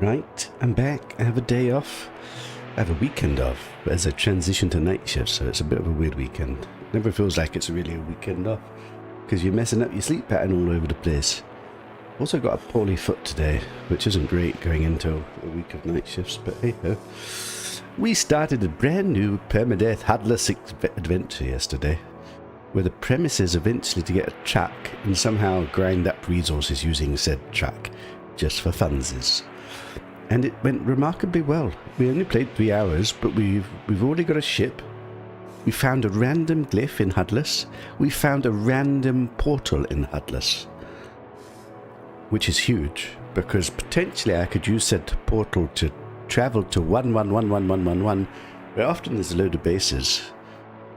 Right, I'm back. I have a day off. I have a weekend off as I transition to night shift, so it's a bit of a weird weekend. Never feels like it's really a weekend off because you're messing up your sleep pattern all over the place. Also got a poorly foot today, which isn't great going into a week of night shifts, but hey ho. We started a brand new permadeath Hudless adventure yesterday, where the premise is eventually to get a truck and somehow grind up resources using said truck, just for funsies. And it went remarkably well. We only played 3 hours, but we've already got a ship. We found a random glyph in Hudless. We found a random portal in Hudless, which is huge, because potentially I could use said portal to travel to 111111, where often there's a load of bases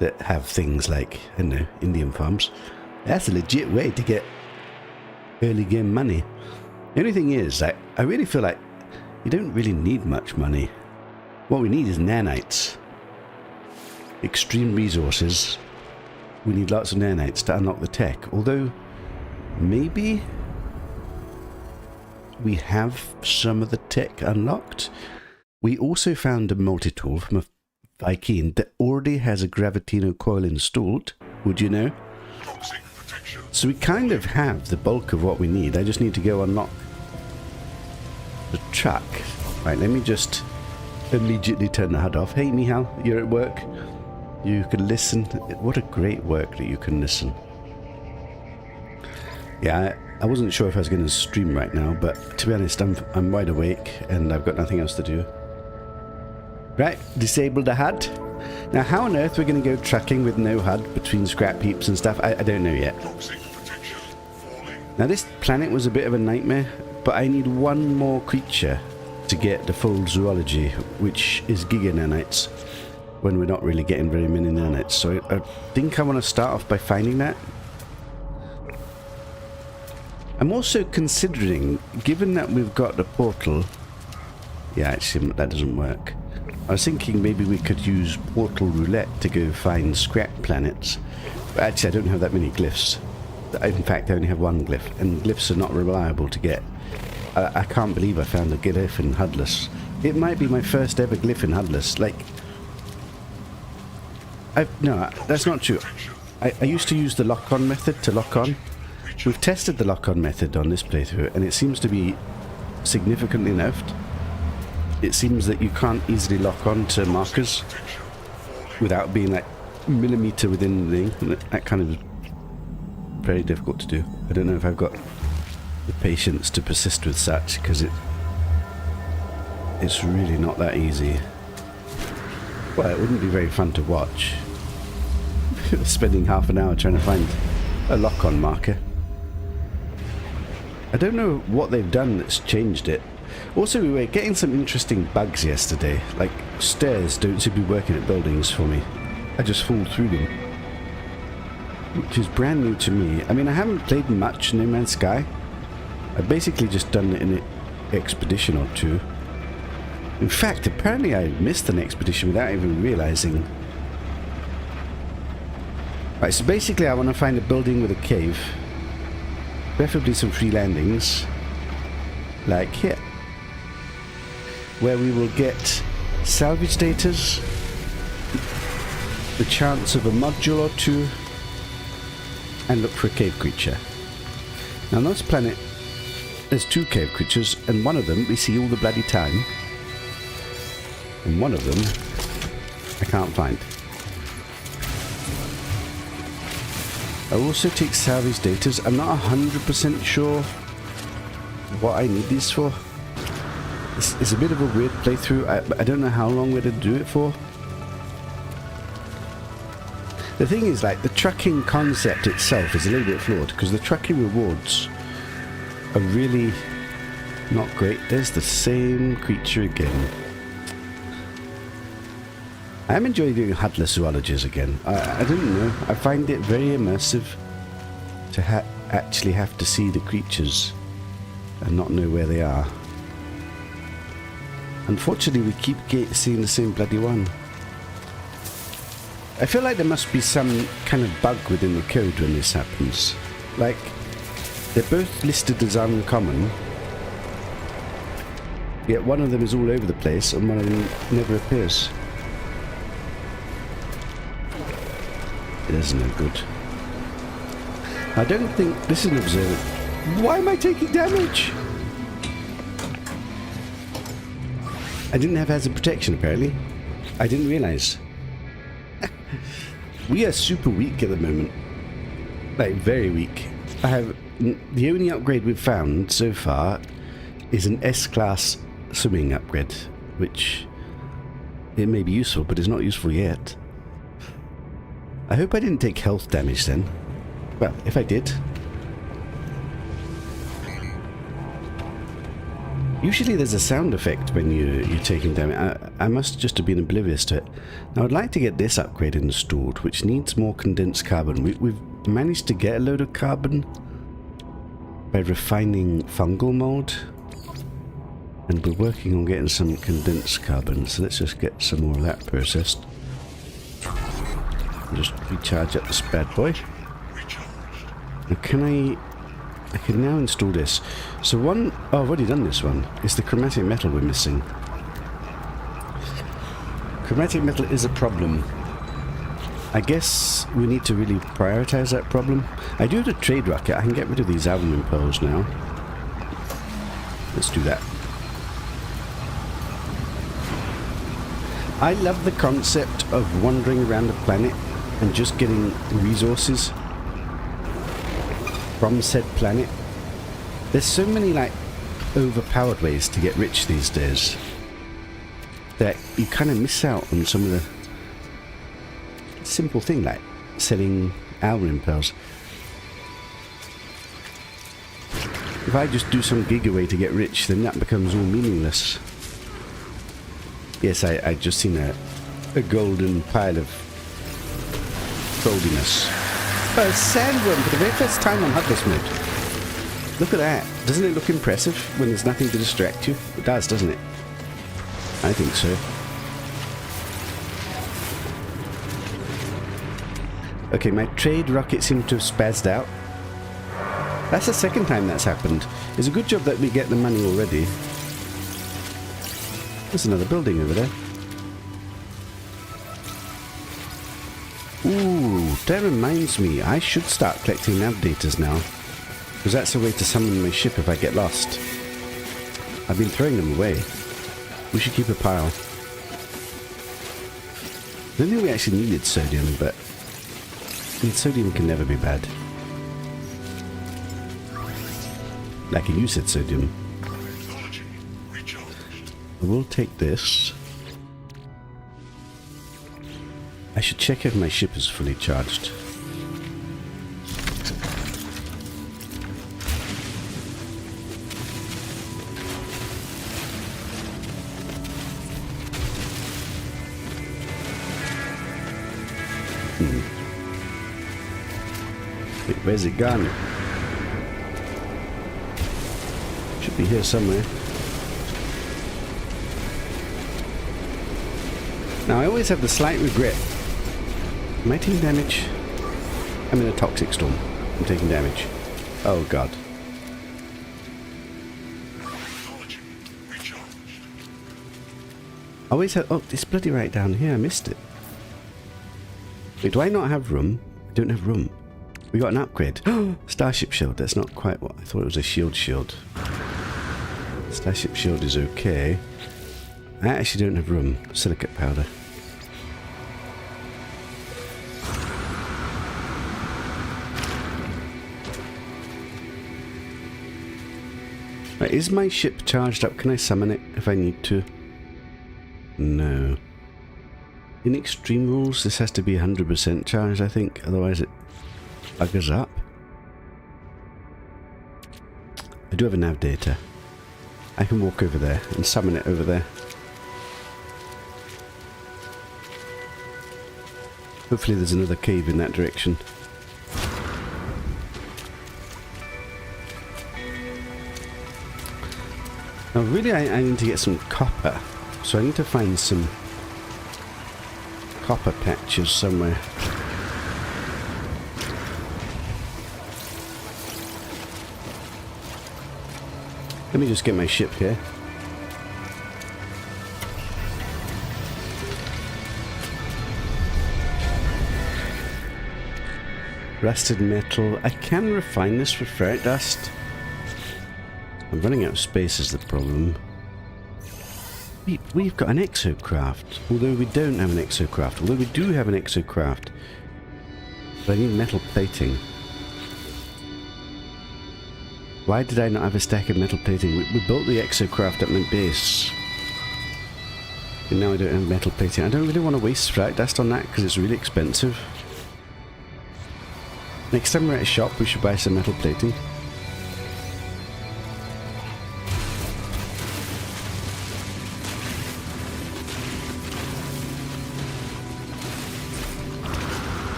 that have things like, I don't know, Indian farms. That's a legit way to get early game money. The only thing is, I really feel like you don't really need much money. What we need is nanites. Extreme resources. We need lots of nanites to unlock the tech. Although, maybe we have some of the tech unlocked. We also found a multi-tool from a Viking that already has a Gravitino coil installed. Would you know? So we kind of have the bulk of what we need. I just need to go unlock the truck. Right, let me just immediately turn the HUD off. Hey Mihal, you're at work. You can listen. What a great work that you can listen. Yeah, I wasn't sure if I was going to stream right now, but to be honest, I'm wide awake and I've got nothing else to do. Right, disable the HUD. Now, how on earth we're going to go trucking with no HUD between scrap heaps and stuff, I don't know yet. Now, this planet was a bit of a nightmare, but I need one more creature to get the full zoology, which is Giga Nanites, when we're not really getting very many nanites. So I think I want to start off by finding that. I'm also considering, given that we've got the portal... Yeah, actually, that doesn't work. I was thinking maybe we could use Portal Roulette to go find scrap planets. But actually, I don't have that many glyphs. In fact, I only have one glyph, and glyphs are not reliable to get. I can't believe I found a glyph in Hudless. It might be my first ever glyph in Hudless. Like... No, that's not true. I used to use the lock-on method to lock on. We've tested the lock-on method on this playthrough, and it seems to be significantly nerfed. It seems that you can't easily lock on to markers without being like millimeter within the thing. That kind of is very difficult to do. I don't know if I've got the patience to persist with such, because it's really not that easy. Well, it wouldn't be very fun to watch. Spending half an hour trying to find a lock-on marker. I don't know what they've done that's changed it. Also, we were getting some interesting bugs yesterday. Like, stairs don't seem to be working at buildings for me. I just fall through them. Which is brand new to me. I mean, I haven't played much No Man's Sky. I've basically just done it in an expedition or two. In fact, apparently I missed an expedition without even realizing. Right, so basically I want to find a building with a cave. Preferably some free landings. Like here. Where we will get salvage datas, the chance of a module or two, and look for a cave creature. Now on this planet, there's 2 cave creatures, and one of them we see all the bloody time. And one of them I can't find. I also take salvage datas. I'm not 100% sure what I need these for. It's a bit of a weird playthrough. I don't know how long we're going to do it for. The thing is, like, the trucking concept itself is a little bit flawed, because the trucking rewards are really not great. There's the same creature again. I am enjoying doing Hudless zoologies again. I don't know. I find it very immersive to actually have to see the creatures and not know where they are. Unfortunately, we keep seeing the same bloody one. I feel like there must be some kind of bug within the code when this happens. Like, they're both listed as uncommon, Yet one of them is all over the place and one of them never appears. It is no good. I don't think this is an observant. Why am I taking damage? I didn't have hazard protection apparently. I didn't realise. We are super weak at the moment. Like very weak. I have the only upgrade we've found so far is an S-class swimming upgrade, which it may be useful, but it's not useful yet. I hope I didn't take health damage then. Well, if I did. Usually there's a sound effect when you're taking damage. I must just have been oblivious to it. Now I'd like to get this upgrade installed, which needs more condensed carbon. We've managed to get a load of carbon by refining fungal mold. And we're working on getting some condensed carbon, so let's just get some more of that processed. Just recharge up this bad boy. Now can I can now install this. So one, oh, I've already done this one. It's the chromatic metal we're missing. Chromatic metal is a problem. I guess we need to really prioritize that problem. I do have a trade rocket. I can get rid of these aluminium pearls now. Let's do that. I love the concept of wandering around the planet and just getting resources from said planet. There's so many like overpowered ways to get rich these days that you kind of miss out on some of the simple thing like selling aluminium pearls. If I just do some giveaway to get rich, then that becomes all meaningless. Yes, I just seen a golden pile of goldiness. Oh, a sandworm for the very first time on Hudless mode. Look at that. Doesn't it look impressive when there's nothing to distract you? It does, doesn't it? I think so. Okay, my trade rocket seemed to have spazzed out. That's the second time that's happened. It's a good job that we get the money already. There's another building over there. Ooh, that reminds me. I should start collecting nav datas now. Because that's a way to summon my ship if I get lost. I've been throwing them away. We should keep a pile. I don't think we actually needed sodium, but sodium can never be bad. Like you said, sodium. I will take this. I should check if my ship is fully charged. Wait, where's it gone? Should be here somewhere. Now I always have the slight regret. Am I taking damage? I'm in a toxic storm. I'm taking damage. Oh god. I always have... Oh, it's bloody right down here. I missed it. Wait, do I not have room? I don't have room. We got an upgrade. Starship shield. That's not quite what I thought. It was a shield. Starship shield is okay. I actually don't have room. Silicate powder. Right, is my ship charged up? Can I summon it if I need to? No. In extreme rules, this has to be 100% charged, I think. Otherwise it buggers up. I do have a nav data. I can walk over there and summon it over there. Hopefully there's another cave in that direction. Now really I need to get some copper. So I need to find some copper patches somewhere. Let me just get my ship here. Rusted metal. I can refine this for ferret dust. I'm running out of space is the problem. We've got an exocraft. Although we don't have an exocraft. Although we do have an exocraft. But I need metal plating. Why did I not have a stack of metal plating? We built the exocraft at my base. And now I don't have metal plating. I don't really want to waste ferret dust on that because it's really expensive. Next time we're at a shop, we should buy some metal plating.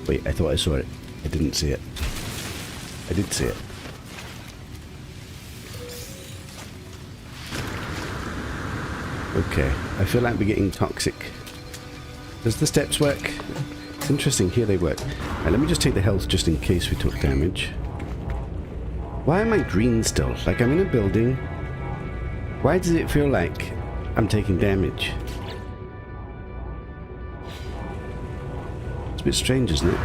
Wait, I thought I saw it. I didn't see it. I did see it. Okay, I feel like we're getting toxic. Does the steps work? It's interesting, here they work. Right, let me just take the health just in case we took damage. Why am I green still? Like I'm in a building. Why does it feel like I'm taking damage? It's a bit strange, isn't it?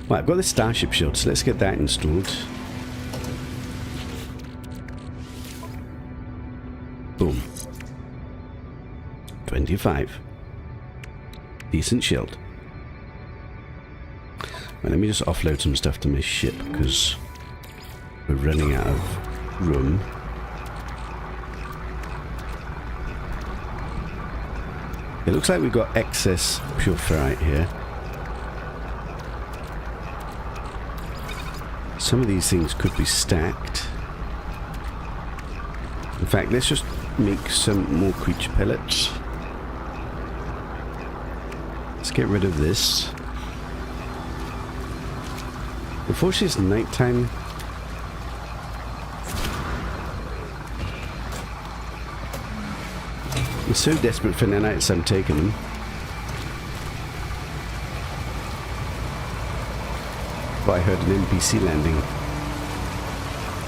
Right, I've got the starship shield, so let's get that installed. Boom. 25. Decent shield. Right, let me just offload some stuff to my ship because we're running out of room. It looks like we've got excess pure ferrite here. Some of these things could be stacked. In fact, let's just make some more creature pellets. Let's get rid of this. Unfortunately, it's nighttime. I'm so desperate for nanites, I'm taking them. But I heard an NPC landing.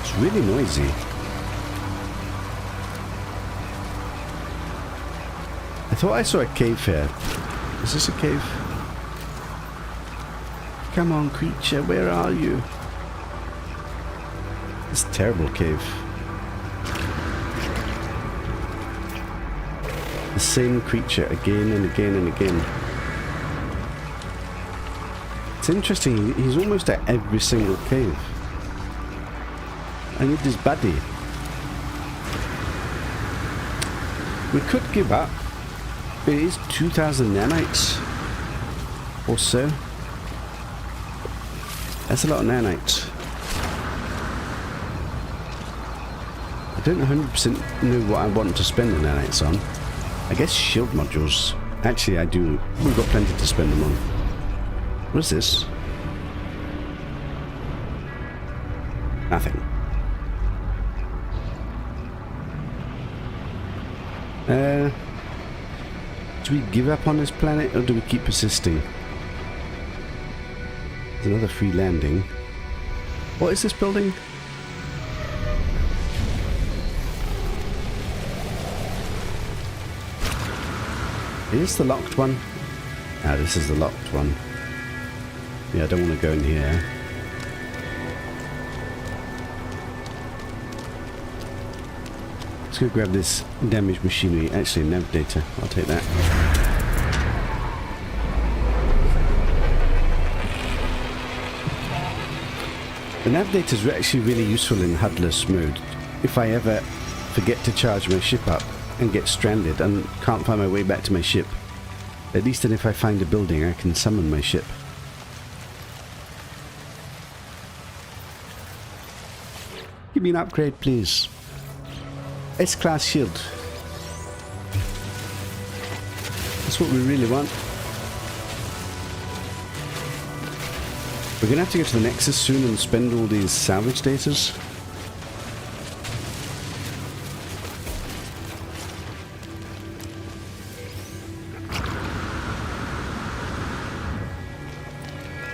It's really noisy. I thought I saw a cave here. Is this a cave? Come on, creature, where are you? This terrible cave. The same creature again and again and again. It's interesting, he's almost at every single cave. I need his buddy. We could give up. It is 2,000 nanites or so. That's a lot of nanites. I don't 100% know what I want to spend the nanites on. I guess shield modules. Actually, I do. We've got plenty to spend them on. What is this? Nothing. Do we give up on this planet or do we keep persisting? There's another free landing. What is this building? Is this the locked one? Ah, this is the locked one. Yeah, I don't want to go in here. Let's go grab this damaged machinery. Actually, nav data. I'll take that. The nav data is actually really useful in Hudless mode. If I ever forget to charge my ship up and get stranded and can't find my way back to my ship, at least then if I find a building I can summon my ship. Give me an upgrade, please. S-class shield. That's what we really want. We're going to have to get to the Nexus soon and spend all these salvage datas.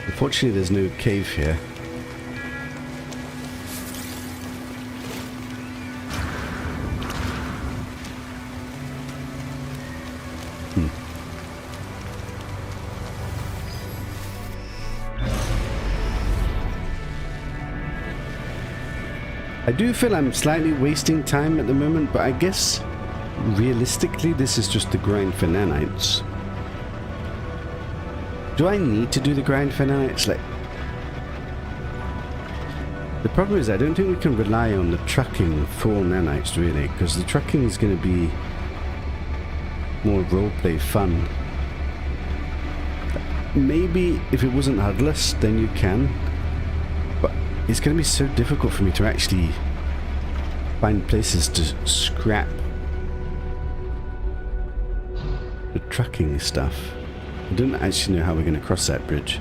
Unfortunately, there's no cave here. I do feel I'm slightly wasting time at the moment, but I guess realistically this is just the grind for nanites. Do I need to do the grind for nanites? Like, the problem is I don't think we can rely on the trucking for nanites really, because the trucking is going to be more roleplay fun. Maybe if it wasn't Hudless, then you can, but it's going to be so difficult for me to actually find places to scrap the trucking stuff. I don't actually know how we're going to cross that bridge.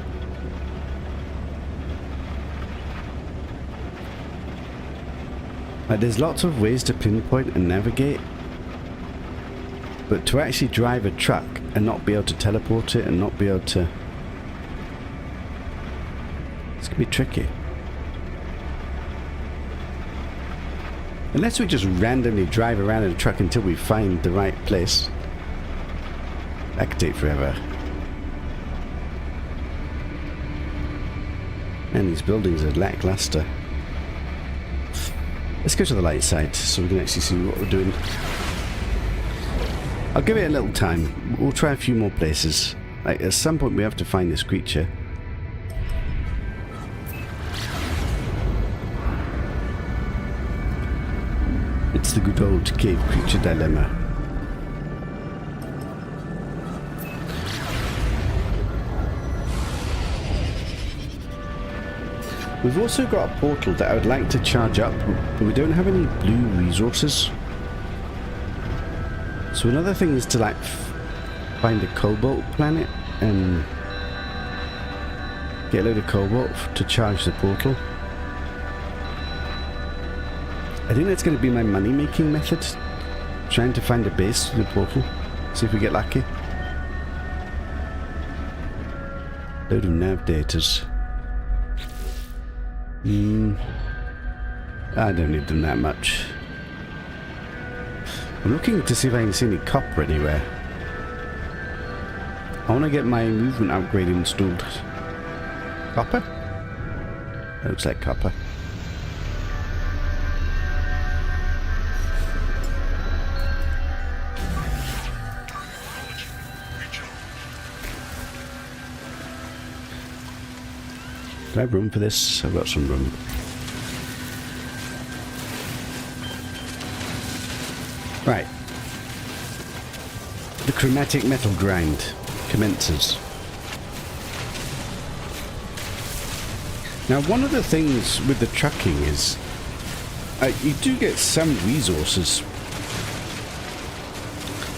Like, there's lots of ways to pinpoint and navigate, but to actually drive a truck and not be able to teleport it and not be able to... It's going to be tricky. Unless we just randomly drive around in a truck until we find the right place. That could take forever. And these buildings are lackluster. Let's go to the light side so we can actually see what we're doing. I'll give it a little time. We'll try a few more places. Like, at some point we have to find this creature. It's the good old cave creature dilemma. We've also got a portal that I would like to charge up, but we don't have any blue resources. So another thing is to like find a cobalt planet and get a load of cobalt to charge the portal. I think that's going to be my money making method. Trying to find a base for the portal. See if we get lucky. Load of nav datas. I don't need them that much. I'm looking to see if I can see any copper anywhere. I want to get my movement upgrade installed. Copper? That looks like copper. Do I have room for this? I've got some room. Right. The chromatic metal grind commences. Now, one of the things with the trucking is you do get some resources.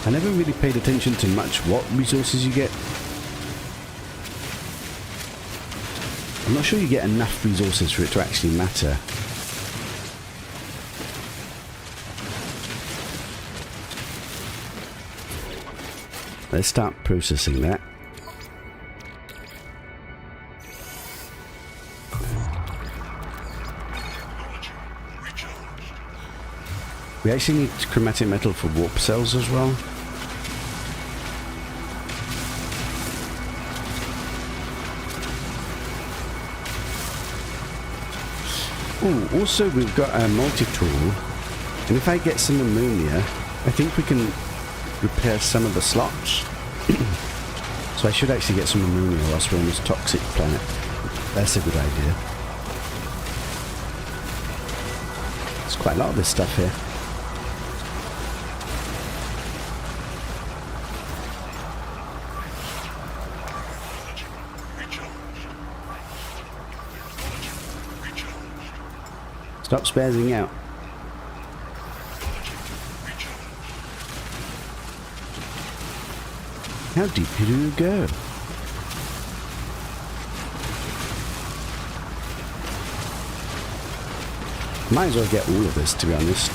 I never really paid attention to much what resources you get. I'm not sure you get enough resources for it to actually matter. Let's start processing that. We actually need chromatic metal for warp cells as well. Oh, also we've got a multi-tool, and if I get some ammonia, I think we can repair some of the slots. So I should actually get some ammonia whilst we're on this toxic planet. That's a good idea. There's quite a lot of this stuff here. Stop spazzing out. How deep do you go? Might as well get all of this, to be honest.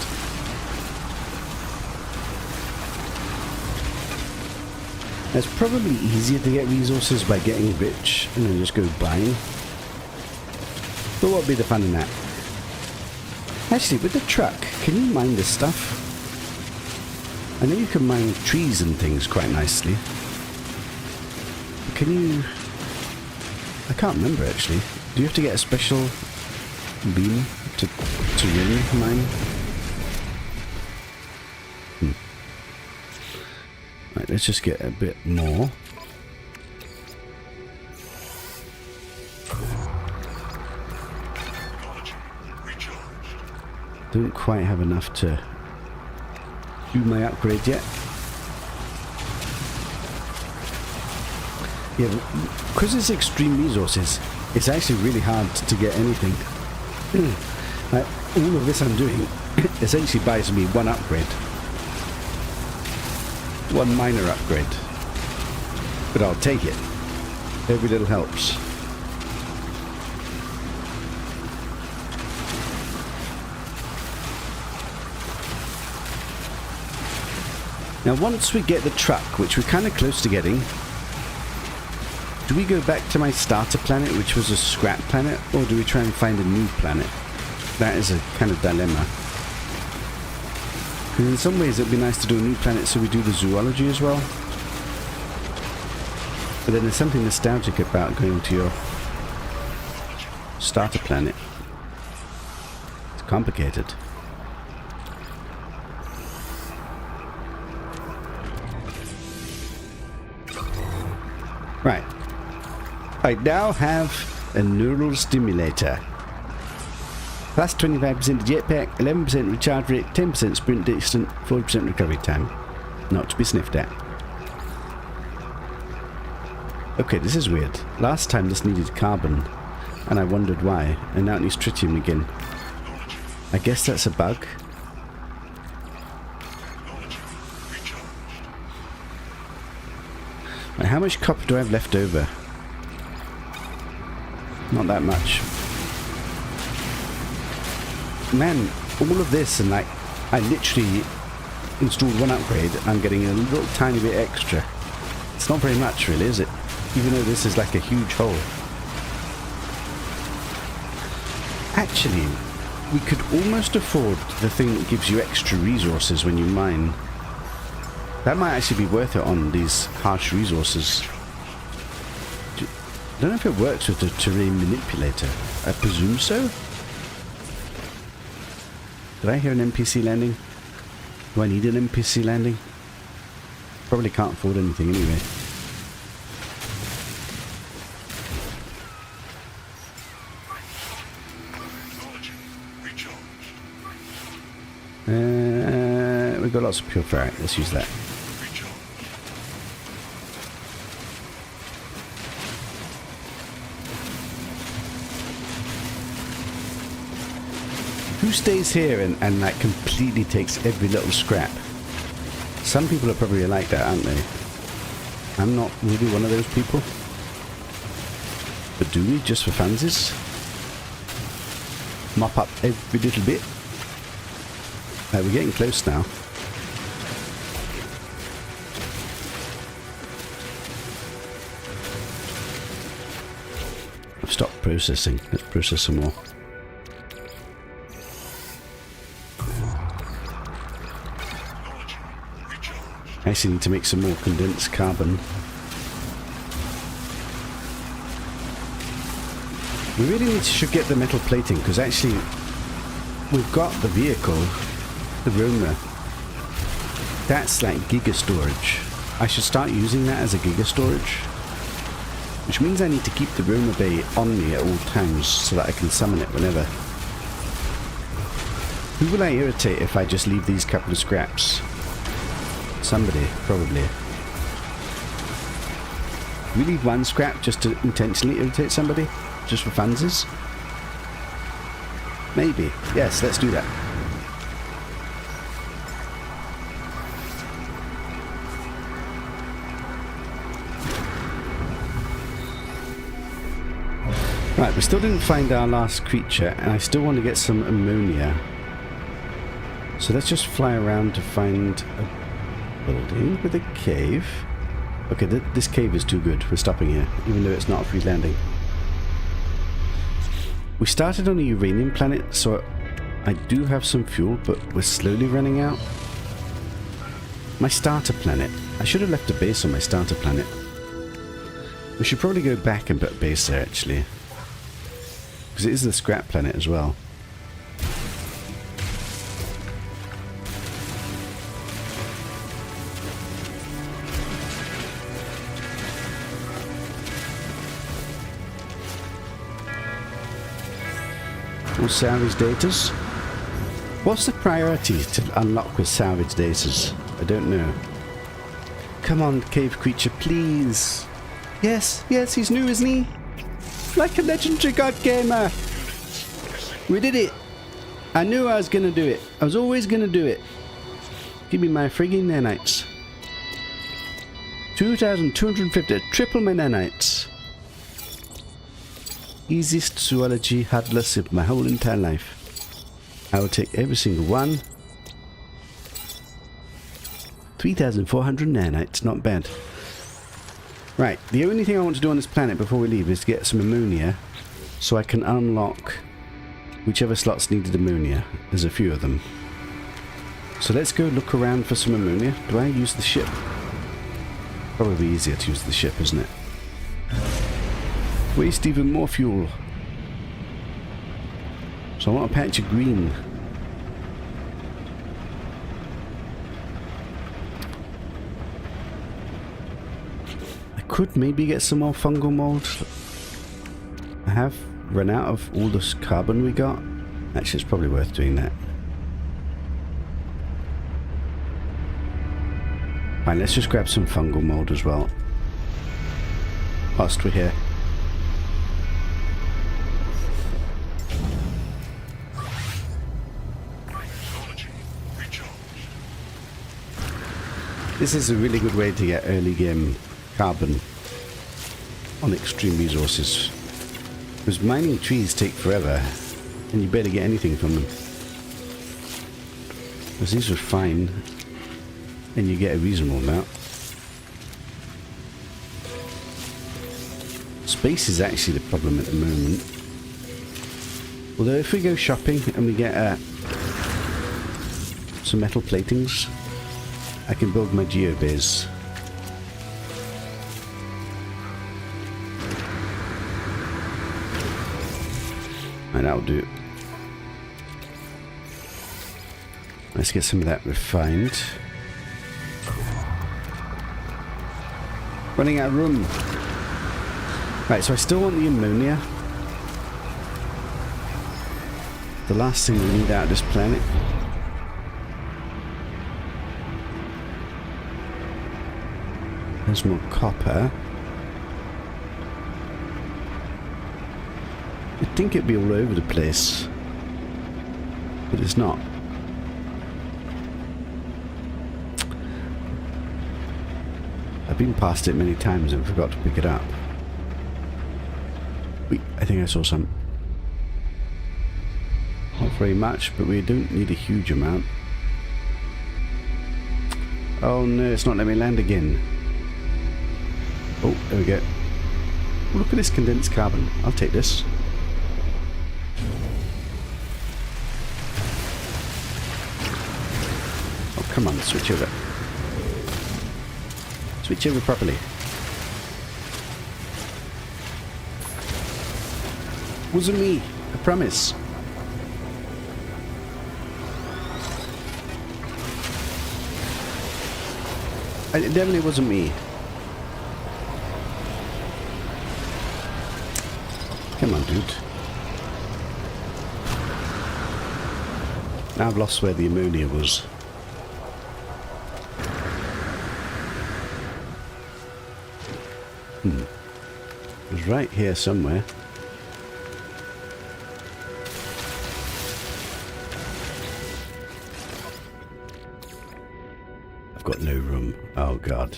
It's probably easier to get resources by getting rich and then just go buying. But what would be the fun in that? Actually, with the truck, can you mine this stuff? I know you can mine trees and things quite nicely. Can you... I can't remember actually. Do you have to get a special beam? to really mine. Right, let's just get a bit more. Don't quite have enough to do my upgrade yet. Yeah, because it's extreme resources, it's actually really hard to get anything. All of this I'm doing essentially buys me one upgrade. One minor upgrade. But I'll take it. Every little helps. Now once we get the truck, which we're kind of close to getting, do we go back to my starter planet, which was a scrap planet, or do we try and find a new planet? That is a kind of dilemma. Because in some ways it would be nice to do a new planet so we do the zoology as well. But then there's something nostalgic about going to your starter planet. It's complicated. Right. I now have a neural stimulator. Plus 25% jetpack, 11% recharge rate, 10% sprint distance, 40% recovery time. Not to be sniffed at. Okay, this is weird. Last time this needed carbon, and I wondered why, and now it needs tritium again. I guess that's a bug. Right, how much copper do I have left over? Not that much. Man, all of this and like, I literally installed one upgrade. I'm getting a little tiny bit extra. It's not very much really, is it? Even though this is like a huge hole. Actually, we could almost afford the thing that gives you extra resources when you mine. That might actually be worth it on these harsh resources. I don't know if it works with the terrain manipulator. I presume so? Did I hear an NPC landing? Do I need an NPC landing? Probably can't afford anything anyway. We've got lots of pure ferrite. Let's use that. Who stays here and like completely takes every little scrap? Some people are probably like that, aren't they? I'm not really one of those people. But do we, just for funsies? Mop up every little bit. We're getting close now. I've stopped processing. Let's process some more. I actually need to make some more condensed carbon. We really should get the metal plating, because actually we've got the vehicle, the roamer. That's like giga storage. I should start using that as a giga storage. Which means I need to keep the roamer bay on me at all times so that I can summon it whenever. Who will I irritate if I just leave these couple of scraps? Somebody, probably. We leave one scrap just to intentionally irritate somebody? Just for funsies? Maybe. Yes, let's do that. Right, we still didn't find our last creature, and I still want to get some ammonia. So let's just fly around to find a building with a cave. Okay, this cave is too good. We're stopping here, even though it's not a free landing. We started on a uranium planet, so I do have some fuel, but we're slowly running out. My starter planet. I should have left a base on my starter planet. We should probably go back and put a base there, actually. Because it is the scrap planet as well. more salvage datas. What's the priority to unlock with salvage datas? I don't know. Come on, cave creature, please. Yes, yes, he's new, isn't he? Like a legendary god gamer. We did it. I knew I was gonna do it. I was always gonna do it. Give me my frigging nanites. 2,250, triple my nanites. Easiest zoology Hudless of my whole entire life. I will take every single one. 3,400 nanites, not bad. Right, the only thing I want to do on this planet before we leave is get some ammonia so I can unlock whichever slots needed ammonia. There's a few of them. So let's go look around for some ammonia. Do I use the ship? Probably easier to use the ship, isn't it? Waste even more fuel. So I want a patch of green. I could maybe get some more fungal mold. I have run out of all this carbon we got. Actually, it's probably worth doing that. Fine, let's just grab some fungal mold as well. Whilst we're here. This is a really good way to get early game carbon on extreme resources. Because mining trees take forever and you barely get anything from them. Because these are fine and you get a reasonable amount. Space is actually the problem at the moment. Although if we go shopping and we get some metal platings, I can build my geobase. And that'll do. Let's get some of that refined. Running out of room. Right, so I still want the ammonia. The last thing we need out of this planet. There's more copper. You'd think it'd be all over the place, but it's not. I've been past it many times and forgot to pick it up. Wait, I think I saw some. Not very much, but we don't need a huge amount. Oh no, it's not letting me land again. Oh, there we go. Look at this condensed carbon. I'll take this. Oh, come on, switch over. Switch over properly. Wasn't me, I promise. It definitely wasn't me. Come on, dude. Now I've lost where the ammonia was. It was right here somewhere. I've got no room. Oh god.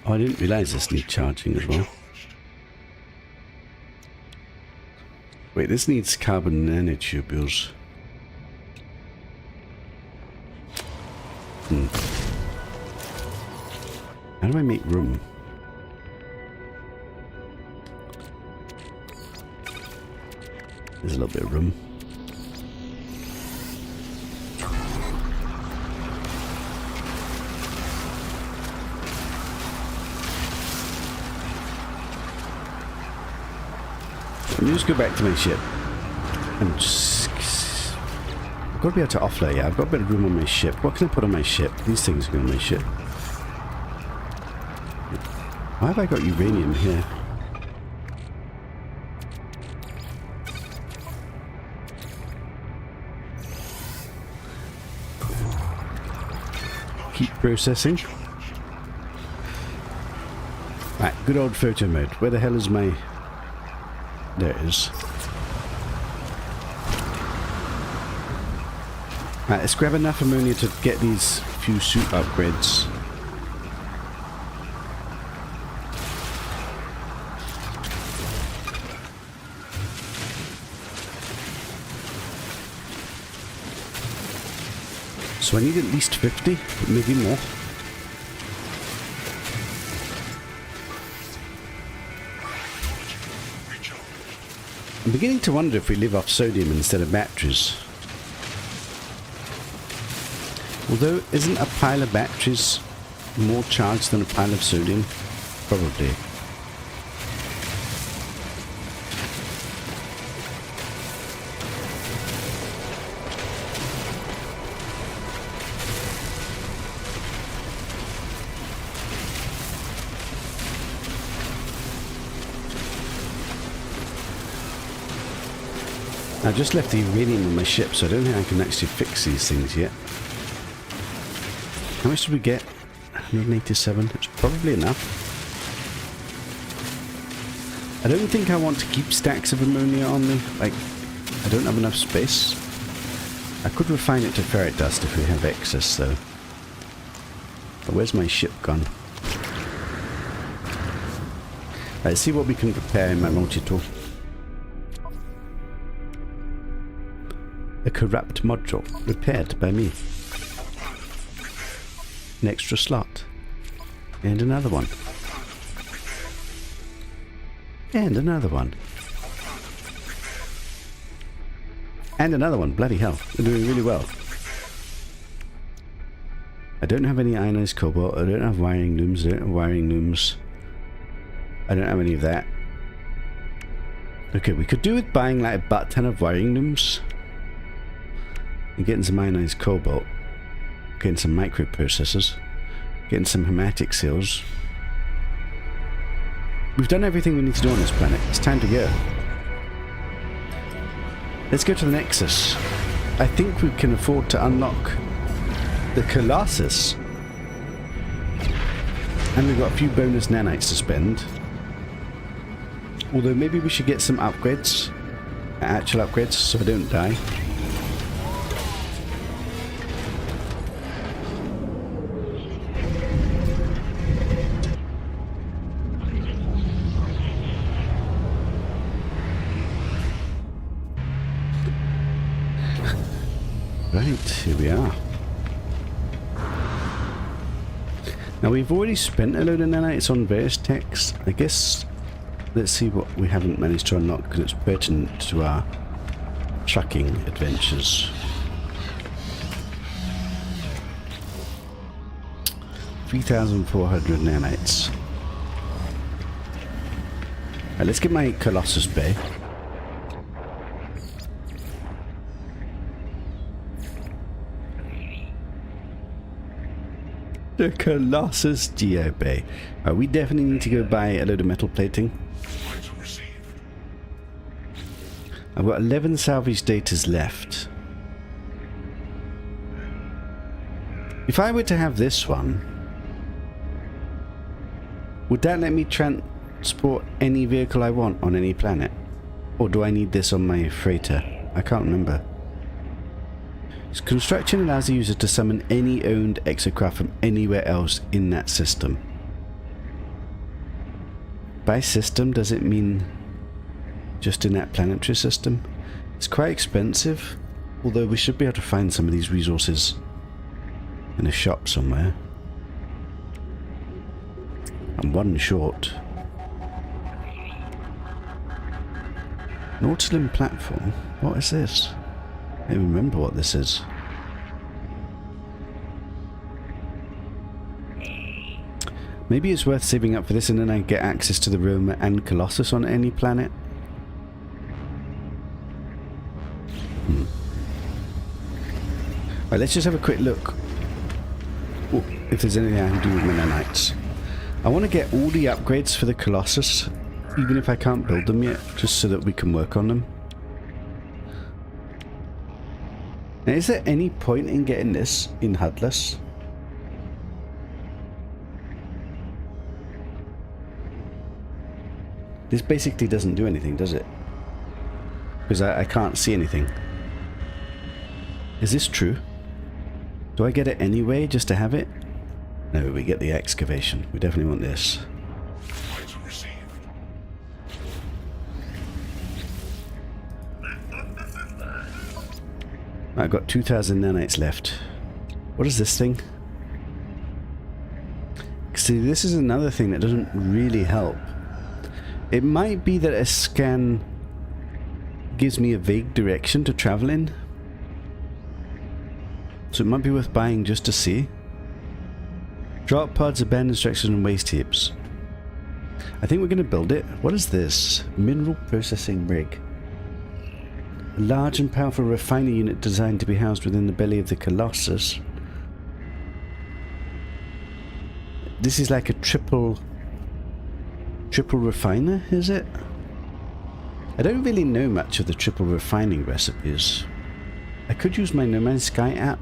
Oh, I didn't realise this needs charging as well. Wait, this needs carbon nanotubules. How do I make room? There's a little bit of room. Let me just go back to my ship and just... I've got to be able to offload. Yeah, I've got a bit of room on my ship. What can I put on my ship? These things go on my ship. Why have I got uranium here? Keep processing. Right, good old photo mode. Where the hell is my... There it is. Right, let's grab enough ammonia to get these few suit upgrades. So I need at least 50, maybe more. I'm beginning to wonder if we live off sodium instead of batteries. Although, isn't a pile of batteries more charged than a pile of sodium? Probably. I just left the uranium on my ship, so I don't think I can actually fix these things yet. How much did we get? 187. It's probably enough. I don't think I want to keep stacks of ammonia on me. Like, I don't have enough space. I could refine it to ferret dust if we have excess, though. But where's my ship gone? Let's see what we can repair in my multi-tool. A corrupt module, repaired by me. An extra slot. And another one. And another one. And another one, bloody hell. We're doing really well. I don't have any ionized cobalt, I don't have wiring looms, I don't have wiring looms. I don't have any of that. Okay, we could do with buying like a butt ton of wiring looms. And getting some ionized cobalt, getting some microprocessors, getting some hermetic seals. We've done everything we need to do on this planet. It's time to go. Let's go to the Nexus. I think we can afford to unlock the Colossus. And we've got a few bonus nanites to spend. Although maybe we should get some upgrades. Actual upgrades, so I don't die. Right, here we are. Now we've already spent a load of nanites on various techs. I guess let's see what we haven't managed to unlock because it's pertinent to our trucking adventures. 3,400 nanites. Right, let's get my Colossus Bay. The Colossus Geo Bay. We definitely need to go buy a load of metal plating. I've got 11 salvage datas left. If I were to have this one, would that let me transport any vehicle I want on any planet? Or do I need this on my freighter? I can't remember. Construction allows the user to summon any owned exocraft from anywhere else in that system. By system, does it mean just in that planetary system? It's quite expensive, although we should be able to find some of these resources in a shop somewhere. I'm one short. Nautilin platform? What is this? I don't remember what this is. Maybe it's worth saving up for this and then I get access to the Roma and Colossus on any planet. Right, let's just have a quick look. Ooh, if there's anything I can do with my nanites. I want to get all the upgrades for the Colossus, even if I can't build them yet, just so that we can work on them. Now, is there any point in getting this in Hudless? This basically doesn't do anything, does it? Because I can't see anything. Is this true? Do I get it anyway, just to have it? No, we get the excavation. We definitely want this. I've got 2,000 nanites left. What is this thing? See, this is another thing that doesn't really help. It might be that a scan gives me a vague direction to travel in. So it might be worth buying just to see. Drop pods, abandoned structures and waste heaps. I think we're going to build it. What is this? Mineral processing rig. A large and powerful refiner unit designed to be housed within the belly of the Colossus. This is like a triple refiner, is it? I don't really know much of the triple refining recipes. I could use my No Man's Sky app.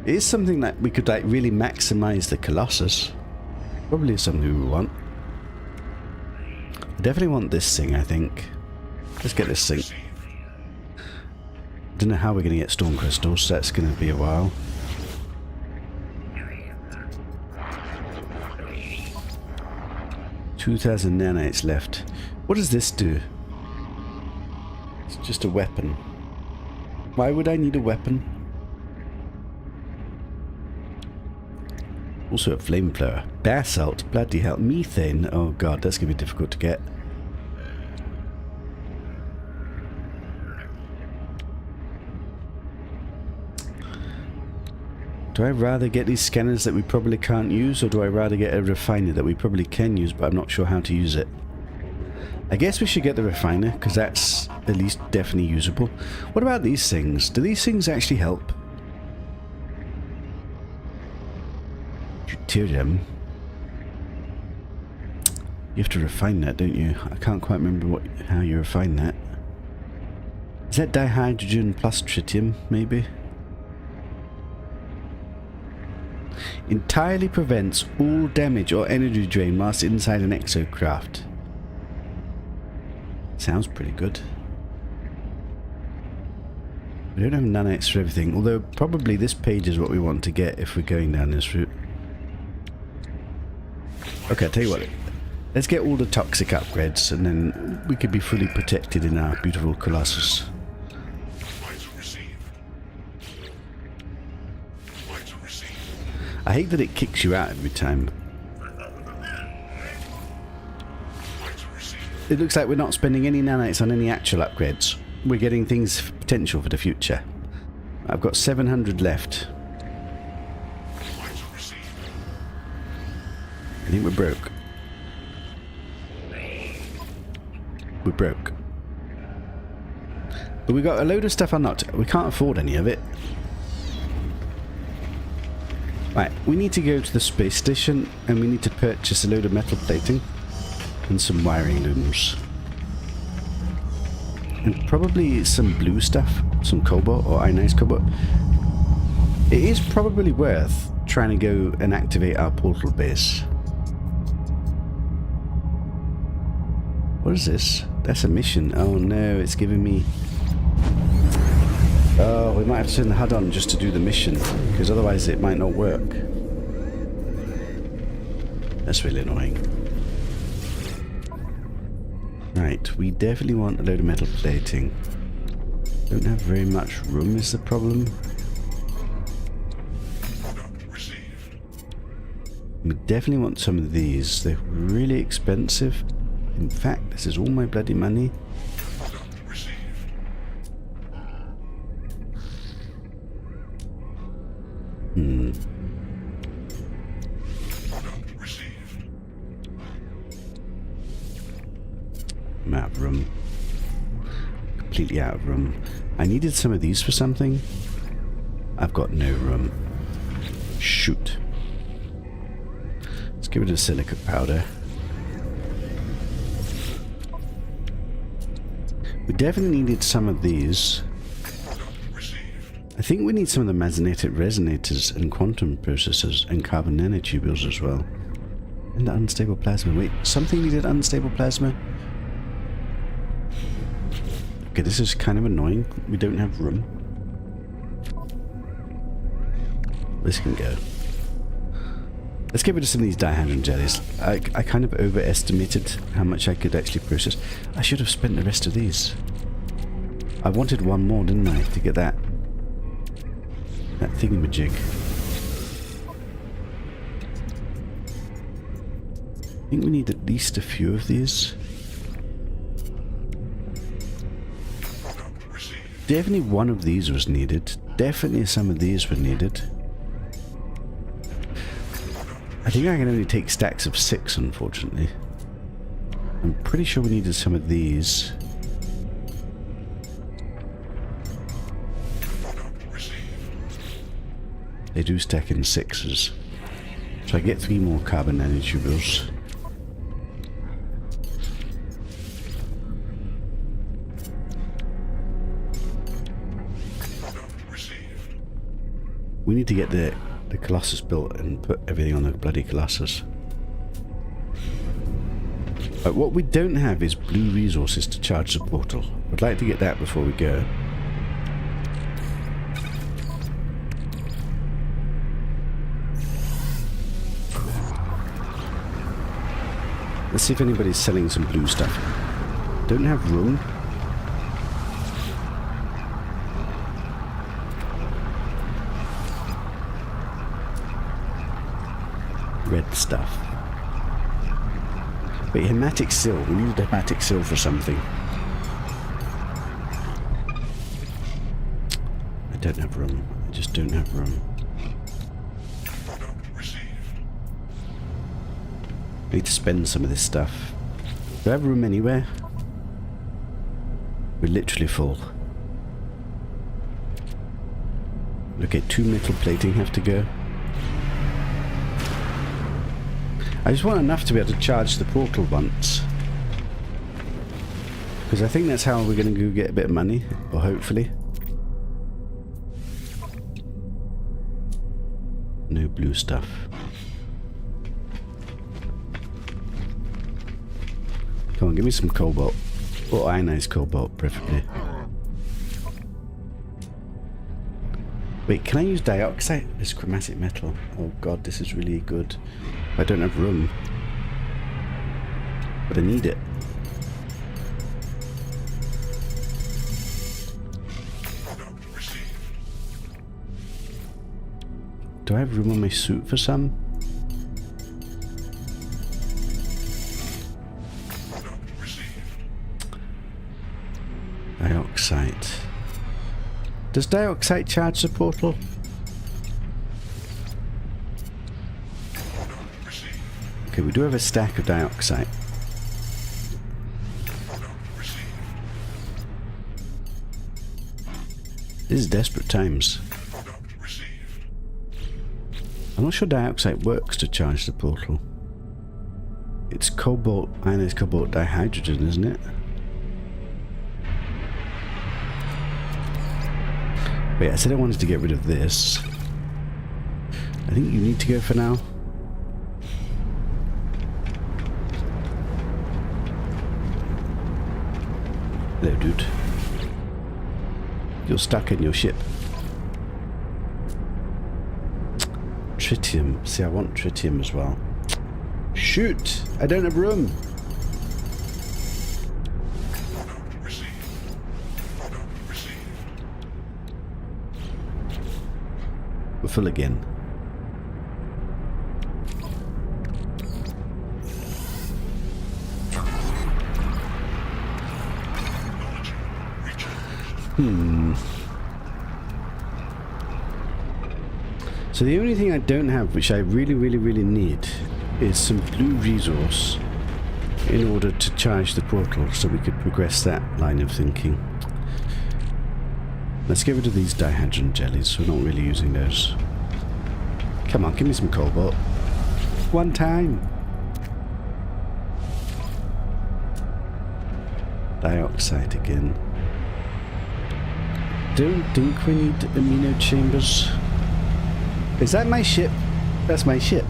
It is something that we could like really maximize the Colossus. Probably something we want. I definitely want this thing, I think. Let's get this thing. Don't know how we're going to get storm crystals, so that's going to be a while. $2,000 nanites left. What does this do? It's just a weapon. Why would I need a weapon? Also a flamethrower. Basalt, bloody hell. Methane. Oh god, that's going to be difficult to get. Do I rather get these scanners that we probably can't use, or do I rather get a refiner that we probably can use, but I'm not sure how to use it? I guess we should get the refiner, because that's at least definitely usable. What about these things? Do these things actually help? Deuterium. You have to refine that, don't you? I can't quite remember how you refine that. Is that dihydrogen plus tritium, maybe? Entirely prevents all damage or energy drain whilst inside an exocraft. Sounds pretty good. We don't have nanites for everything, although probably this page is what we want to get if we're going down this route. Okay, I'll tell you what. Let's get all the toxic upgrades and then we could be fully protected in our beautiful Colossus. I hate that it kicks you out every time. It looks like we're not spending any nanites on any actual upgrades. We're getting things for potential for the future. I've got 700 left. I think we're broke. We're broke. But we got a load of stuff unlocked. We can't afford any of it. Right, we need to go to the space station and we need to purchase a load of metal plating and some wiring looms. And probably some blue stuff, some cobalt or ionized cobalt. It is probably worth trying to go and activate our portal base. What is this? That's a mission. Oh no, it's giving me... Oh, we might have to turn the HUD on just to do the mission, because otherwise it might not work. That's really annoying. Right, we definitely want a load of metal plating. Don't have very much room is the problem. We definitely want some of these. They're really expensive. In fact, this is all my bloody money. I'm out of room. Completely out of room. I needed some of these for something. I've got no room. Shoot. Let's Get rid of silica powder. We definitely needed some of these. I think we need some of the magnetic resonators and quantum processors and carbon nanotubes as well. And the unstable plasma. Wait, something needed unstable plasma? Okay, this is kind of annoying. We don't have room. This can go. Let's get rid of some of these dihydrogen jellies. I kind of overestimated how much I could actually process. I should have spent the rest of these. I wanted one more, didn't I, to get that thingamajig. I think we need at least a few of these. Definitely one of these was needed. Definitely some of these were needed. I think I can only take stacks of 6, unfortunately. I'm pretty sure we needed some of these. They do stack in 6s. So I get 3 more carbon nanotubes. We need to get the Colossus built and put everything on the bloody Colossus. But what we don't have is blue resources to charge the portal. I'd like to get that before we go. Let's see if anybody's selling some blue stuff. Don't have room. Red stuff. But hematic sil. We need a hematic sil for something. I don't have room. I just don't have room. I need to spend some of this stuff. Do I have room anywhere? We're literally full. Okay, 2 metal plating have to go. I just want enough to be able to charge the portal once. Because I think that's how we're going to go get a bit of money. Or hopefully. No blue stuff. Come on, give me some cobalt. Or ionized cobalt, preferably. Wait, can I use dioxide? It's chromatic metal. Oh god, this is really good. I don't have room. But I need it. Do I have room on my suit for some? Dioxide. Does dioxide charge the portal? Okay, we do have a stack of dioxide. This is desperate times. I'm not sure dioxide works to charge the portal. It's cobalt, ionized cobalt dihydrogen, isn't it? Wait, I said I wanted to get rid of this. I think you need to go for now. Hello, dude. You're stuck in your ship. Tritium. See, I want tritium as well. Shoot! I don't have room. We're full again. So the only thing I don't have, which I really need, is some blue resource in order to charge the portal so we could progress that line of thinking. Let's get rid of these dihydrogen jellies. We're not really using those. Come on, give me some cobalt. one time. Dioxide again. Don't think we need amino chambers. Is that my ship? That's my ship.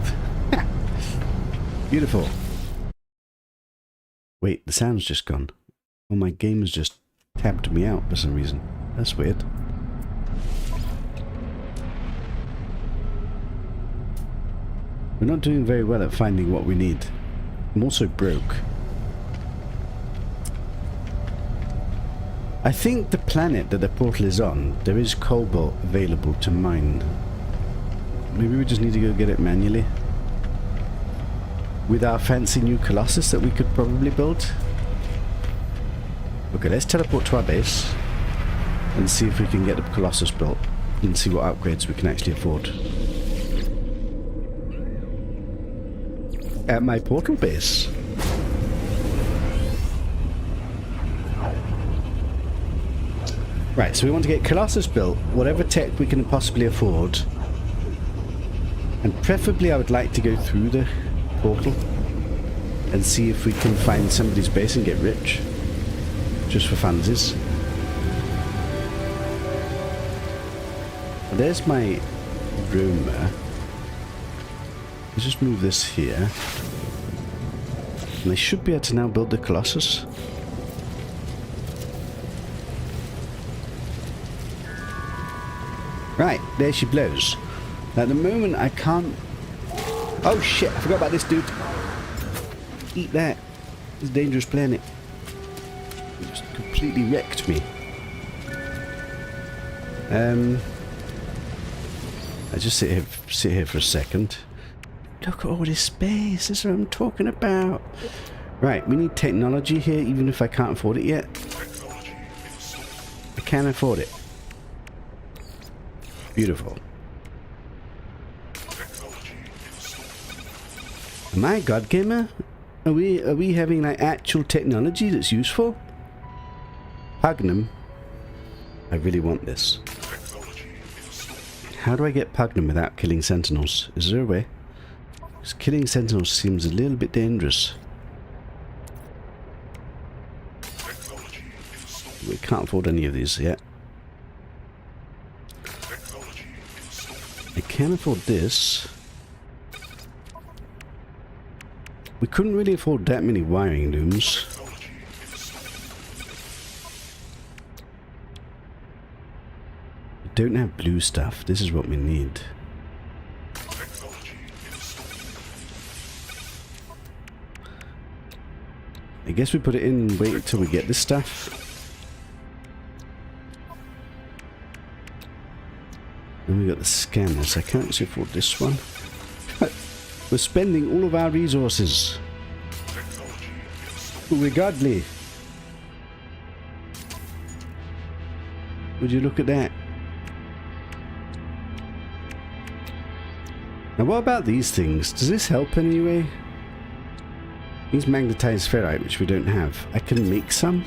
Beautiful. Wait, the sound's just gone. Oh, my game has just tabbed me out for some reason. That's weird. We're not doing very well at finding what we need. I'm also broke. I think the planet that the portal is on, there is cobalt available to mine. Maybe we just need to go get it manually. With our fancy new Colossus that we could probably build. Okay, let's teleport to our base and see if we can get the Colossus built and see what upgrades we can actually afford. At my portal base. Right, so we want to get Colossus built, whatever tech we can possibly afford. And preferably I would like to go through the portal and see if we can find somebody's base and get rich. Just for funsies. There's my room there. Let's just move this here. And I should be able to now build the Colossus. Right, there she blows. At the moment I can't... Oh shit, I forgot about this dude. Eat that. It's a dangerous planet. It just completely wrecked me. I just sit here for a second. Look at all this space. This is what I'm talking about. Right, we need technology here, even if I can't afford it yet. I can afford it. Beautiful. My God, gamer, are we having like actual technology that's useful? Pugnum. I really want this. How do I get Pugnum without killing sentinels? Is there a way? Because killing sentinels seems a little bit dangerous. We can't afford any of these yet. I can afford this. We couldn't really afford that many wiring looms. We don't have blue stuff. This is what we need. I guess we put it in and wait until we get this stuff. Then we got the scanners. I can't actually afford this one. We're spending all of our resources. We're godly. Would you look at that? Now what about these things? Does this help in any way? These magnetized ferrite, which we don't have. I can make some.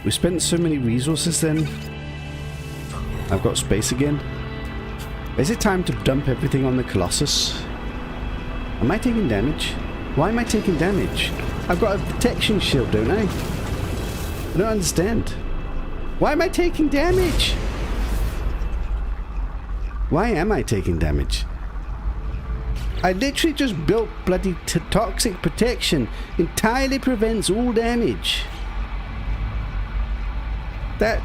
We spent so many resources then. I've got space again. Is it time to dump everything on the Colossus? Am I taking damage? Why am I taking damage? I've got a protection shield, don't I? I don't understand. Why am I taking damage? Why am I taking damage? I literally just built bloody toxic protection. Entirely prevents all damage. That...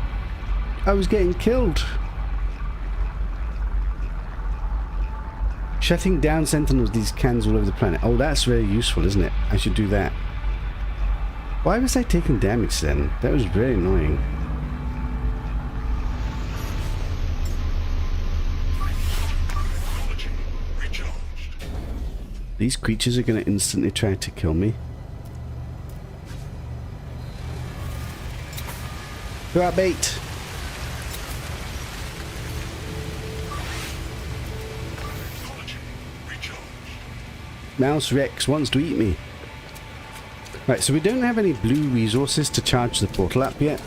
I was getting killed. Shutting down sentinels, these cans all over the planet. Oh, that's very useful, isn't it? I should do that. Why was I taking damage then? That was very annoying. These creatures are going to instantly try to kill me. Throw out bait. Mouse Rex wants to eat me. Right, so we don't have any blue resources to charge the portal up yet.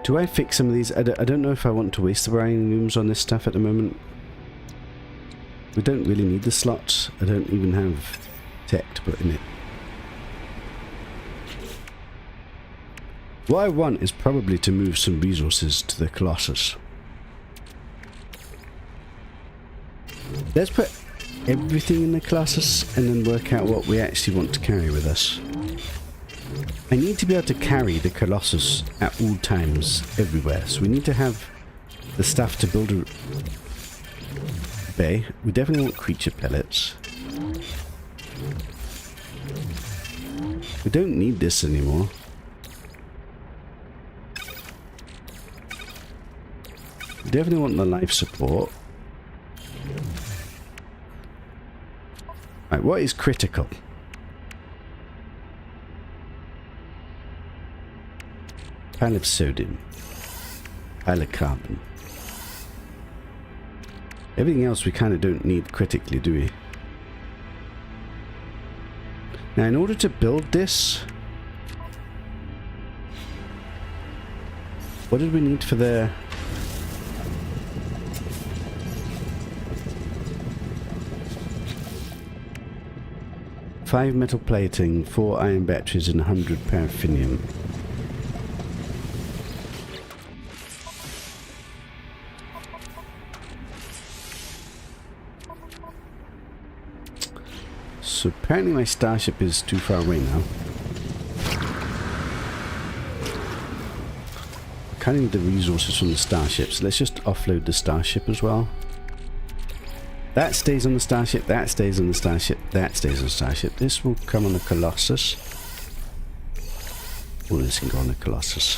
Do I fix some of these? I don't know if I want to waste the wiring looms on this stuff at the moment. We don't really need the slots. I don't even have tech to put in it. What I want is probably to move some resources to the Colossus. Let's put everything in the Colossus and then work out what we actually want to carry with us. I need to be able to carry the Colossus at all times, everywhere. So we need to have the stuff to build a bay. We definitely want creature pellets. We don't need this anymore. We definitely want the life support. Right, what is critical? Pile of sodium. Pile of carbon. Everything else we kind of don't need critically, do we? Now, in order to build this, what did we need for the... Five metal plating, 4 iron batteries, and 100 paraffinium. So apparently my starship is too far away now. I kind of need the resources from the starship, so let's just offload the starship as well. That stays on the starship, that stays on the starship, that stays on the starship. This will come on the Colossus. All this can go on the Colossus.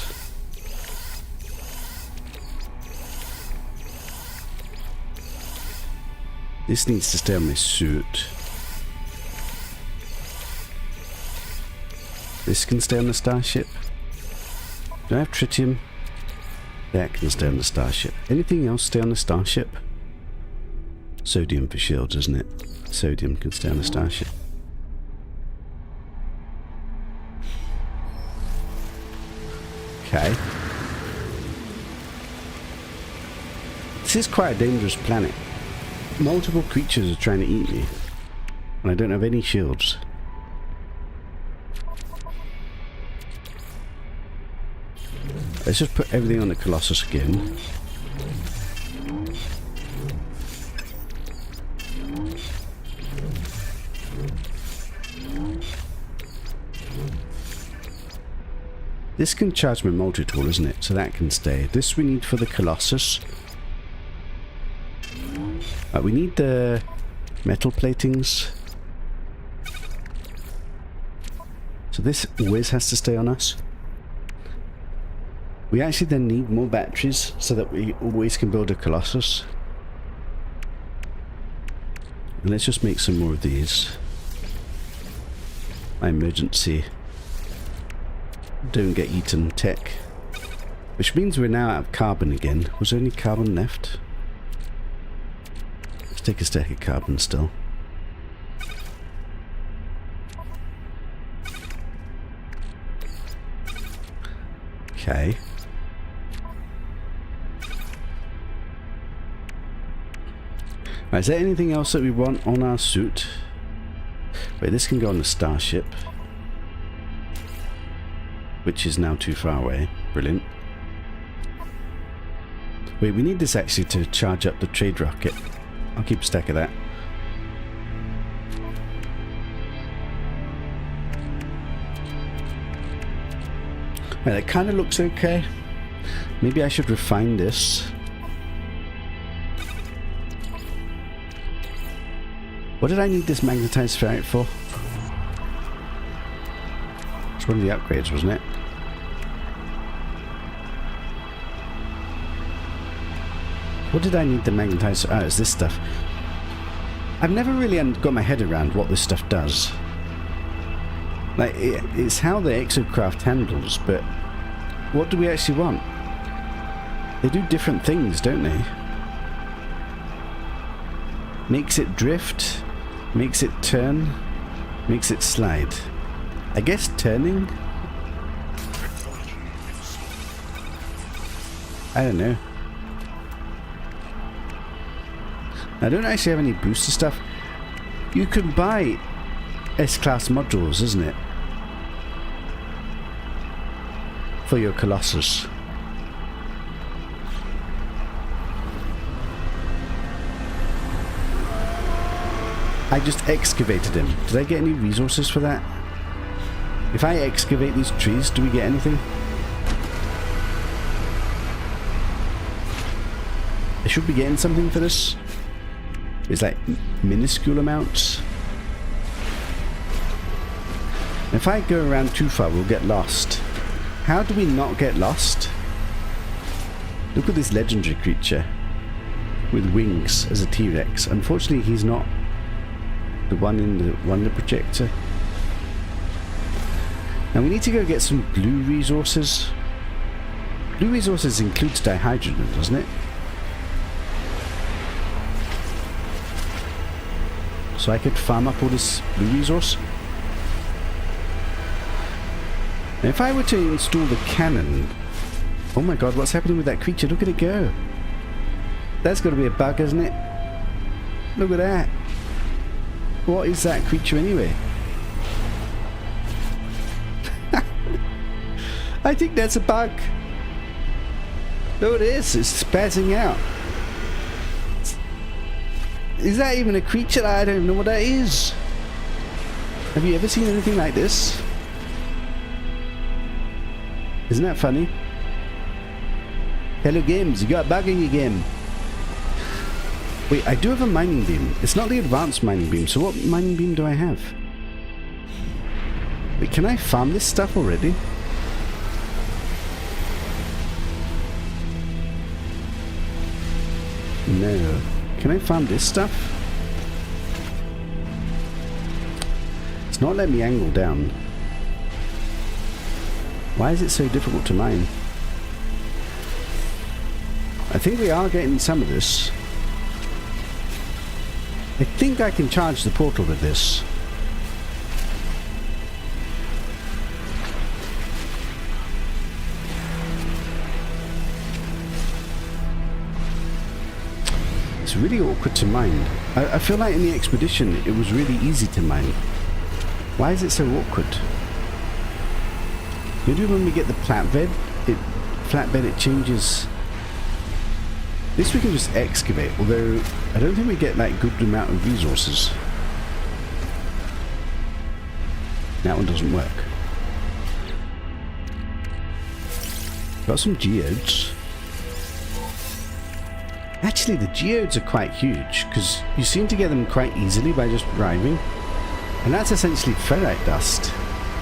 This needs to stay on my suit. This can stay on the starship. Do I have tritium? That can stay on the starship. Anything else stay on the starship? Sodium for shields, isn't it? Sodium can stay on the starship. Okay. This is quite a dangerous planet. Multiple creatures are trying to eat me. And I don't have any shields. Let's just put everything on the Colossus again. This can charge my multi-tool, isn't it? So that can stay. This we need for the Colossus. We need the metal platings. So this always has to stay on us. We actually then need more batteries so that we always can build a Colossus. And let's just make some more of these. My emergency don't get eaten tech. Which means we're now out of carbon again. Was there any carbon left? Let's take a stack of carbon still. Okay. Right, is there anything else that we want on our suit? Wait, this can go on the starship. Which is now too far away. Brilliant. Wait, we need this actually to charge up the trade rocket. I'll keep a stack of that. Right, that kind of looks okay. Maybe I should refine this. What did I need this magnetized ferrite for? It's one of the upgrades, wasn't it? What did I need the magnetized... Oh, it's this stuff. I've never really got my head around what this stuff does. Like, it's how the exocraft handles, but what do we actually want? They do different things, don't they? Makes it drift, makes it turn, makes it slide. I guess turning? I don't know. I don't actually have any booster stuff. You can buy S-class modules, isn't it? For your Colossus. I just excavated him. Did I get any resources for that? If I excavate these trees, do we get anything? I should be getting something for this. It's like minuscule amounts. If I go around too far, we'll get lost. How do we not get lost? Look at this legendary creature with wings as a T-Rex. Unfortunately, he's not the one in the wonder projector. Now we need to go get some blue resources. Blue resources includes dihydrogen, doesn't it? So I could farm up all this blue resource. Now if I were to install the cannon... Oh my god, what's happening with that creature? Look at it go. That's got to be a bug, isn't it? Look at that. What is that creature anyway? I think that's a bug. No, it is. It's spazzing out. Is that even a creature? I don't know what that is. Have you ever seen anything like this? Isn't that funny? Hello games, you got a bug in your game. Wait, I do have a mining beam. It's not the advanced mining beam, so what mining beam do I have? Wait, can I farm this stuff already? No. Can I farm this stuff? It's not letting me angle down. Why is it so difficult to mine? I think we are getting some of this. I think I can charge the portal with this. It's really awkward to mine. I feel like in the expedition it was really easy to mine. Why is it so awkward? Maybe when we get the flatbed, it changes. This we can just excavate, although I don't think we get like good amount of resources. That one doesn't work. Got some geodes. Actually, the geodes are quite huge, because you seem to get them quite easily by just driving. And that's essentially ferrite dust,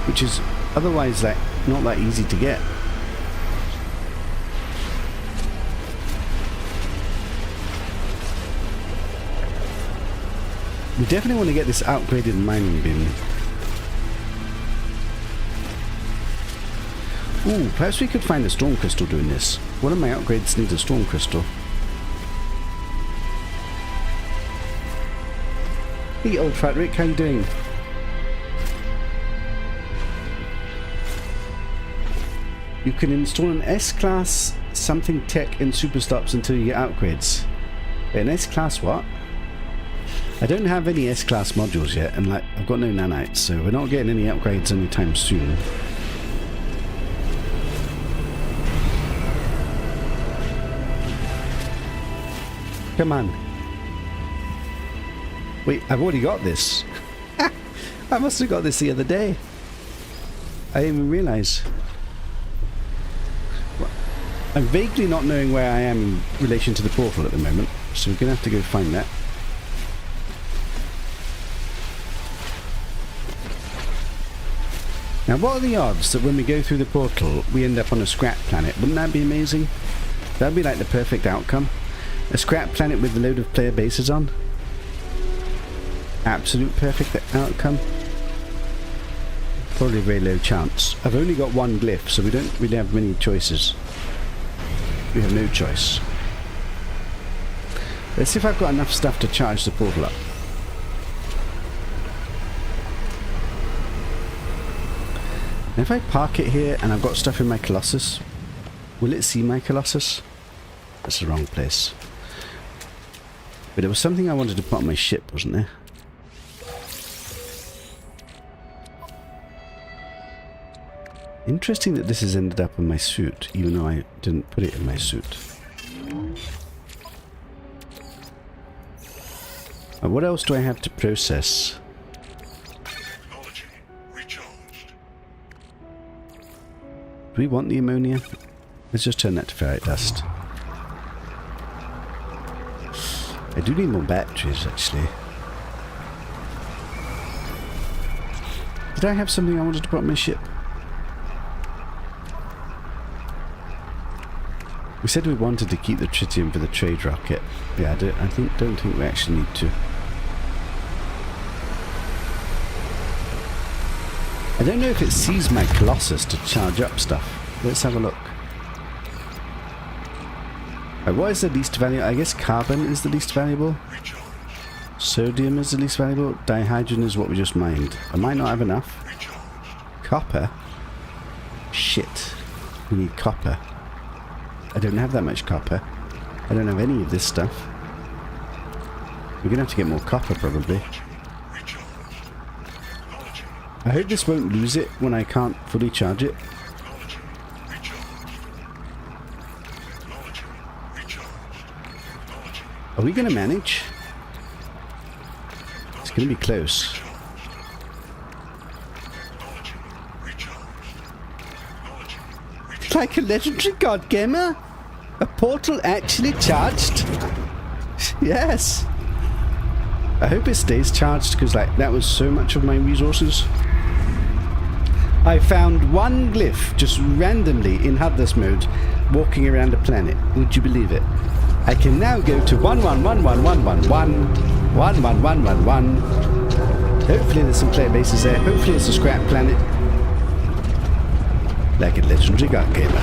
which is otherwise like not that easy to get. We definitely want to get this upgraded mining beam. Ooh, perhaps we could find a storm crystal doing this. One of my upgrades needs a storm crystal. Hey old Fat Rick, how you doing? You can install an S-Class something tech in Superstops until you get upgrades. An S-Class what? I don't have any S-Class modules yet, and like I've got no nanites, so we're not getting any upgrades anytime soon. Come on. Wait, I've already got this. I must have got this the other day. I didn't even realise. I'm vaguely not knowing where I am in relation to the portal at the moment, so we're going to have to go find that. Now, what are the odds that when we go through the portal, we end up on a scrap planet? Wouldn't that be amazing? That'd be like the perfect outcome. A scrap planet with a load of player bases on. Absolute perfect outcome. Probably a very low chance. I've only got one glyph, so we don't really have many choices. We have no choice. Let's see if I've got enough stuff to charge the portal up. Now if I park it here and I've got stuff in my Colossus, will it see my Colossus? That's the wrong place. But there was something I wanted to put on my ship, wasn't there? Interesting that this has ended up in my suit, even though I didn't put it in my suit. What else do I have to process? Technology recharged. Do we want the ammonia? Let's just turn that to ferrite dust. I do need more batteries, actually. Did I have something I wanted to put on my ship? We said we wanted to keep the tritium for the trade rocket. Yeah, don't think we actually need to. I don't know if it sees my Colossus to charge up stuff. Let's have a look. What is the least valuable? I guess carbon is the least valuable. Sodium is the least valuable. Dihydrogen is what we just mined. I might not have enough. Copper? Shit. We need copper. I don't have that much copper. I don't have any of this stuff. We're going to have to get more copper, probably. I hope this won't lose it when I can't fully charge it. Are we going to manage? It's going to be close. It's like a legendary god gamer? A portal actually charged? Yes. I hope it stays charged, because like that was so much of my resources. I found one glyph just randomly in Hudless mode walking around a planet. Would you believe it? I can now go to 111111 11111. Hopefully there's some player bases there. Hopefully it's a scrap planet. Like a legendary god gamer.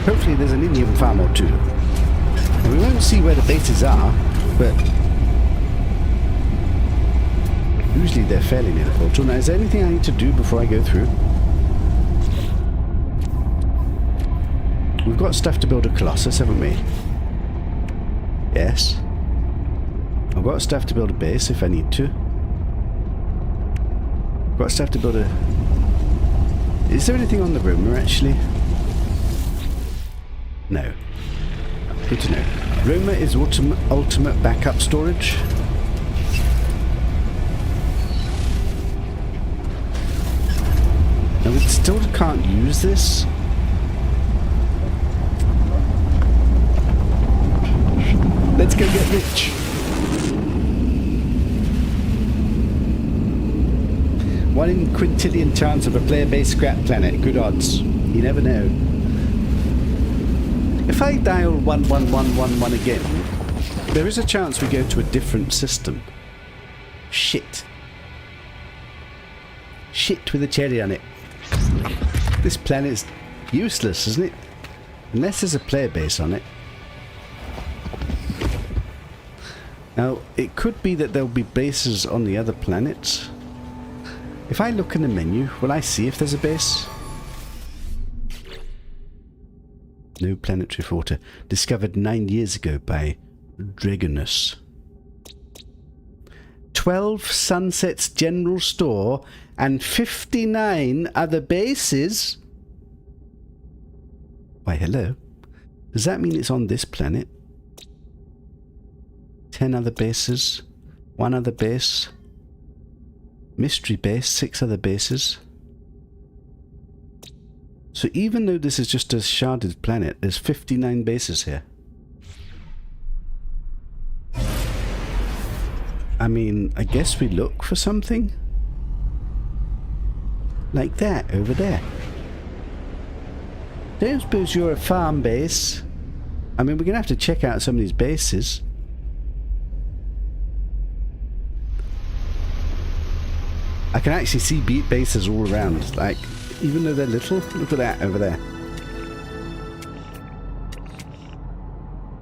Hopefully there's an Indian farm or two. And we won't see where the bases are, but usually they're fairly near the portal. Now, is there anything I need to do before I go through? We've got stuff to build a Colossus, haven't we? Yes. I've got stuff to build a base if I need to. I've got stuff to build a... Is there anything on the roamer, actually? No. Good to know. Roamer is ultimate backup storage. And we still can't use this. Let's go get rich. 1 in quintillion chance of a player-based scrap planet. Good odds. You never know. If I dial 11111 again, there is a chance we go to a different system. Shit. Shit with a cherry on it. This planet's useless, isn't it? Unless there's a player base on it. Now, it could be that there'll be bases on the other planets. If I look in the menu, will I see if there's a base? No planetary water. Discovered 9 years ago by Dragonus. 12 Sunsets General Store and 59 other bases. Why, hello. Does that mean it's on this planet? 10 other bases. 1 other base. Mystery base. 6 other bases. So even though this is just a sharded planet, there's 59 bases here. I mean, I guess we look for something. Like that, over there. Don't suppose you're a farm base. I mean, we're going to have to check out some of these bases. I can actually see bases all around, like, even though they're little. Look at that over there.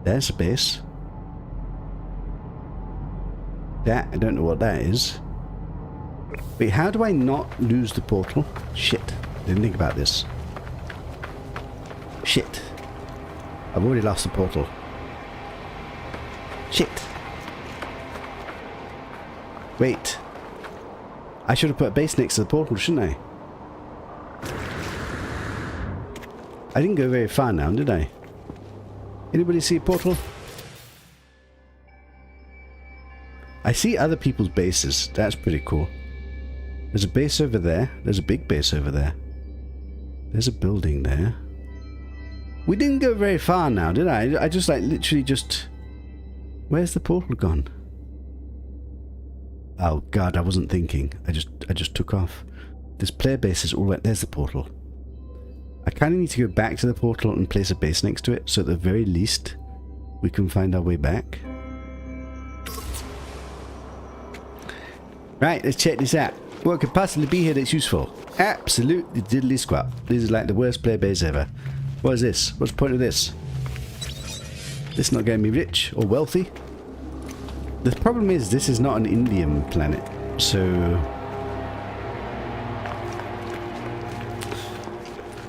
There's a base. That, I don't know what that is. Wait, how do I not lose the portal? Shit, didn't think about this. Shit. I've already lost the portal. Shit. Wait. I should have put a base next to the portal, shouldn't I? I didn't go very far now, did I? Anybody see a portal? I see other people's bases. That's pretty cool. There's a base over there. There's a big base over there. There's a building there. We didn't go very far now, did I? I just like literally just... Where's the portal gone? Oh god, I wasn't thinking. I just took off. This player base is all right. There's the portal. I kind of need to go back to the portal and place a base next to it, so at the very least we can find our way back. Right, let's check this out. What could possibly be here that's useful? Absolutely diddly squat. This is like the worst player base ever. What is this? What's the point of this? This is not getting me rich or wealthy. The problem is this is not an Indian planet, so...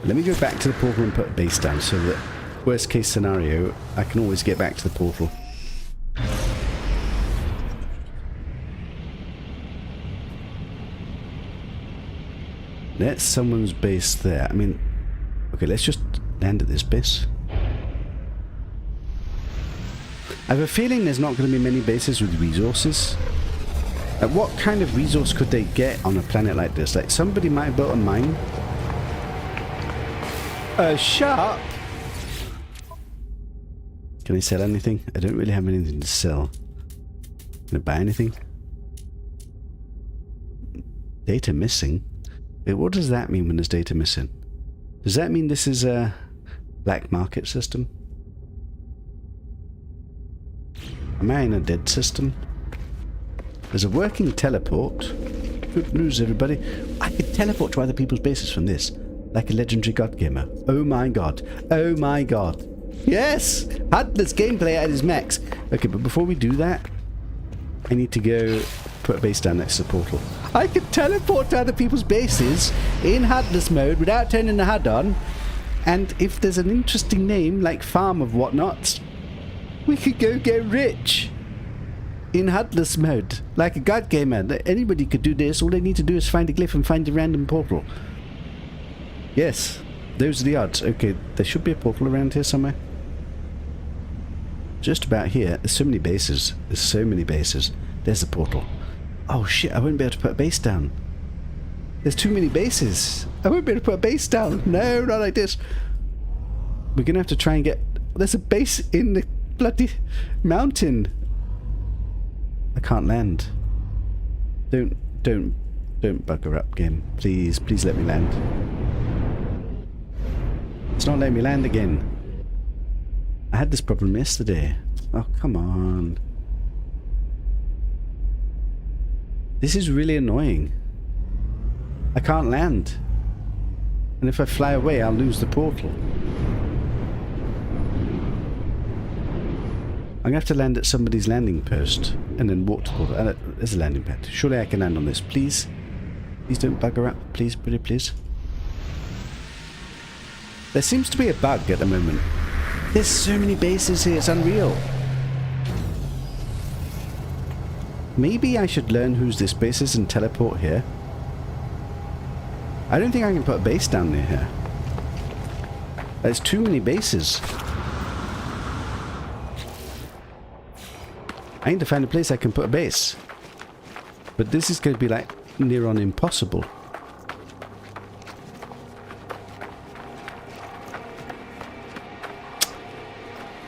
Let me go back to the portal and put a base down so that, worst case scenario, I can always get back to the portal. That's someone's base there. I mean, okay, let's just land at this base. I have a feeling there's not going to be many bases with resources. Like, what kind of resource could they get on a planet like this? Like, somebody might have built a mine. Shut up! Can I sell anything? I don't really have anything to sell. Can I buy anything? Data missing? Wait, what does that mean when there's data missing? Does that mean this is a black market system? Am I in a dead system? There's a working teleport. Good news, everybody. I could teleport to other people's bases from this. Like a legendary god gamer. Oh my god. Oh my god. Yes! Hudless gameplay at his max. Okay, but before we do that, I need to go put a base down next to the portal. I can teleport to other people's bases in Hudless mode without turning the HUD on. And if there's an interesting name like Farm of Whatnots, we could go get rich in Hudless mode. Like a god gamer. Anybody could do this. All they need to do is find a glyph and find a random portal. Yes, those are the odds. Okay, there should be a portal around here somewhere. Just about here. There's so many bases. There's so many bases. There's the portal. Oh shit, I won't be able to put a base down. There's too many bases. I won't be able to put a base down. No, not like this. We're going to have to try and get... There's a base in the bloody mountain. I can't land. Don't bugger up, game. Please, please let me land. It's not letting me land again. I had this problem yesterday. Oh, come on. This is really annoying. I can't land. And if I fly away, I'll lose the portal. I'm going to have to land at somebody's landing post and then walk to the portal. There's a landing pad. Surely I can land on this. Please? Please don't bugger up. Please, pretty please. There seems to be a bug at the moment. There's so many bases here, it's unreal. Maybe I should learn whose this base is and teleport here. I don't think I can put a base down near here. There's too many bases. I need to find a place I can put a base. But this is going to be like near on impossible.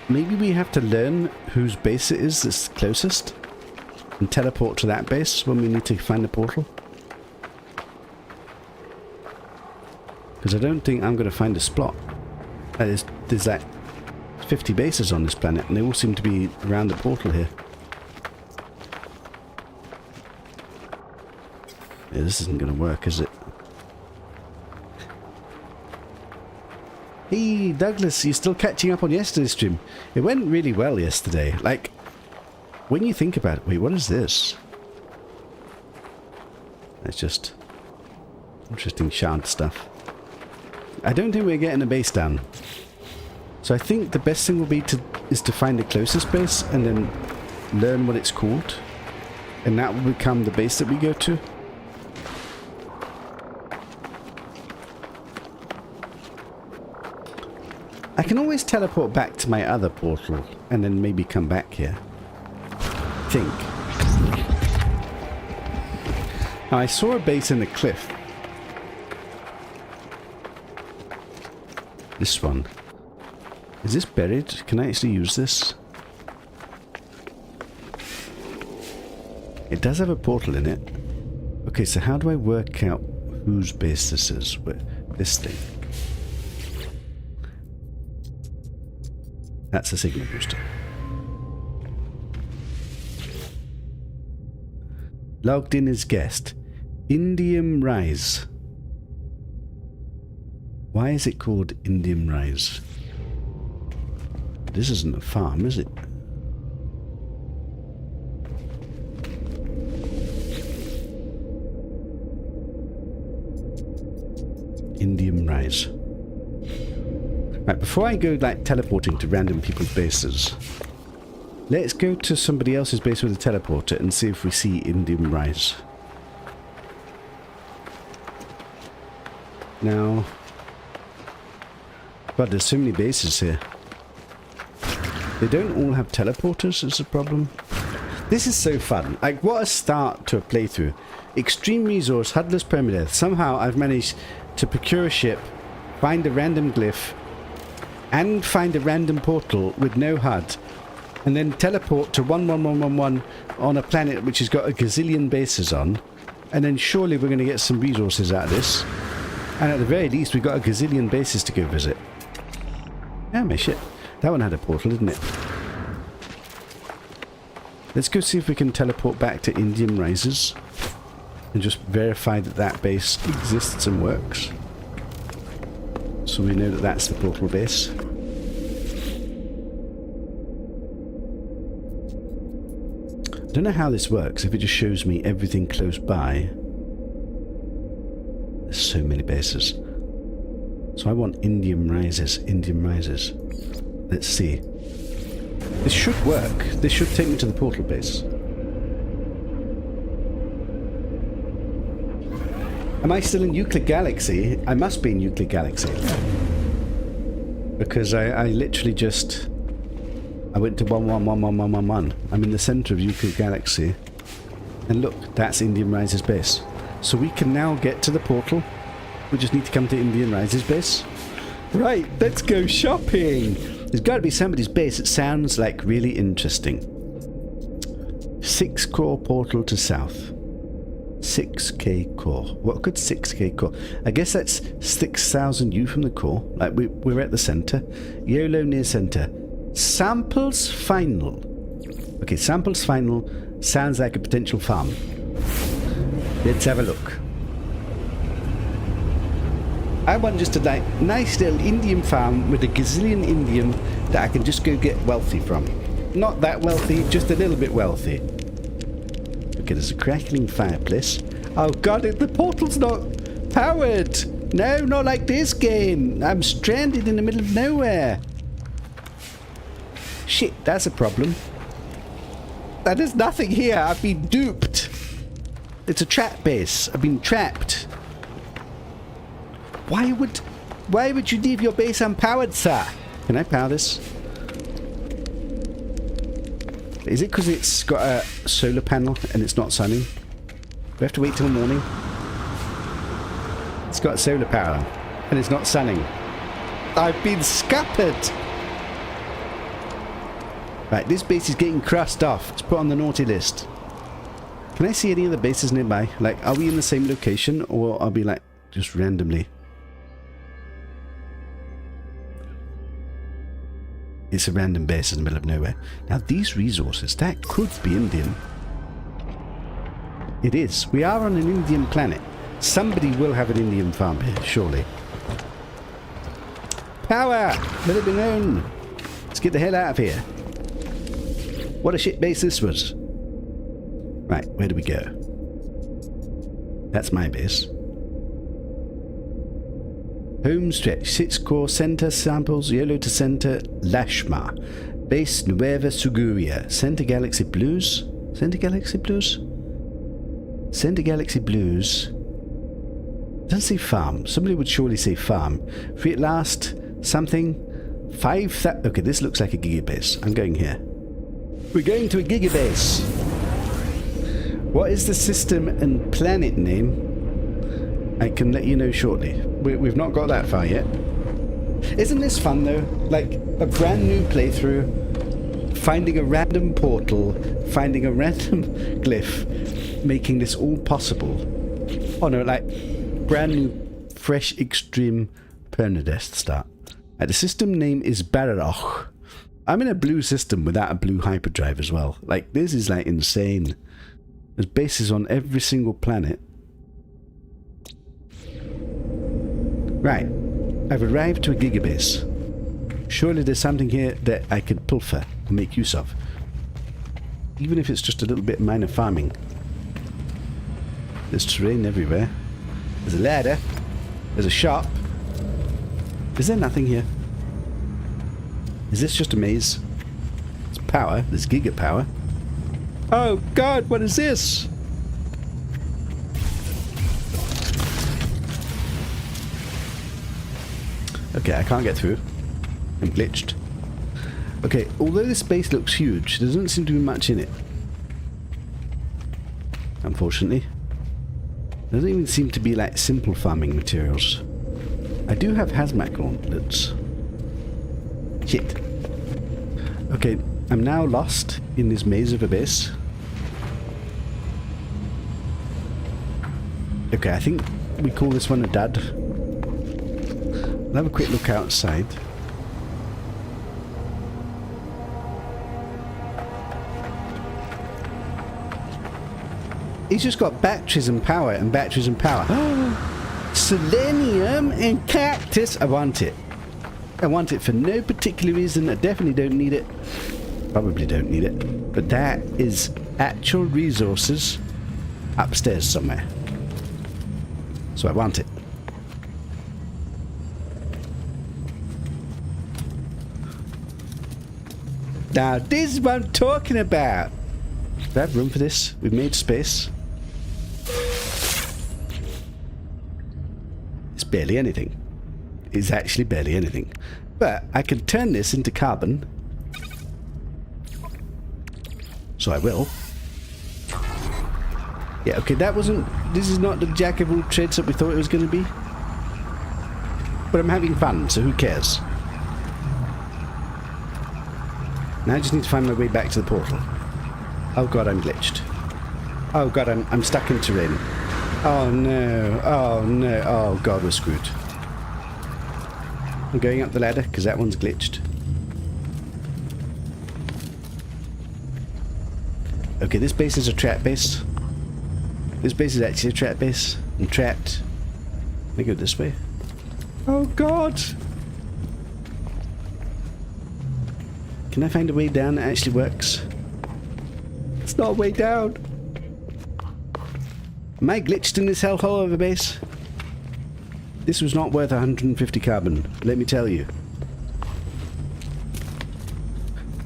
Maybe we have to learn whose base it is that's closest and teleport to that base when we need to find the portal. Because I don't think I'm going to find a spot. There's like 50 bases on this planet and they all seem to be around the portal here. Yeah, this isn't going to work, is it? Hey, Douglas, you're still catching up on yesterday's stream. It went really well yesterday. Like, when you think about it... Wait, what is this? It's just interesting shard stuff. I don't think we're getting a base down. So I think the best thing will be is to find the closest base and then learn what it's called. And that will become the base that we go to. I can always teleport back to my other portal and then maybe come back here. I think. Now I saw a base in the cliff. This one. Is this buried? Can I actually use this? It does have a portal in it. Okay, so how do I work out whose base this is? This thing. That's a signal booster. Logged in as guest. Indium Rise. Why is it called Indium Rise? This isn't a farm, is it? Indium Rise. Right, before I go like teleporting to random people's bases, let's go to somebody else's base with a teleporter and see if we see Indium Rise. Now, God, there's so many bases here. They don't all have teleporters is the problem. This is so fun. Like, what a start to a playthrough. Extreme resource, Hudless permadeath. Somehow I've managed to procure a ship, find a random glyph, and find a random portal with no HUD, and then teleport to 11111 on a planet which has got a gazillion bases on, and then surely we're going to get some resources out of this. And at the very least, we've got a gazillion bases to go visit. Yeah, my shit. That one had a portal, didn't it? Let's go see if we can teleport back to Indium Rises and just verify that that base exists and works. So we know that that's the portal base. I don't know how this works, if it just shows me everything close by. There's so many bases. So I want Indium Rises, Indium Rises. Let's see. This should work. This should take me to the portal base. Am I still in Euclid Galaxy? I must be in Euclid Galaxy. Because I literally just... I went to 111111. I'm in the center of Euclid Galaxy. And look, that's Indium Rises base. So we can now get to the portal. We just need to come to Indium Rises base. Right, let's go shopping! There's got to be somebody's base that sounds like really interesting. 6 core portal to south. 6k core. What could 6k core? I guess that's 6,000 U from the core. Like we're at the center. YOLO near center. Samples final. Okay, samples final sounds like a potential farm. Let's have a look. I want just a nice little indium farm with a gazillion indium that I can just go get wealthy from. Not that wealthy, just a little bit wealthy. Okay, there's a crackling fireplace. Oh god, the portal's not powered! No, not like this game! I'm stranded in the middle of nowhere! Shit, that's a problem. There's nothing here, I've been duped! It's a trap base, I've been trapped. Why would you leave your base unpowered, sir? Can I power this? Is it because it's got a solar panel and it's not sunning? Do we have to wait till morning? It's got solar power and it's not sunning. I've been scuppered! Right, this base is getting crossed off. It's put on the naughty list. Can I see any other bases nearby? Like, are we in the same location or are we like just randomly? It's a random base in the middle of nowhere. Now these resources, that could be Indian. It is. We are on an Indian planet. Somebody will have an Indian farm here, surely. Power! Let it be known. Let's get the hell out of here. What a shit base this was. Right, where do we go? That's my base. Home stretch. 6 core center samples. Yellow to center. Lashma. Base Nueva Suguria. Center Galaxy Blues. Center Galaxy Blues? Center Galaxy Blues. Doesn't say farm. Somebody would surely say farm. Free at last. Something. 5,000. Okay, this looks like a gigabase. I'm going here. We're going to a gigabase. What is the system and planet name? I can let you know shortly. We've not got that far yet. Isn't this fun though? Like a brand new playthrough, finding a random portal, finding a random glyph, making this all possible. Oh no, like brand new, fresh, extreme permadeath start. The system name is Bararoch. I'm in a blue system without a blue hyperdrive as well. Like, this is like insane. There's bases on every single planet. Right. I've arrived to a gigabase. Surely there's something here that I could pilfer and make use of. Even if it's just a little bit minor farming. There's terrain everywhere. There's a ladder. There's a shop. Is there nothing here? Is this just a maze? It's power. There's giga power. Oh god, what is this? Okay, I can't get through. I'm glitched. Okay, although this space looks huge, there doesn't seem to be much in it. Unfortunately. There doesn't even seem to be like simple farming materials. I do have hazmat gauntlets. Shit. Okay, I'm now lost in this maze of abyss. Okay, I think we call this one a dud. I'll have a quick look outside. He's just got batteries and power and batteries and power. Selenium and cactus. I want it. I want it for no particular reason. I definitely don't need it. Probably don't need it. But that is actual resources upstairs somewhere. So I want it. Now, this is what I'm talking about. Do I have room for this? We've made space. It's barely anything. It's actually barely anything. But I can turn this into carbon. So I will. Yeah, okay, that wasn't... This is not the jack of all trades that we thought it was going to be. But I'm having fun, so who cares? Now I just need to find my way back to the portal. Oh god, I'm glitched. Oh god, I'm stuck in terrain. Oh no, oh no, oh god, we're screwed. I'm going up the ladder because that one's glitched. Okay, this base is a trap base. This base is actually a trap base. I'm trapped. Can I go this way? Oh god! Can I find a way down that actually works? It's not a way down. Am I glitched in this hellhole of a base? This was not worth 150 carbon, let me tell you.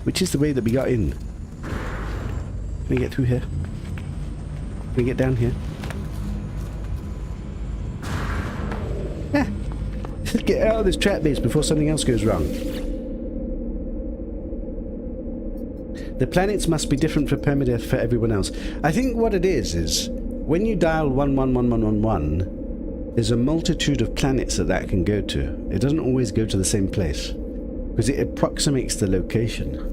Which is the way that we got in? Can we get through here? Can we get down here? Ah! Get out of this trap base before something else goes wrong. The planets must be different for permadeath for everyone else. I think what it is when you dial 111111, there's a multitude of planets that can go to. It doesn't always go to the same place because it approximates the location.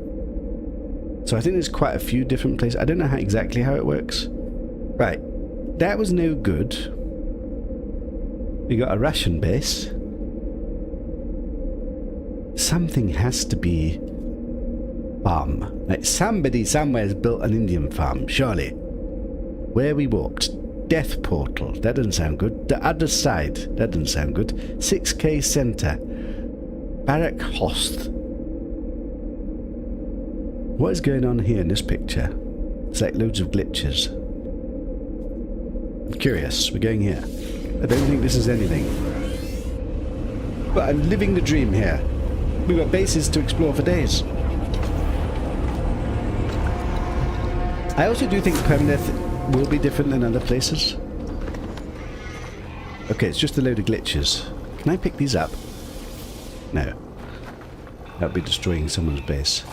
So I think there's quite a few different places. I don't know exactly how it works. Right, that was no good. We got a Russian base. Something has to be farm. Like somebody somewhere has built an Indian farm, surely. Where we walked. Death portal. That doesn't sound good. The other side. That doesn't sound good. 6K center. Barak Host. What is going on here in this picture? It's like loads of glitches. I'm curious. We're going here. I don't think this is anything. But I'm living the dream here. We've got bases to explore for days. I also do think Permaneth will be different than other places. Okay, it's just a load of glitches. Can I pick these up? No. That would be destroying someone's base.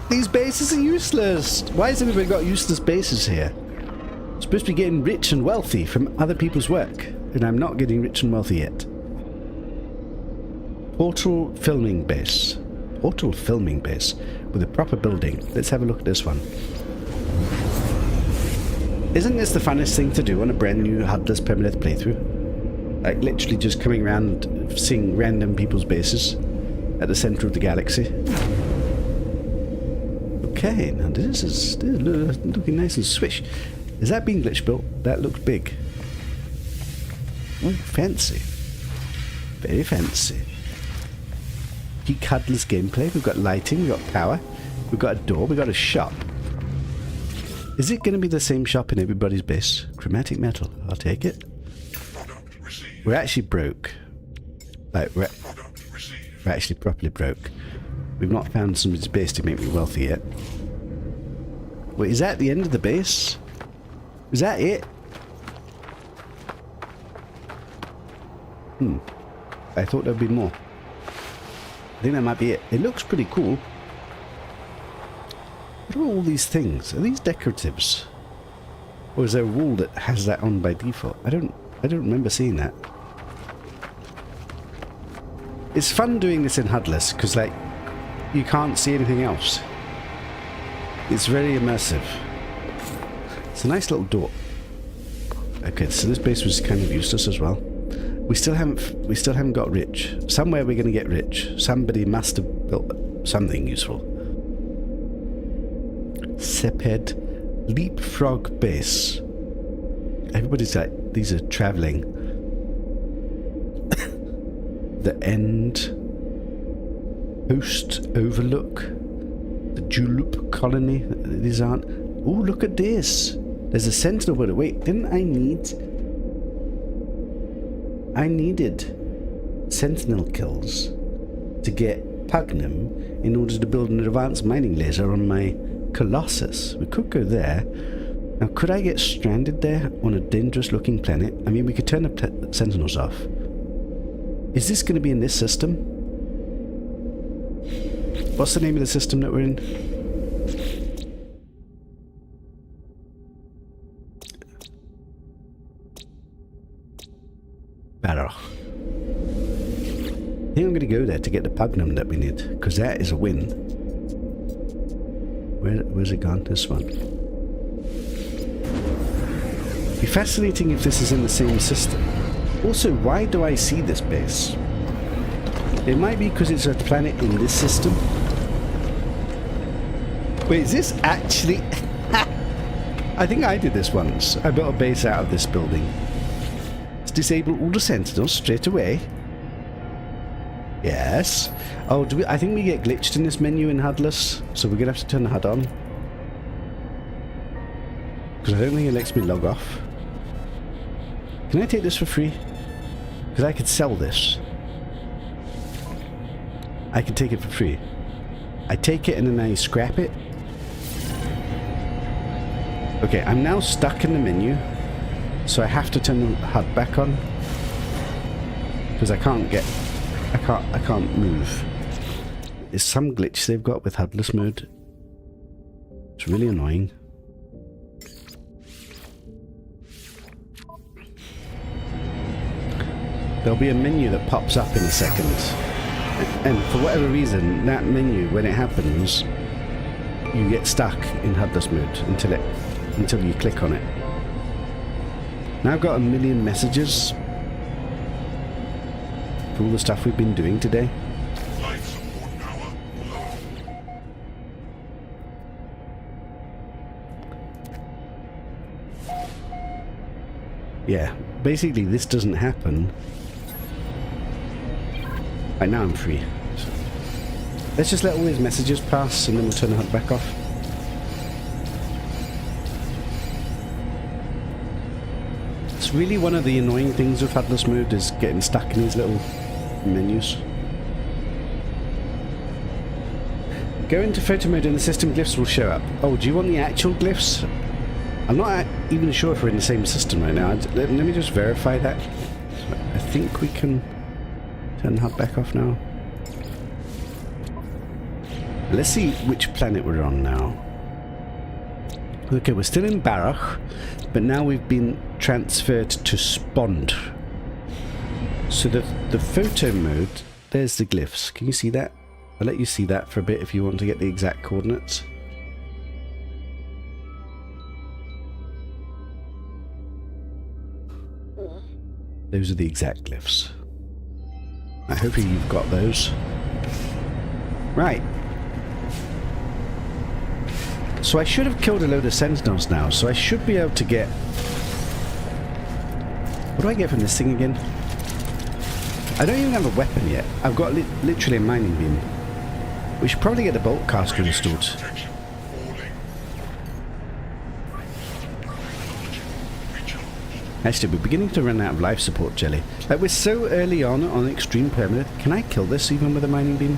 These bases are useless! Why has everybody got useless bases here? I'm supposed to be getting rich and wealthy from other people's work, and I'm not getting rich and wealthy yet. Portal filming base. Portal filming base with a proper building. Let's have a look at this one. Isn't this the funnest thing to do on a brand new Hudless Permaneth playthrough? Like literally just coming around seeing random people's bases at the center of the galaxy. Okay, now this is looking nice and swish. Is that being glitch built? That looks big. Ooh, fancy. Very fancy. Peak Hudless gameplay. We've got lighting, we've got power, we've got a door, we've got a shop. Is it going to be the same shop in everybody's base? Chromatic metal. I'll take it. We're actually broke. Like, we're actually properly broke. We've not found somebody's base to make me wealthy yet. Wait, is that the end of the base? Is that it? I thought there'd be more. I think that might be it. It looks pretty cool. What are all these things? Are these decoratives? Or is there a wall that has that on by default? I don't remember seeing that. It's fun doing this in Hudless because like you can't see anything else. It's very immersive. It's a nice little door. Okay, so this base was kind of useless as well. We still haven't got rich. Somewhere we're going to get rich. Somebody must have built something useful. Seped Leapfrog Base. Everybody's like, these are traveling. The End. Host Overlook. The Julep Colony. These aren't. Oh, look at this. There's a sentinel bird. Wait, didn't I needed sentinel kills to get Pugnum in order to build an advanced mining laser on my Colossus. We could go there. Now, could I get stranded there on a dangerous looking planet? I mean, we could turn the sentinels off. Is this going to be in this system? What's the name of the system that we're in? Barrow. I think I'm going to go there to get the Pugnum that we need, because that is a win. Where's it gone? This one. It'd be fascinating if this is in the same system. Also, why do I see this base? It might be because it's a planet in this system. Wait, is this actually... I think I did this once. I built a base out of this building. Let's disable all the sentinels straight away. Yes. Oh, I think we get glitched in this menu in Hudless, so we're going to have to turn the HUD on. Because I don't think it lets me log off. Can I take this for free? Because I could sell this. I could take it for free. I take it and then I scrap it. Okay, I'm now stuck in the menu, so I have to turn the HUD back on. Because I can't move. There's some glitch they've got with Hudless mode. It's really annoying. There'll be a menu that pops up in a second. And for whatever reason, that menu, when it happens, you get stuck in Hudless mode until you click on it. Now I've got 1 million messages for all the stuff we've been doing today. Life support power low. Yeah, basically this doesn't happen. Right now I'm free. So let's just let all these messages pass and then we'll turn the HUD back off. That's really one of the annoying things with Hudless mode, is getting stuck in these little menus. Go into photo mode and the system glyphs will show up. Oh, do you want the actual glyphs? I'm not even sure if we're in the same system right now. Let me just verify that. I think we can turn the HUD back off now. Let's see which planet we're on now. Okay, we're still in Barach, but now we've been transferred to Spond. So the photo mode, there's the glyphs. Can you see that? I'll let you see that for a bit if you want to get the exact coordinates. Those are the exact glyphs. Hopefully you've got those. Right. So I should have killed a load of sentinels now, so I should be able to get... What do I get from this thing again? I don't even have a weapon yet. I've got literally a mining beam. We should probably get the bolt caster installed. Actually, we're beginning to run out of life support, Jelly. Like, we're so early on extreme permanent. Can I kill this even with a mining beam?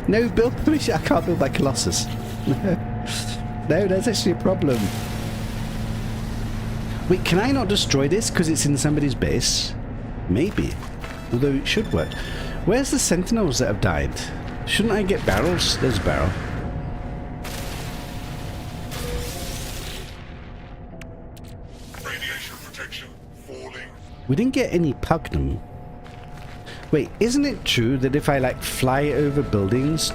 No, build... I can't build that Colossus. No, that's actually a problem. Wait, can I not destroy this because it's in somebody's base? Maybe. Although it should work. Where's the sentinels that have died? Shouldn't I get barrels? There's a barrel. Radiation protection falling. We didn't get any pugnum. Wait, isn't it true that if I like fly over buildings,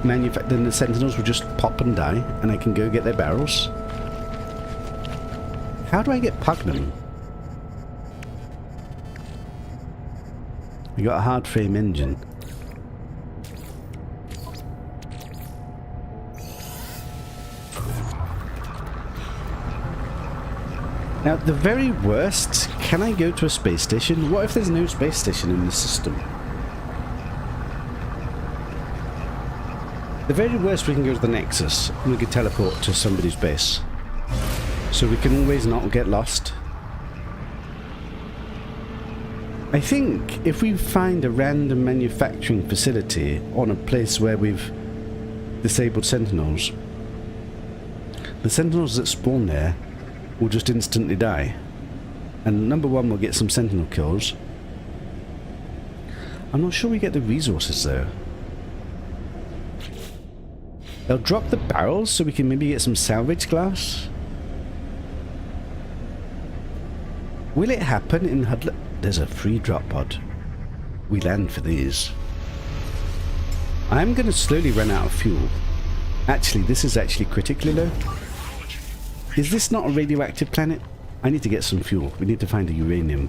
then the sentinels will just pop and die and I can go get their barrels? How do I get pugnum? We got a hard frame engine. Now, the very worst, can I go to a space station? What if there's no space station in the system? The very worst, we can go to the Nexus and we can teleport to somebody's base. So we can always not get lost. I think if we find a random manufacturing facility on a place where we've disabled sentinels, the sentinels that spawn there will just instantly die. And number one, we'll get some sentinel kills. I'm not sure we get the resources though. They'll drop the barrels so we can maybe get some salvage glass. Will it happen in Hudless? There's a free drop pod. We land for these. I'm going to slowly run out of fuel. Actually, this is actually critically low. Is this not a radioactive planet? I need to get some fuel. We need to find a uranium.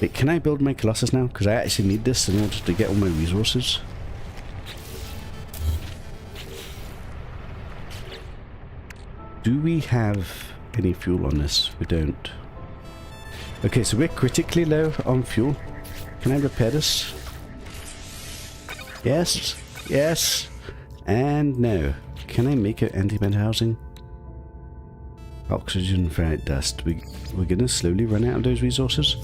Wait, can I build my Colossus now? Because I actually need this in order to get all my resources. Do we have any fuel on this? We don't. Okay, so we're critically low on fuel. Can I repair this? Yes, yes, and no. Can I make it anti-vent housing? Oxygen, ferrite dust. We're gonna slowly run out of those resources.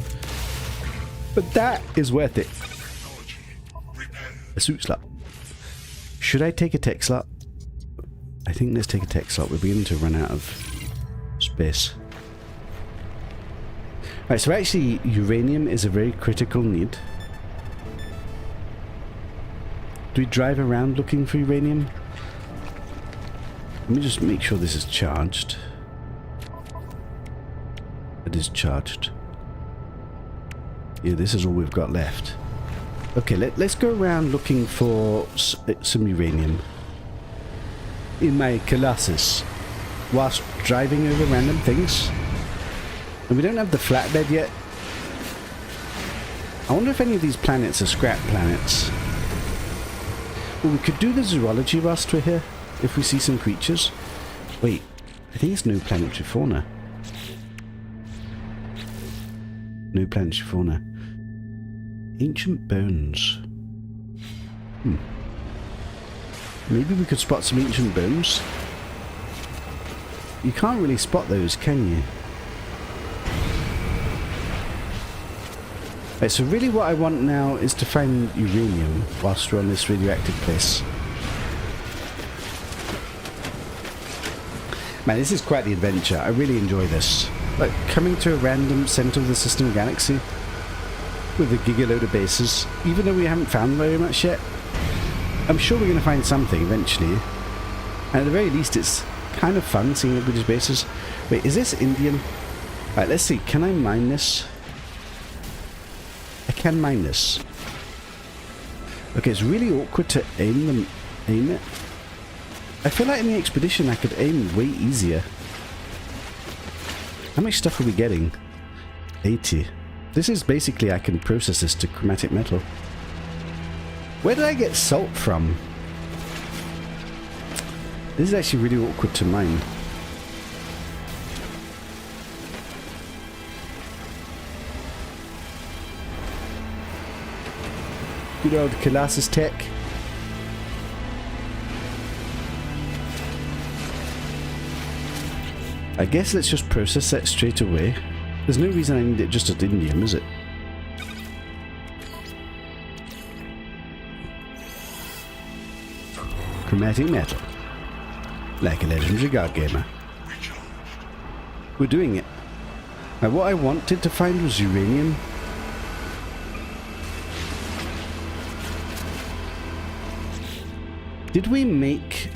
But that is worth it. A suit slot. Should I take a tech slot? I think let's take a tech slot. We're beginning to run out of space. Right, so actually uranium is a very critical need. Do we drive around looking for uranium? Let me just make sure this is charged. It is charged. Yeah, this is all we've got left. Okay, let's go around looking for some uranium in my Colossus whilst driving over random things. And we don't have the flatbed yet. I wonder if any of these planets are scrap planets. Well, we could do the zoology whilst we're here, if we see some creatures. Wait, I think it's no planetary fauna. No planetary fauna. Ancient bones. Maybe we could spot some ancient bones. You can't really spot those, can you? Right, so really what I want now is to find uranium whilst we're on this radioactive place. Man, this is quite the adventure. I really enjoy this. Like, coming to a random centre of the system galaxy with a gigaload of bases, even though we haven't found very much yet, I'm sure we're going to find something eventually. And at the very least, it's kind of fun seeing the British bases. Wait, is this Indian? Right, let's see. Can I mine this? I can mine this. Okay, it's really awkward to aim it. I feel like in the expedition I could aim way easier. How much stuff are we getting? 80. This is basically, I can process this to chromatic metal. Where did I get salt from? This is actually really awkward to mine. Good old Colossus Tech. I guess let's just process that straight away. There's no reason I need it just at indium, is it? Chromatic metal. Like a legendary god gamer. We're doing it. Now what I wanted to find was uranium. Did we make...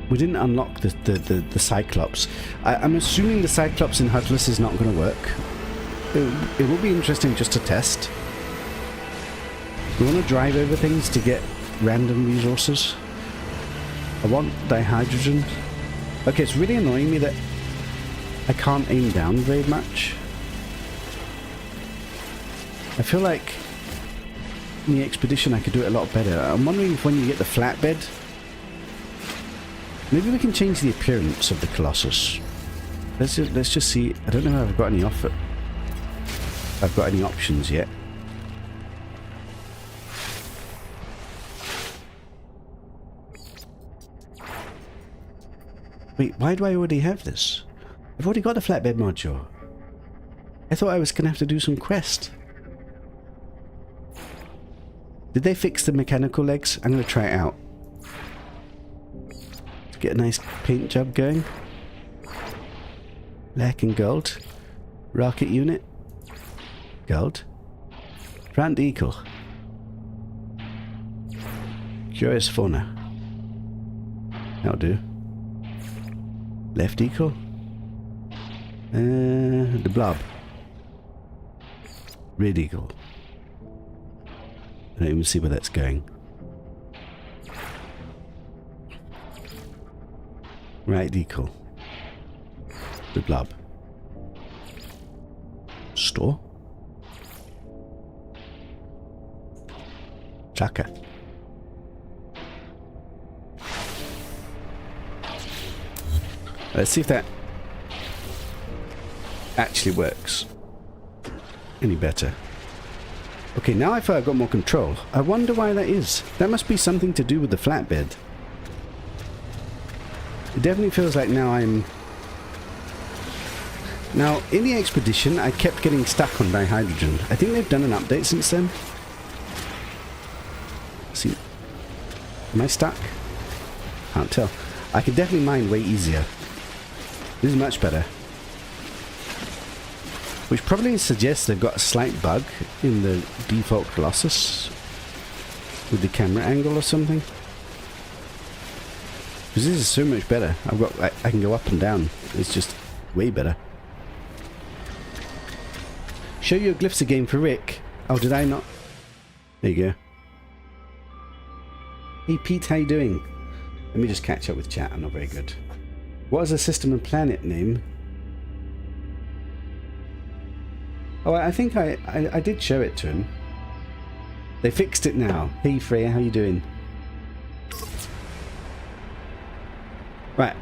We didn't unlock the Cyclops. I'm assuming the Cyclops in Hudless is not going to work. It will be interesting just to test. We want to drive over things to get random resources. I want dihydrogen. Okay, it's really annoying me that I can't aim down very much. I feel like in the expedition I could do it a lot better. I'm wondering if when you get the flatbed, maybe we can change the appearance of the Colossus. Let's just see. I don't know if I've got any offer. I've got any options yet. Wait, why do I already have this? I've already got the flatbed module. I thought I was going to have to do some quest. Did they fix the mechanical legs? I'm going to try it out. To get a nice paint job going. Lacking gold. Rocket unit. Gold. Front decal. Curious fauna. That'll do. Left decal. The blob. Rear decal. I don't even see where that's going. Right decal. The blob. Store. Chaka. Let's see if that actually works any better. Okay, now I feel I've got more control. I wonder why that is. That must be something to do with the flatbed. It definitely feels like now I'm... Now, in the expedition, I kept getting stuck on dihydrogen. I think they've done an update since then. See, am I stuck? Can't tell. I can definitely mine way easier. This is much better. Which probably suggests they've got a slight bug in the default Colossus with the camera angle or something. Because this is so much better. I can go up and down. It's just way better. Show your glyphs again for Rick. Oh, did I not? There you go. Hey Pete, how you doing? Let me just catch up with chat. I'm not very good. What is a system and planet name? Oh, I think I did show it to him. They fixed it now. Hey Freya, how you doing? Right.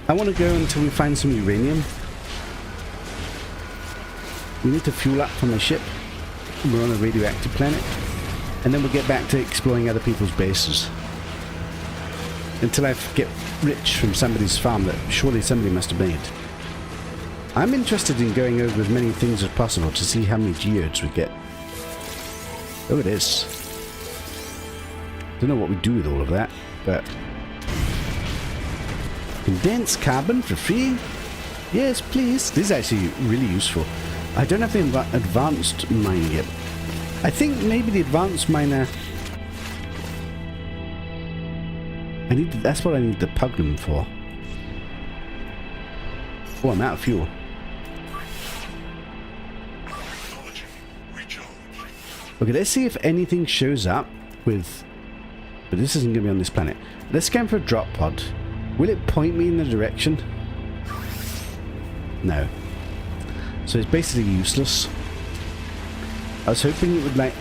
I want to go until we find some uranium. We need to fuel up for my ship. We're on a radioactive planet. And then we'll get back to exploring other people's bases. Until I get rich from somebody's farm that surely somebody must have made. I'm interested in going over as many things as possible to see how many geodes we get. Oh, it is. Don't know what we do with all of that, but... Condensed carbon for free? Yes, please. This is actually really useful. I don't have the advanced mining yet. I think maybe the advanced miner... that's what I need the Pugnum for. Oh, I'm out of fuel. Okay, let's see if anything shows up with... But this isn't going to be on this planet. Let's scan for a drop pod. Will it point me in the direction? No. So it's basically useless. I was hoping it would, like,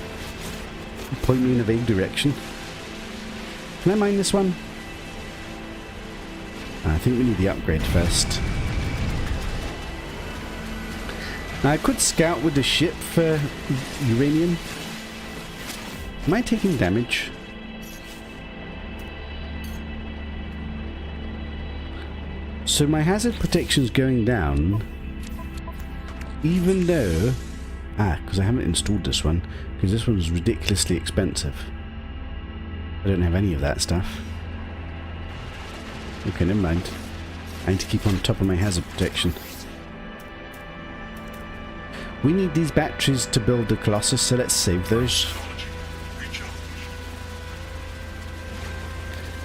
point me in a vague direction. Can I mine this one? I think we need the upgrade first. Now, I could scout with the ship for uranium. Am I taking damage? So my hazard protection's going down, even though... because I haven't installed this one, because this one's ridiculously expensive. I don't have any of that stuff. Okay, never mind. I need to keep on top of my hazard protection. We need these batteries to build the Colossus, so let's save those.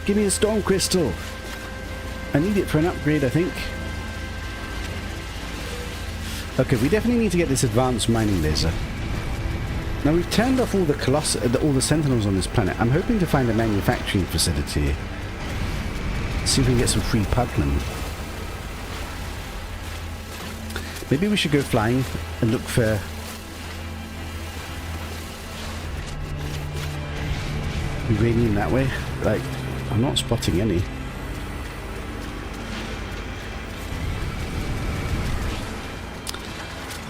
Give me a storm crystal! I need it for an upgrade, I think. Okay, we definitely need to get this advanced mining laser. Now we've turned off all the all the sentinels on this planet. I'm hoping to find a manufacturing facility. See if we can get some free Pugnum. Maybe we should go flying and look for... uranium that way. Like, I'm not spotting any.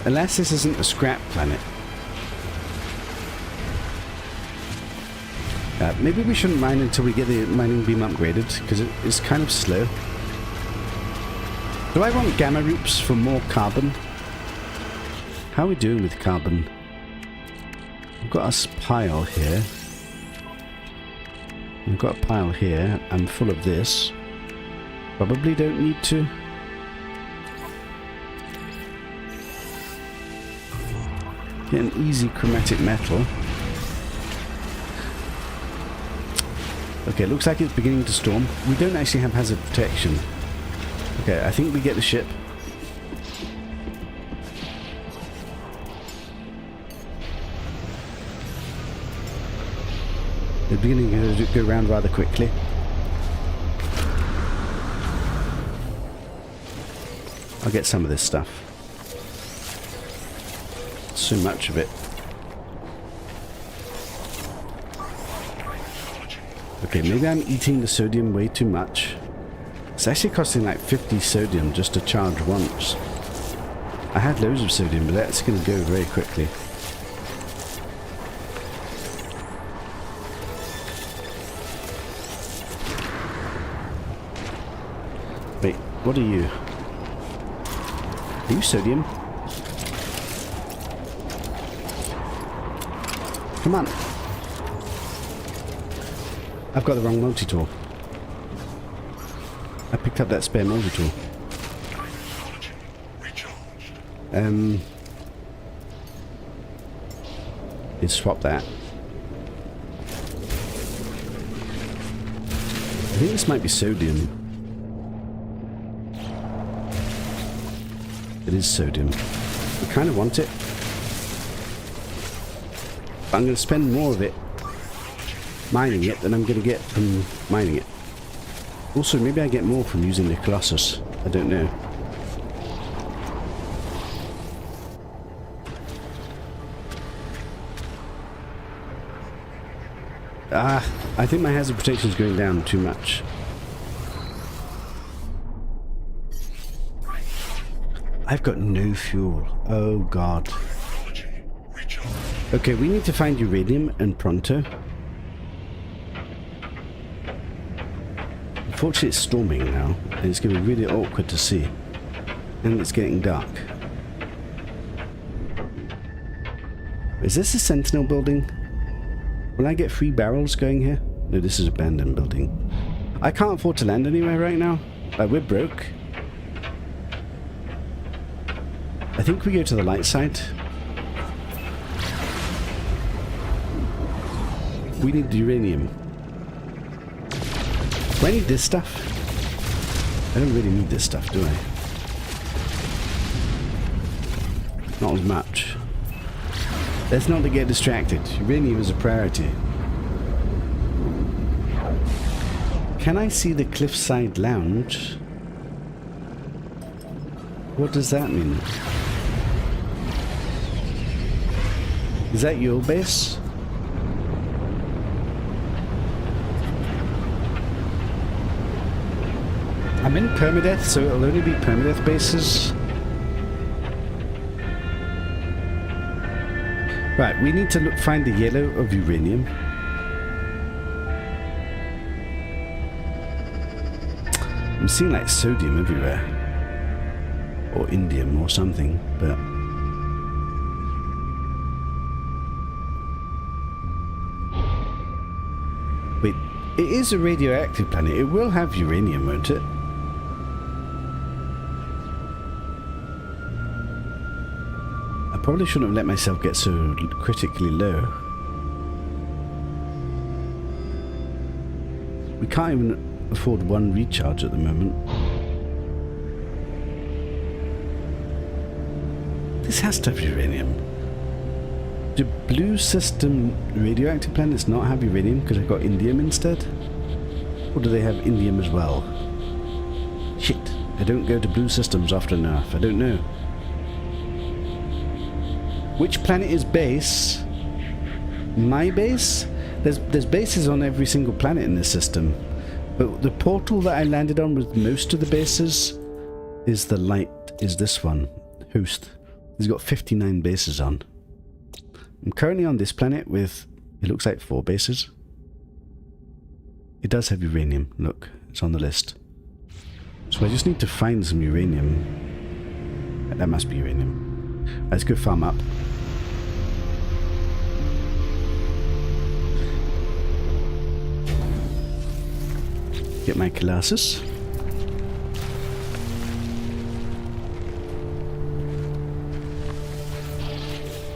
Unless this isn't a scrap planet. Maybe we shouldn't mine until we get the mining beam upgraded, because it's kind of slow. Do I want gamma roops for more carbon? How are we doing with carbon? We've got a pile here. We've got a pile here. I'm full of this. Probably don't need to. Get an easy chromatic metal. Okay, looks like it's beginning to storm. We don't actually have hazard protection. Okay, I think we get the ship. They're beginning to go around rather quickly. I'll get some of this stuff. So much of it. Okay, maybe I'm eating the sodium way too much. It's actually costing like 50 sodium just to charge once. I had loads of sodium, but that's going to go very quickly. Wait, what are you? Are you sodium? Come on. I've got the wrong multi-tool. I picked up that spare multi-tool. Let's swap that. I think this might be sodium. It is sodium. I kind of want it. But I'm going to spend more of it mining it than I'm going to get from mining it. Also, maybe I get more from using the Colossus. I don't know. I think my hazard protection is going down too much. I've got no fuel. Oh god. Okay, we need to find uranium and pronto. Unfortunately, it's storming now, and it's going to be really awkward to see. And it's getting dark. Is this a sentinel building? Will I get 3 barrels going here? No, this is an abandoned building. I can't afford to land anywhere right now. We're broke. I think we go to the light side. We need uranium. Do I need this stuff? I don't really need this stuff, do I? Not as much. Let's not get distracted. Uranium is a priority. Can I see the cliffside lounge? What does that mean? Is that your base? I'm in permadeath, so it'll only be permadeath bases. Right, we need to find the yellow of uranium. I'm seeing like sodium everywhere. Or indium or something, but... Wait, it is a radioactive planet. It will have uranium, won't it? I probably shouldn't have let myself get so critically low. We can't even afford 1 recharge at the moment. This has to have uranium. Do blue system radioactive planets not have uranium because they've got indium instead? Or do they have indium as well? Shit, I don't go to blue systems often enough. I don't know. Which planet is base? My base? There's bases on every single planet in this system. But the portal that I landed on with most of the bases is the light, is this one. Host. He's got 59 bases on. I'm currently on this planet with, it looks like 4 bases. It does have uranium. Look, it's on the list. So I just need to find some uranium. That must be uranium. Let's go farm up. Get my Colossus.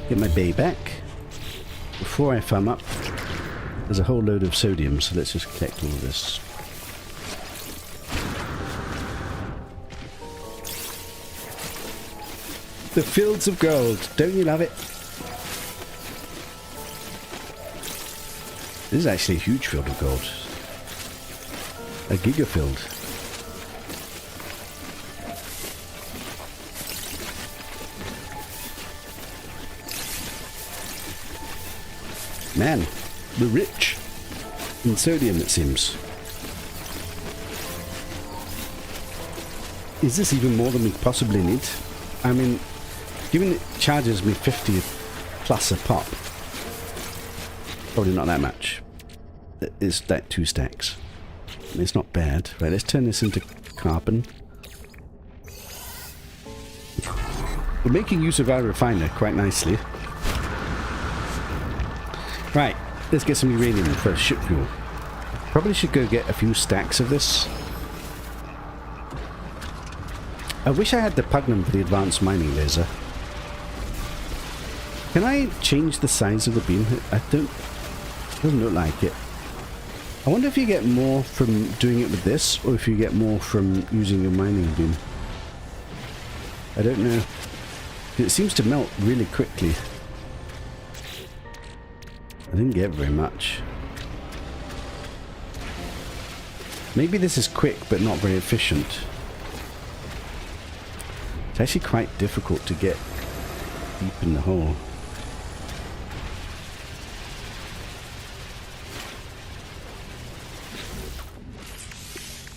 Get my bay back. Before I farm up, there's a whole load of sodium, so let's just collect all of this. The fields of gold. Don't you love it? This is actually a huge field of gold. A gigafield. Man, we're rich in sodium, it seems. Is this even more than we possibly need? I mean, given it charges me 50 plus a pop, probably not that much. It's like 2 stacks. It's not bad. Right, let's turn this into carbon. We're making use of our refiner quite nicely. Right, let's get some uranium for ship fuel. Probably should go get a few stacks of this. I wish I had the Pugnum for the advanced mining laser. Can I change the size of the beam? I don't... It doesn't look like it. I wonder if you get more from doing it with this, or if you get more from using a mining beam. I don't know. It seems to melt really quickly. I didn't get very much. Maybe this is quick, but not very efficient. It's actually quite difficult to get deep in the hole.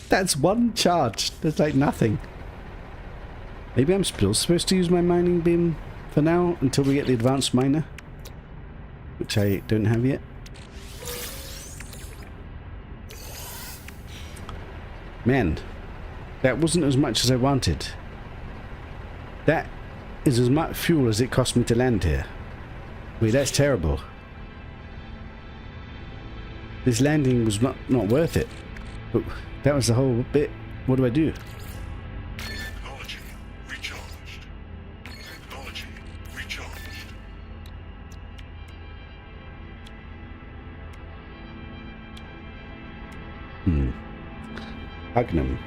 That's 1 charge. That's like nothing. Maybe I'm still supposed to use my mining beam for now until we get the advanced miner. which I don't have yet. Man, that wasn't as much as I wanted. That is as much fuel as it cost me to land here. Wait, that's terrible. This landing was not worth it. But that was the whole bit. What do I do? Technology recharged. Technology recharged. Magnum.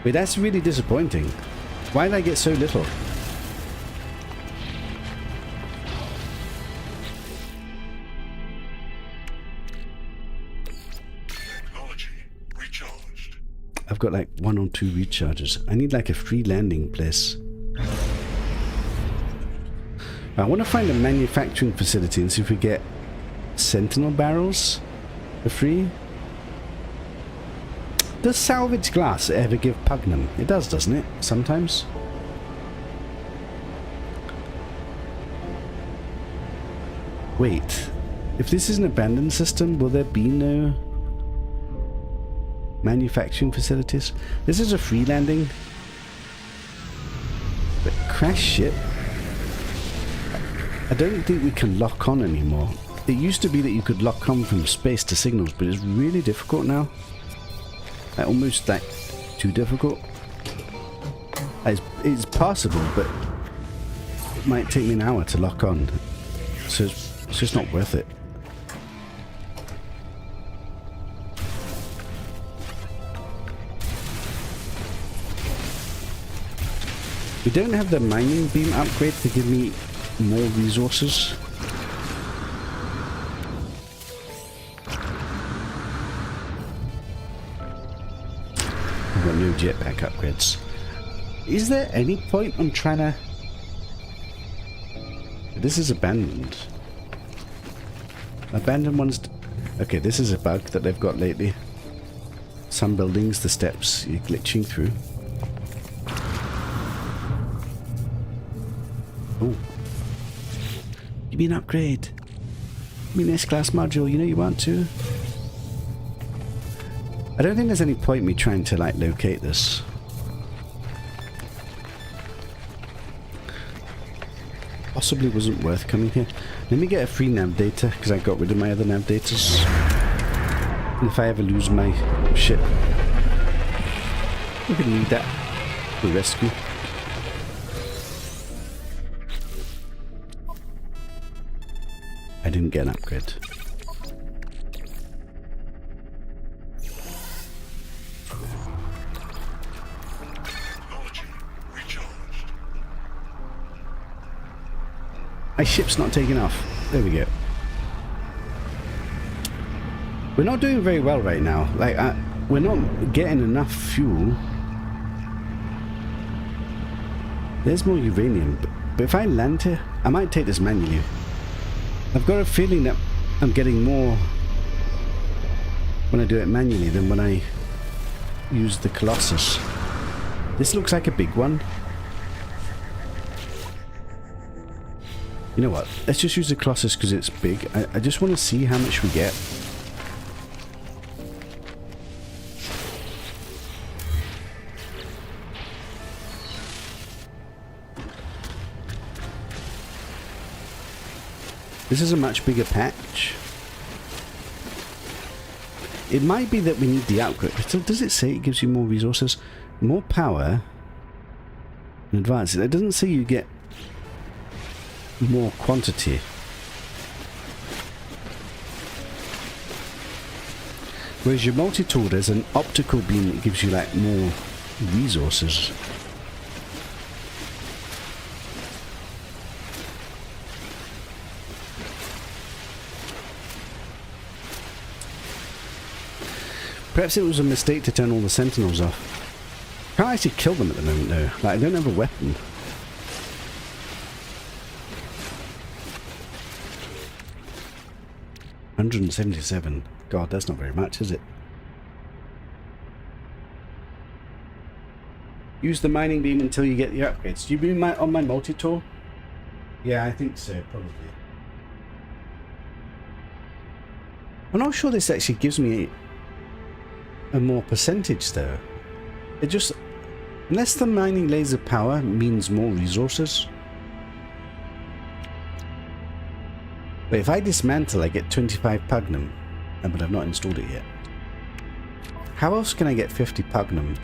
Wait, that's really disappointing. Why did I get so little? Technology recharged. I've got like 1 or 2 recharges. I need like a free landing place. I want to find a manufacturing facility and see if we get Sentinel barrels for free. Does salvage glass ever give pugnum? It does, doesn't it? Sometimes. Wait. If this is an abandoned system, will there be no manufacturing facilities? This is a free landing. But crash ship. I don't think we can lock on anymore. It used to be that you could lock on from space to signals, but it's really difficult now. Like, almost like too difficult. It's possible, but it might take me an hour to lock on. So it's just not worth it. We don't have the mining beam upgrade to give me more resources. I've got no jetpack upgrades. Is there any point on trying to... This is abandoned. Abandoned ones... Okay, this is a bug that they've got lately. Some buildings, the steps, you're glitching through. Oh. Give me an upgrade. Give me an S-class module, you know you want to. I don't think there's any point me trying to like locate this. Possibly wasn't worth coming here. Let me get a free nav data because I got rid of my other nav datas. And if I ever lose my ship, we're gonna need that for rescue. I didn't get an upgrade. My ship's not taking off. There we go. We're not doing very well right now. Like, we're not getting enough fuel. There's more uranium. But if I land here, I might take this manually. I've got a feeling that I'm getting more when I do it manually than when I use the Colossus. This looks like a big one. You know what? Let's just use the Colossus because it's big. I just want to see how much we get. This is a much bigger patch. It might be that we need the upgrade. Does it say it gives you more resources? More power and advanced. It doesn't say you get more quantity. Whereas your multi-tool, there's an optical beam that gives you like more resources. Perhaps it was a mistake to turn all the sentinels off. Can't actually kill them at the moment though. Like, I don't have a weapon. $177. God, that's not very much, is it? Use the mining beam until you get the upgrades. Do you mean on my multi-tool? Yeah, I think so, probably. I'm not sure this actually gives me a more percentage though. It just... Unless the mining laser power means more resources. But if I dismantle, I get 25 pugnum. But I've not installed it yet. How else can I get 50 pugnum?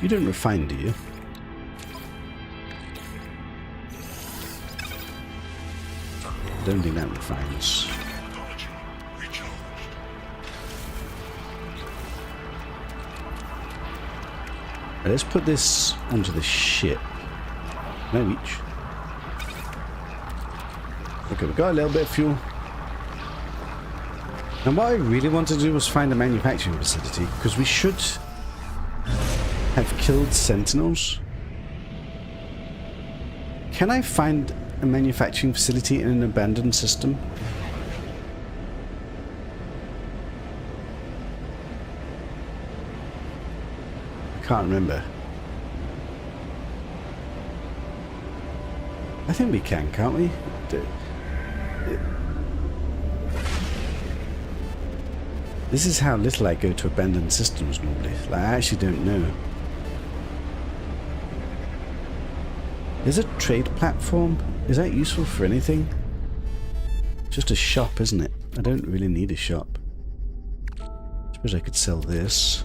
You don't refine, do you? I don't think that refines. Technology recharged. Right, let's put this onto the ship. No reach. Okay, we've got a little bit of fuel. And what I really wanted to do was find a manufacturing facility, because we should have killed sentinels. Can I find a manufacturing facility in an abandoned system? I can't remember. I think we can, can't we? This is how little I go to abandoned systems normally. Like, I actually don't know. There's a trade platform. Is that useful for anything? Just a shop, isn't it? I don't really need a shop. Suppose I could sell this.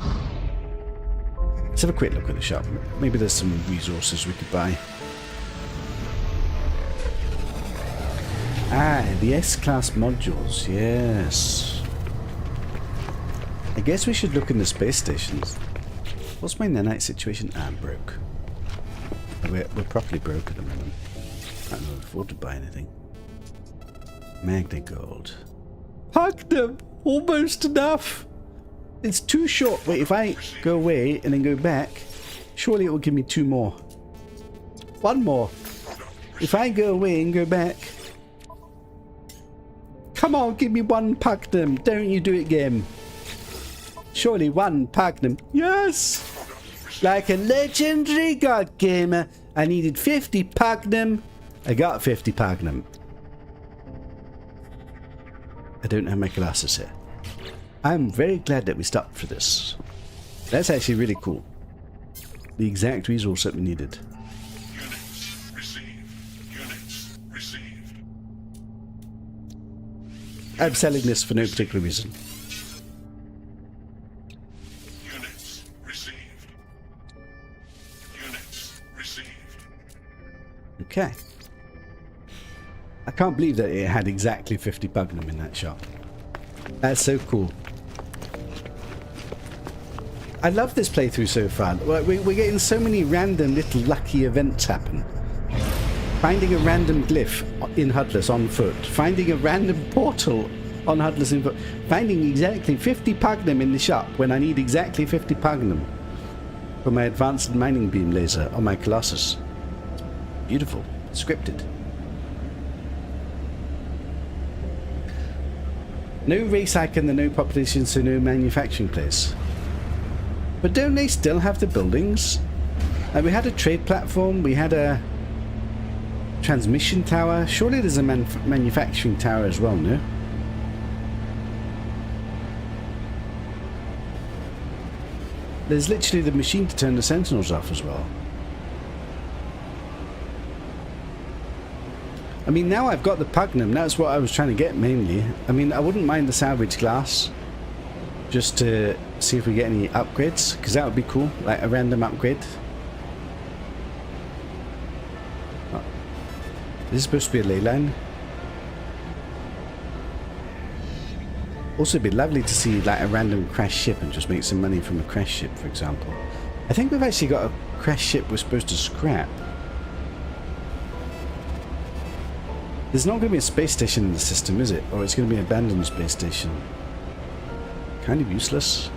Let's have a quick look at the shop. Maybe there's some resources we could buy. Ah, the S-Class modules. Yes. I guess we should look in the space stations. What's my nanite situation? Ah, I'm broke. We're properly broke at the moment. I can't afford to buy anything. Magna Gold. Pugnum! Almost enough! It's too short. Wait, if I go away and then go back, surely it will give me 2 more. 1 more. If I go away and go back... Come on, give me 1 pugnum. Don't you do it again. Surely 1 pugnum. Yes! Like a legendary god gamer, I needed 50 pugnum. I got 50 pugnum. I don't have my glasses here. I'm very glad that we stopped for this. That's actually really cool. The exact resource that we needed. Units received. Units received. I'm selling this for no particular reason. Units received. Units received. Okay. I can't believe that it had exactly 50 pugnum in that shop. That's so cool. I love this playthrough so far. We're getting so many random little lucky events happen. Finding a random glyph in Hudless on foot. Finding a random portal on Hudless in foot. Finding exactly 50 pugnum in the shop when I need exactly 50 pugnum for my advanced mining beam laser on my Colossus. Beautiful. Scripted. No race icon, no population, so no manufacturing place. But don't they still have the buildings? Like, we had a trade platform, we had a transmission tower. Surely there's a manufacturing tower as well, no? There's literally the machine to turn the sentinels off as well. I mean, now I've got the pugnum, that's what I was trying to get mainly. I mean, I wouldn't mind the salvage glass, just to see if we get any upgrades, because that would be cool, like a random upgrade. Oh. This is supposed to be a ley line. Also, it'd be lovely to see like a random crash ship and just make some money from a crash ship, for example. I think we've actually got a crash ship we're supposed to scrap. There's not going to be a space station in the system, is it? Or it's going to be an abandoned space station. Kind of useless.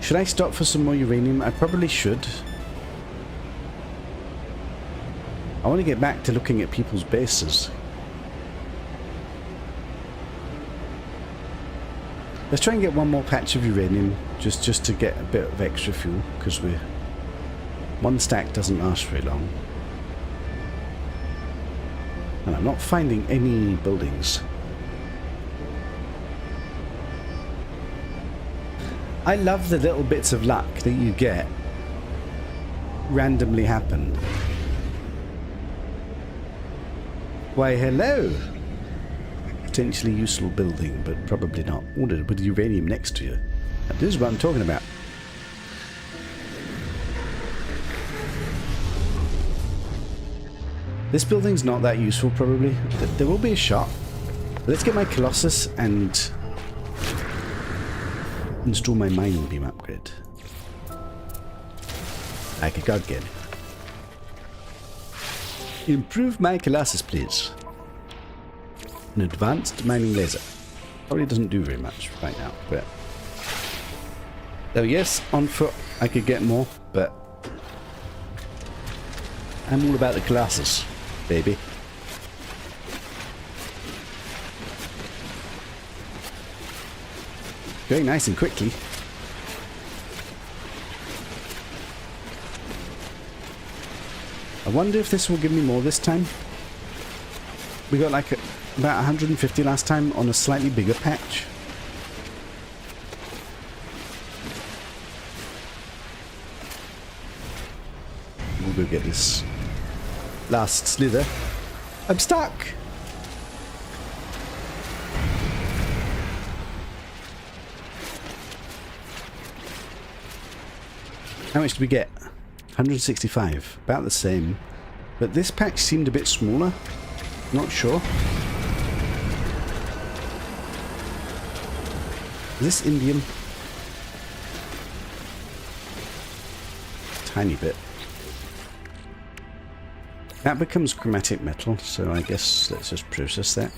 Should I stop for some more uranium? I probably should. I want to get back to looking at people's bases. Let's try and get one more patch of uranium just to get a bit of extra fuel, because one stack doesn't last very long. And I'm not finding any buildings. I love the little bits of luck that you get randomly happen. Why, hello! Potentially useful building, but probably not. Ordered with uranium next to you. This is what I'm talking about. This building's not that useful, probably. There will be a shot. Let's get my Colossus and install my mining beam upgrade. Like a god again. Improve my Colossus, please. An advanced mining laser. Probably doesn't do very much right now, but... Oh yes, on foot I could get more, but... I'm all about the Colossus, baby. Going nice and quickly. I wonder if this will give me more this time. We got like about 150 last time on a slightly bigger patch. We'll go get this last slither. I'm stuck! How much did we get? 165. About the same. But this patch seemed a bit smaller. Not sure. Is this indium? Tiny bit. That becomes chromatic metal, so I guess let's just process that.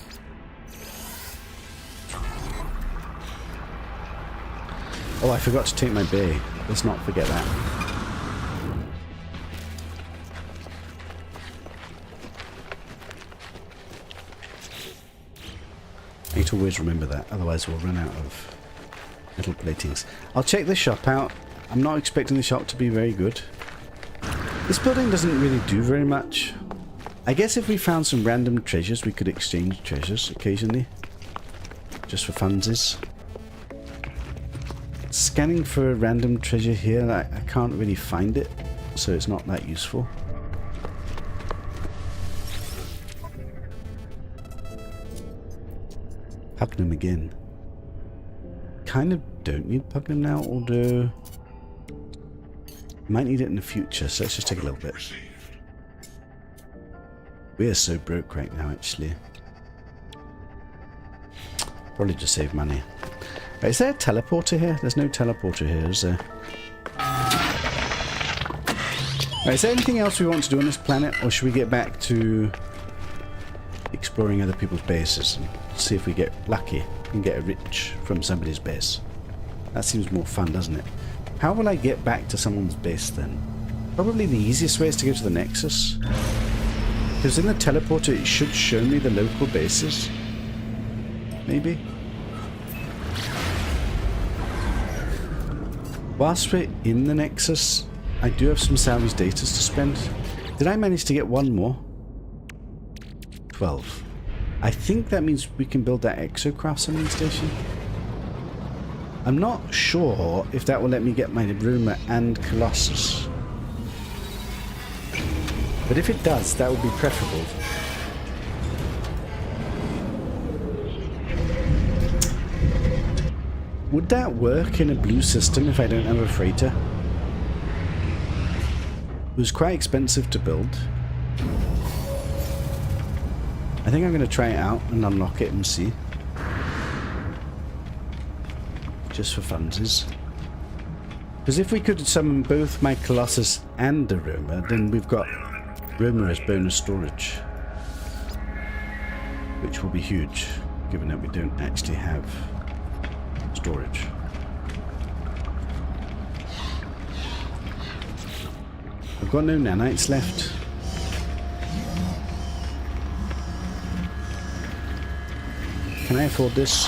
Oh, I forgot to take my bay. Let's not forget that. I need to always remember that, otherwise we'll run out of metal platings. I'll check the shop out. I'm not expecting the shop to be very good. This building doesn't really do very much. I guess if we found some random treasures, we could exchange treasures occasionally. Just for funsies. Scanning for a random treasure here, I can't really find it, so it's not that useful. Pugnum again. Kind of don't need Pugnum now, although might need it in the future, so let's just take a little bit. We are so broke right now, actually. Probably just save money. Right, is there a teleporter here? There's no teleporter here, is there? Right, is there anything else we want to do on this planet, or should we get back to exploring other people's bases and see if we get lucky and get a rich from somebody's base? That seems more fun, doesn't it? How will I get back to someone's base then? Probably the easiest way is to go to the Nexus. Because in the teleporter it should show me the local bases. Maybe? Whilst we're in the Nexus, I do have some salvage data to spend. Did I manage to get one more? 12. I think that means we can build that exocraft summoning station. I'm not sure if that will let me get my Roma and Colossus. But if it does, that would be preferable. Would that work in a blue system if I don't have a freighter? It was quite expensive to build. I think I'm going to try it out and unlock it and see. Just for funsies. Because if we could summon both my Colossus and the Roma, then we've got Roma as bonus storage. Which will be huge, given that we don't actually have storage. I've got no nanites left. Can I afford this?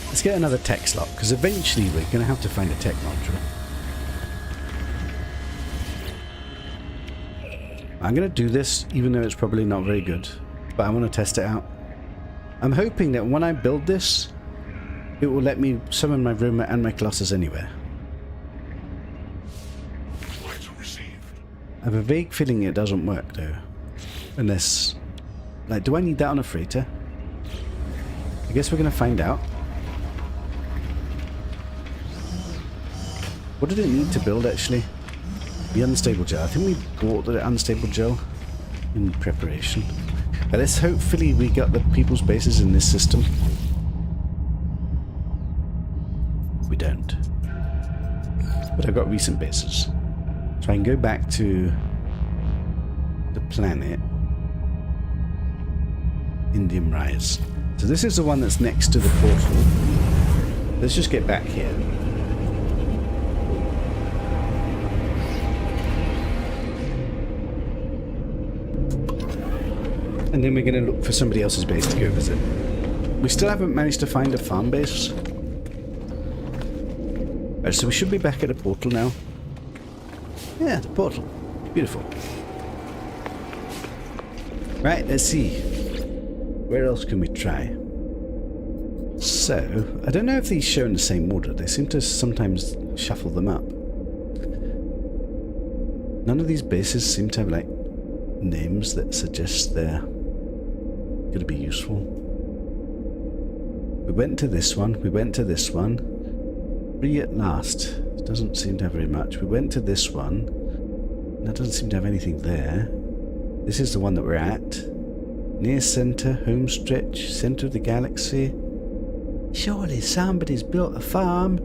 Let's get another tech slot, because eventually we're going to have to find a tech module. I'm going to do this, even though it's probably not very good, but I want to test it out. I'm hoping that when I build this, it will let me summon my Roma and my Colossus anywhere. I have a vague feeling it doesn't work, though. Unless... Like, do I need that on a freighter? I guess we're going to find out. What did it need to build, actually? The unstable gel. I think we bought the unstable gel in preparation. But let's hopefully we got the people's bases in this system. We don't. But I've got recent bases. So I can go back to the planet. Indian Rise. So this is the one that's next to the portal. Let's just get back here. And then we're going to look for somebody else's base to go visit. We still haven't managed to find a farm base. Right, so we should be back at the portal now. Yeah, the portal. Beautiful. Right, let's see. Where else can we try? So, I don't know if these show in the same order. They seem to sometimes shuffle them up. None of these bases seem to have, like, names that suggest they're going to be useful. We went to this one. We went to this one. 3 at last. Doesn't seem to have very much. We went to this one. That doesn't seem to have anything there. This is the one that we're at. Near center, home stretch, center of the galaxy. Surely somebody's built a farm.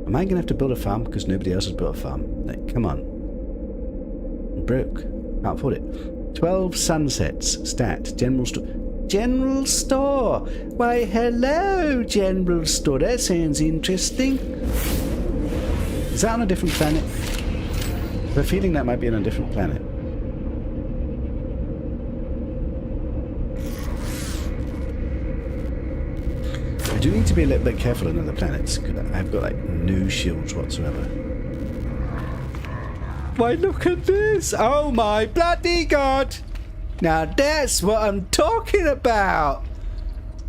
Am I going to have to build a farm because nobody else has built a farm? Like, come on. I'm broke. Can't afford it. 12 sunsets. Stat. General store. General store. Why, hello, general store. That sounds interesting. Is that on a different planet? I have a feeling that might be on a different planet. I do need to be a little bit careful on other planets, because I've got, like, no shields whatsoever. Why, look at this! Oh my bloody god! Now that's what I'm talking about!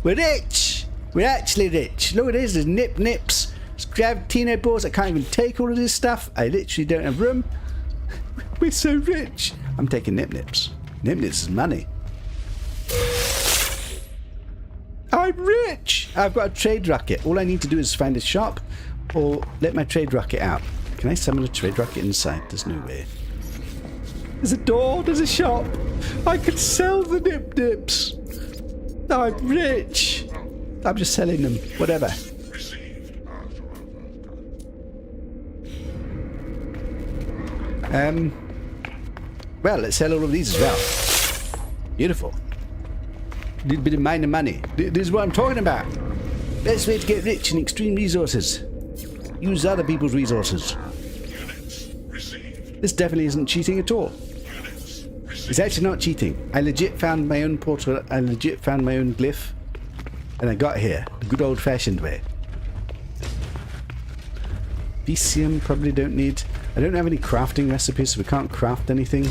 We're rich! We're actually rich. Look at this, there's nips. There's gravitino balls. I can't even take all of this stuff. I literally don't have room. We're so rich. I'm taking nips. Nips is money. I'm rich! I've got a trade rocket. All I need to do is find a shop or let my trade rocket out. Can I summon a trade rocket inside? There's no way. There's a door. There's a shop. I can sell the nips. I'm rich. I'm just selling them. Whatever. Well, let's sell all of these as well. Beautiful. A little bit of minor money. This is what I'm talking about. Best way to get rich in extreme resources. Use other people's resources. This definitely isn't cheating at all. It's actually not cheating. I legit found my own portal. I legit found my own glyph. And I got here. The good old-fashioned way. Vesium probably don't need... I don't have any crafting recipes, so we can't craft anything.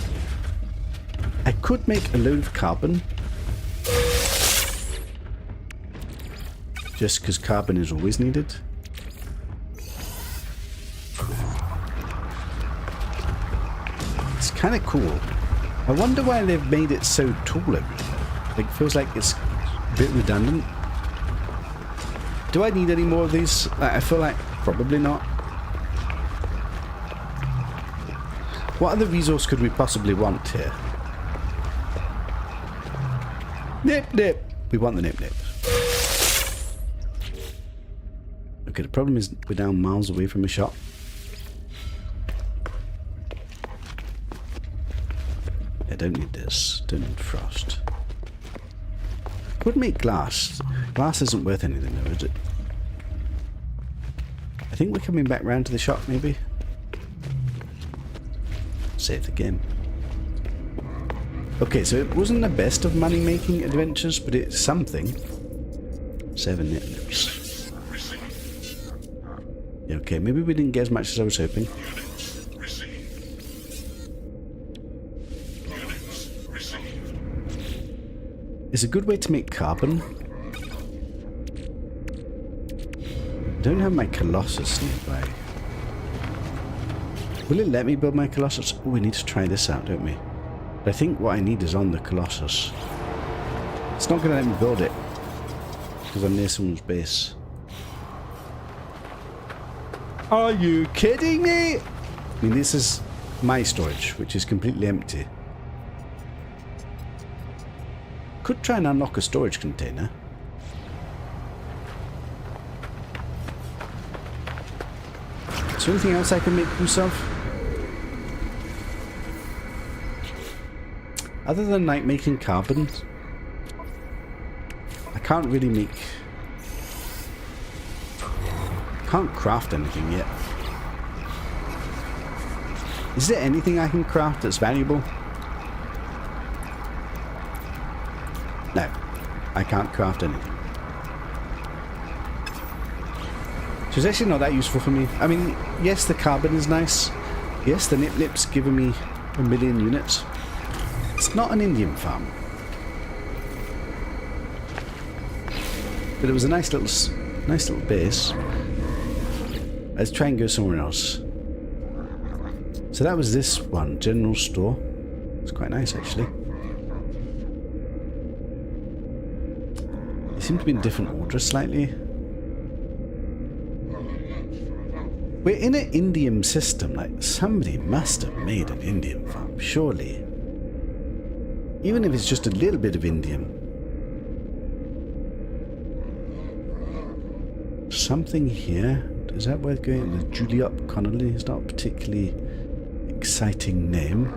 I could make a load of carbon. Just because carbon is always needed. It's kind of cool. I wonder why they've made it so tall everything. Like, it feels like it's a bit redundant. Do I need any more of these? I feel like probably not. What other resource could we possibly want here? Nip. We want the nip. Okay, the problem is we're down miles away from a shop. I don't need this. Don't need frost. Could make glass. Glass isn't worth anything though, is it? I think we're coming back round to the shop, maybe. Save the game. Okay, so it wasn't the best of money-making adventures, but it's something. 7 nips. Units received. Okay, maybe we didn't get as much as I was hoping. Units received. Units received. It's a good way to make carbon. I don't have my Colossus nearby. Will it let me build my Colossus? Oh, we need to try this out, don't we? But I think what I need is on the Colossus. It's not going to let me build it because I'm near someone's base. Are you kidding me? I mean, this is my storage, which is completely empty. Could try and unlock a storage container. Is there anything else I can make use of? Other than like making carbon, I can't really make... Can't craft anything yet. Is there anything I can craft that's valuable? No, I can't craft anything. So it's actually not that useful for me. I mean, yes, the carbon is nice. Yes, the nip-nip's giving me 1,000,000 units. It's not an Indian farm. But it was a nice little base. Let's try and go somewhere else. So that was this one, general store. It's quite nice, actually. They seem to be in different order slightly. We're in an Indian system. Like, somebody must have made an Indian farm, surely. Even if it's just a little bit of Indian. Something here. Is that worth going? The Juliet Connolly is not a particularly exciting name.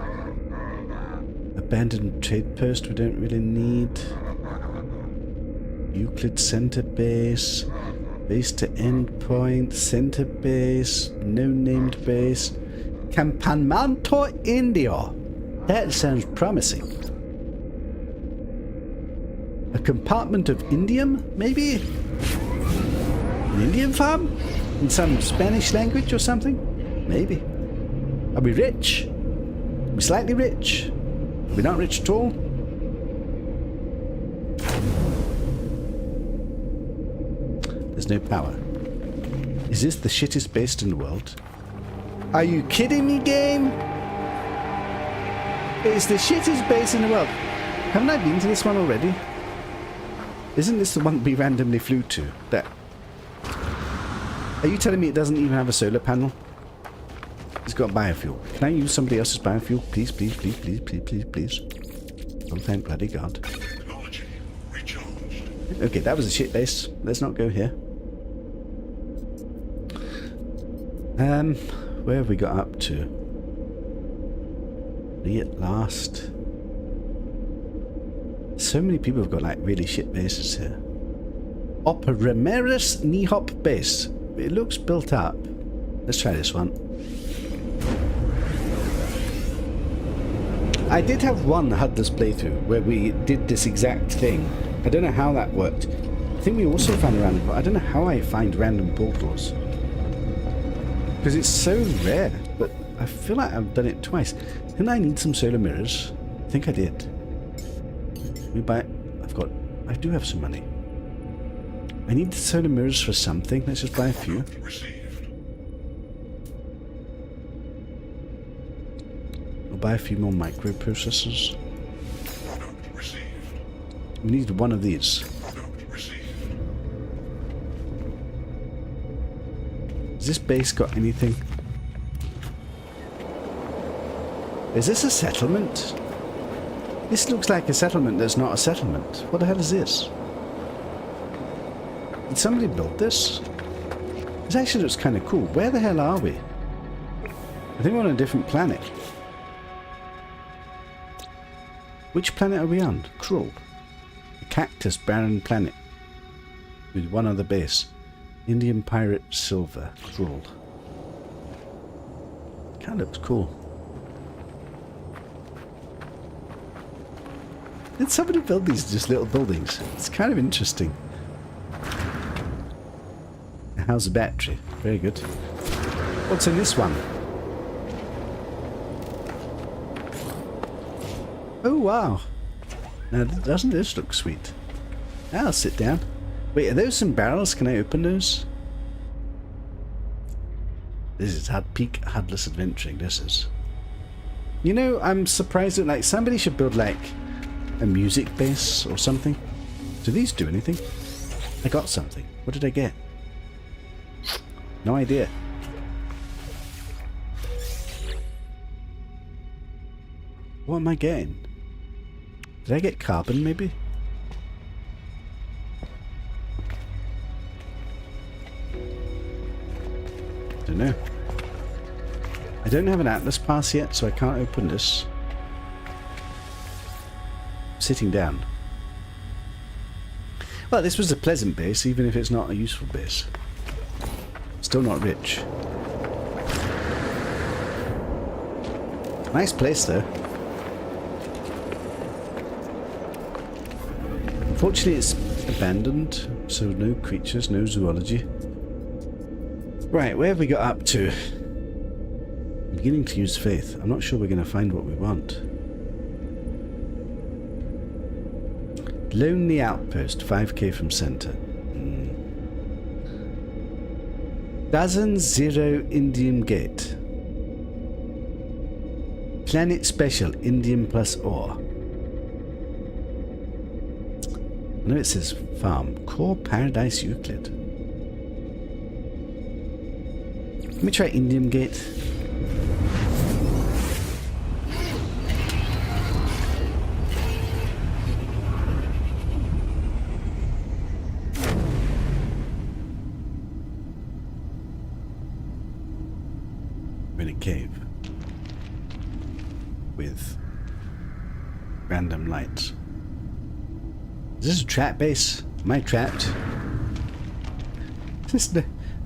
Abandoned trade post we don't really need. Euclid Center Base. Base to endpoint. Center Base. No named base. Campanamento Indio. That sounds promising. A compartment of indium, maybe? An Indian farm? In some Spanish language or something? Maybe. Are we rich? Are we slightly rich? Are we not rich at all? There's no power. Is this the shittest base in the world? Are you kidding me, game? It's the shittest base in the world. Haven't I been to this one already? Isn't this the one we randomly flew to? That... Are you telling me it doesn't even have a solar panel? It's got biofuel. Can I use somebody else's biofuel? Please, please, please, please, please, please, please. Oh, thank bloody God. Technology recharged. Okay, that was a shit base. Let's not go here. Where have we got up to? We at last. So many people have got like really shit bases here. Ramirez Nihop base. It looks built up. Let's try this one. I did have one Hudless playthrough where we did this exact thing. I don't know how that worked. I think we also found a random portal. I don't know how I find random portals. Because it's so rare. But I feel like I've done it twice. Didn't I need some solar mirrors? I think I did. Let me buy... I do have some money. I need solar mirrors for something. Let's just buy a few. Received. I'll buy a few more microprocessors. Product received. We need one of these. Product received. Has this base got anything? Is this a settlement? This looks like a settlement that's not a settlement. What the hell is this? Did somebody build this? This actually looks kind of cool. Where the hell are we? I think we're on a different planet. Which planet are we on? Krull. A cactus barren planet. With one other base. Indian Pirate Silver. Krull. Kind of looks cool. Did somebody build these just little buildings? It's kind of interesting. How's the battery? Very good. What's in this one? Oh, wow. Now, doesn't this look sweet? I'll sit down. Wait, are those some barrels? Can I open those? This is peak Hudless adventuring, this is. You know, I'm surprised that, like, somebody should build, like, a music base or something. Do these do anything? I got something. What did I get? No idea. What am I getting? Did I get carbon, maybe? Don't know. I don't have an Atlas pass yet, so I can't open this. I'm sitting down. Well, this was a pleasant base, even if it's not a useful base. Still not rich. Nice place, though. Unfortunately, it's abandoned, so no creatures, no zoology. Right, where have we got up to? I'm beginning to use faith. I'm not sure we're going to find what we want. Lonely outpost, 5k from center. Dozen Zero Indium Gate. Planet Special Indium plus ore. I know it says farm. Core Paradise Euclid. Let me try Indium Gate. We're in a cave with random lights. Is this a trap base? Am I trapped? It's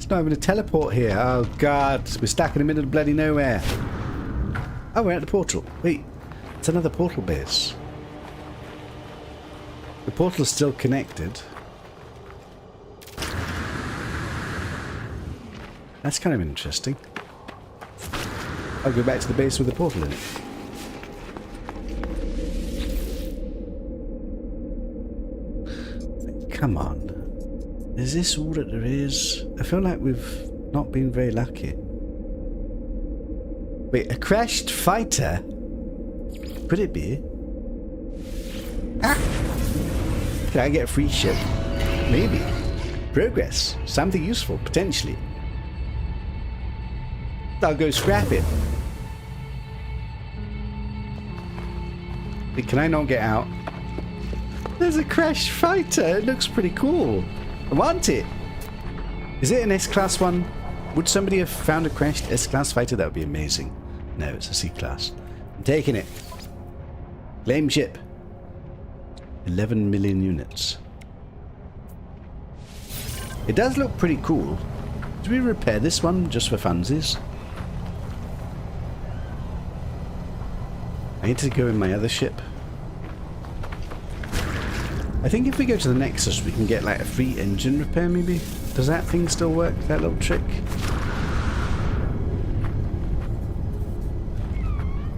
not even a teleport here. Oh god, we're stuck in the middle of bloody nowhere. Oh, we're at the portal. Wait, it's another portal base. The portal's still connected. That's kind of interesting. I'll go back to the base with the portal in it. Come on. Is this all that there is? I feel like we've not been very lucky. Wait, a crashed fighter? Could it be? Ah! Can I get a free ship? Maybe. Progress. Something useful, potentially. I'll go scrap it. Wait, can I not get out? There's a crashed fighter. It looks pretty cool. I want it. Is it an S-Class one? Would somebody have found a crashed S-Class fighter? That would be amazing. No, it's a C-Class. I'm taking it. Claim ship. 11 million units. It does look pretty cool. Do we repair this one just for funsies? I need to go in my other ship. I think if we go to the Nexus, we can get like a free engine repair, maybe? Does that thing still work, that little trick?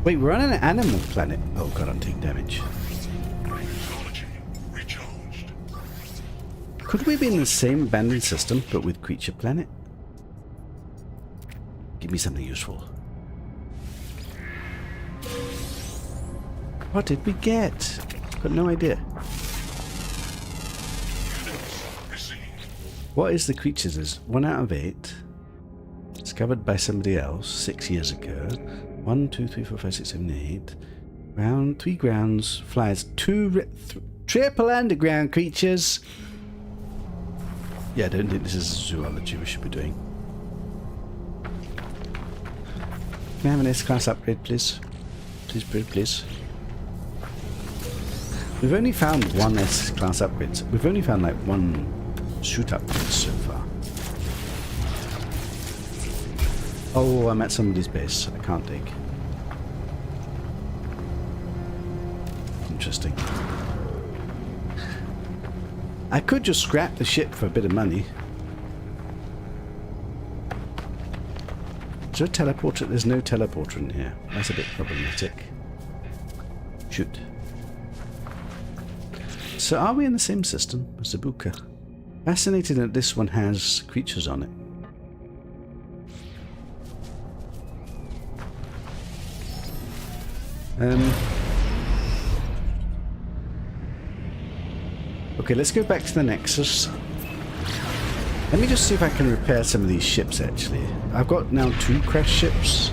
Wait, we're on an animal planet. Oh god, I'm taking damage. Technology recharged. Could we be in the same abandoned system, but with creature planet? Give me something useful. What did we get? Got no idea. What is the creatures? Is 1 out of 8. Discovered by somebody else 6 years ago. 1, 2, 3, 4, 5, 6, 7, 8. Ground, 3 grounds, flies, 2 triple underground creatures. Yeah, I don't think this is zoology we should be doing. Can I have an S-Class upgrade, please? Please, please. We've only found 1 S-Class upgrade. We've only found like 1 shoot upgrade so far. Oh, I'm at somebody's base. I can't dig. Interesting. I could just scrap the ship for a bit of money. Is there a teleporter? There's no teleporter in here. That's a bit problematic. Shoot. So are we in the same system as Zabuka? Fascinating that this one has creatures on it. Okay, let's go back to the Nexus. Let me just see if I can repair some of these ships, actually. I've got now 2 crash ships.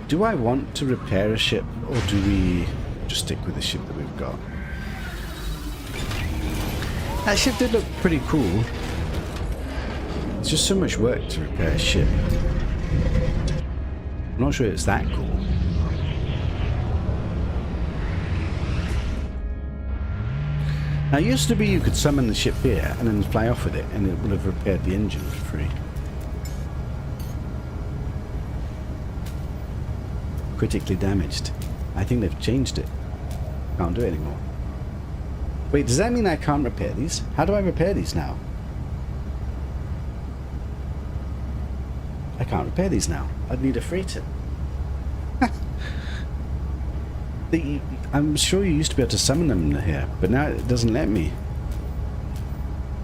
Do I want to repair a ship, or do we just stick with the ship that we've got? That ship did look pretty cool. It's just so much work to repair a ship. I'm not sure it's that cool. Now, it used to be you could summon the ship here and then fly off with it, and it would have repaired the engine for free. Critically damaged. I think they've changed it. Can't do it anymore. Wait, does that mean I can't repair these? How do I repair these now? I can't repair these now. I'd need a freighter. I'm sure you used to be able to summon them here, but now it doesn't let me.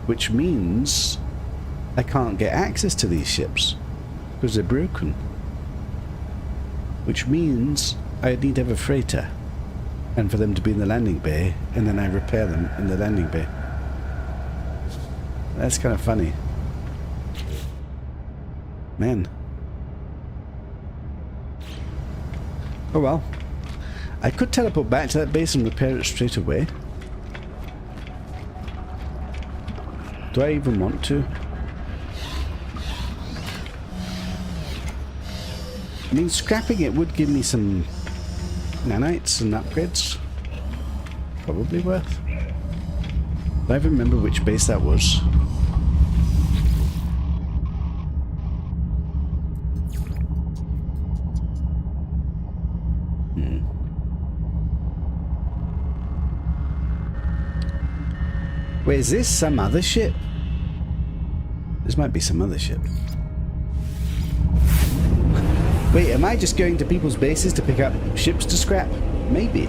Which means I can't get access to these ships because they're broken. Which means I need to have a freighter, and for them to be in the landing bay, and then I repair them in the landing bay. That's kind of funny. Man. Oh well. I could teleport back to that base and repair it straight away. Do I even want to? I mean, scrapping it would give me some nanites and upgrades. Probably worth. Do I even remember which base that was? Wait, is this some other ship? This might be some other ship. Wait, am I just going to people's bases to pick up ships to scrap? Maybe.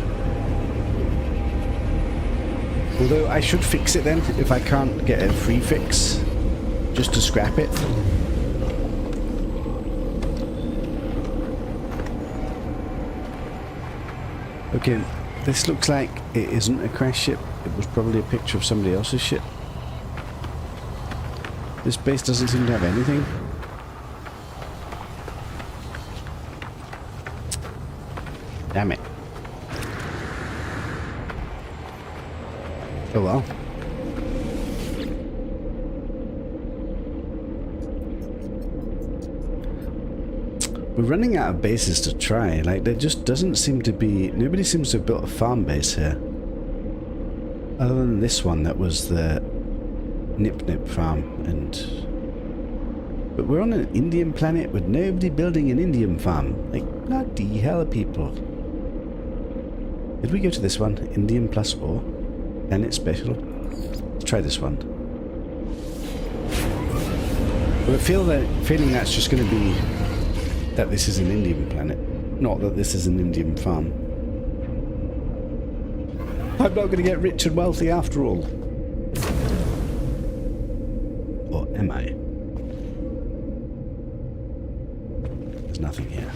Although I should fix it then, if I can't get a free fix, just to scrap it. Okay, this looks like it isn't a crash ship. It was probably a picture of somebody else's ship. This base doesn't seem to have anything. Damn it. Oh well. We're running out of bases to try. Like, there just doesn't seem to be... Nobody seems to have built a farm base here. Other than this one that was the Nip Nip farm, and... But we're on an Indian planet with nobody building an Indian farm. Like, bloody hell, people. Did we go to this one? Indian plus ore? Planet special? Let's try this one. But I feel that, feeling that's just going to be that this is an Indian planet, not that this is an Indian farm. I'm not going to get rich and wealthy after all. Or am I? There's nothing here.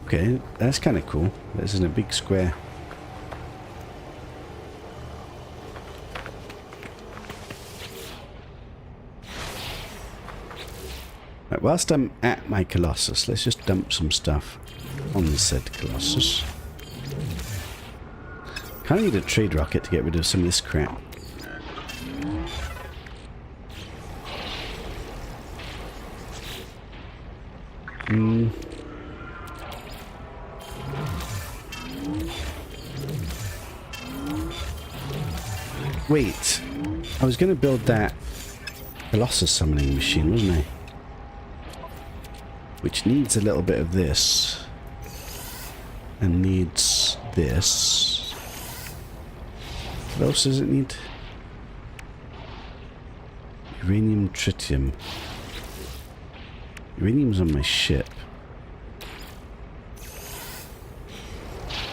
Okay, that's kind of cool. This is in a big square. Right, whilst I'm at my Colossus, let's just dump some stuff on the said Colossus. Kind of need a trade rocket to get rid of some of this crap. Wait, I was going to build that Colossus summoning machine, wasn't I? Which needs a little bit of this. And needs this. What else does it need? Uranium, tritium. Uranium's on my ship.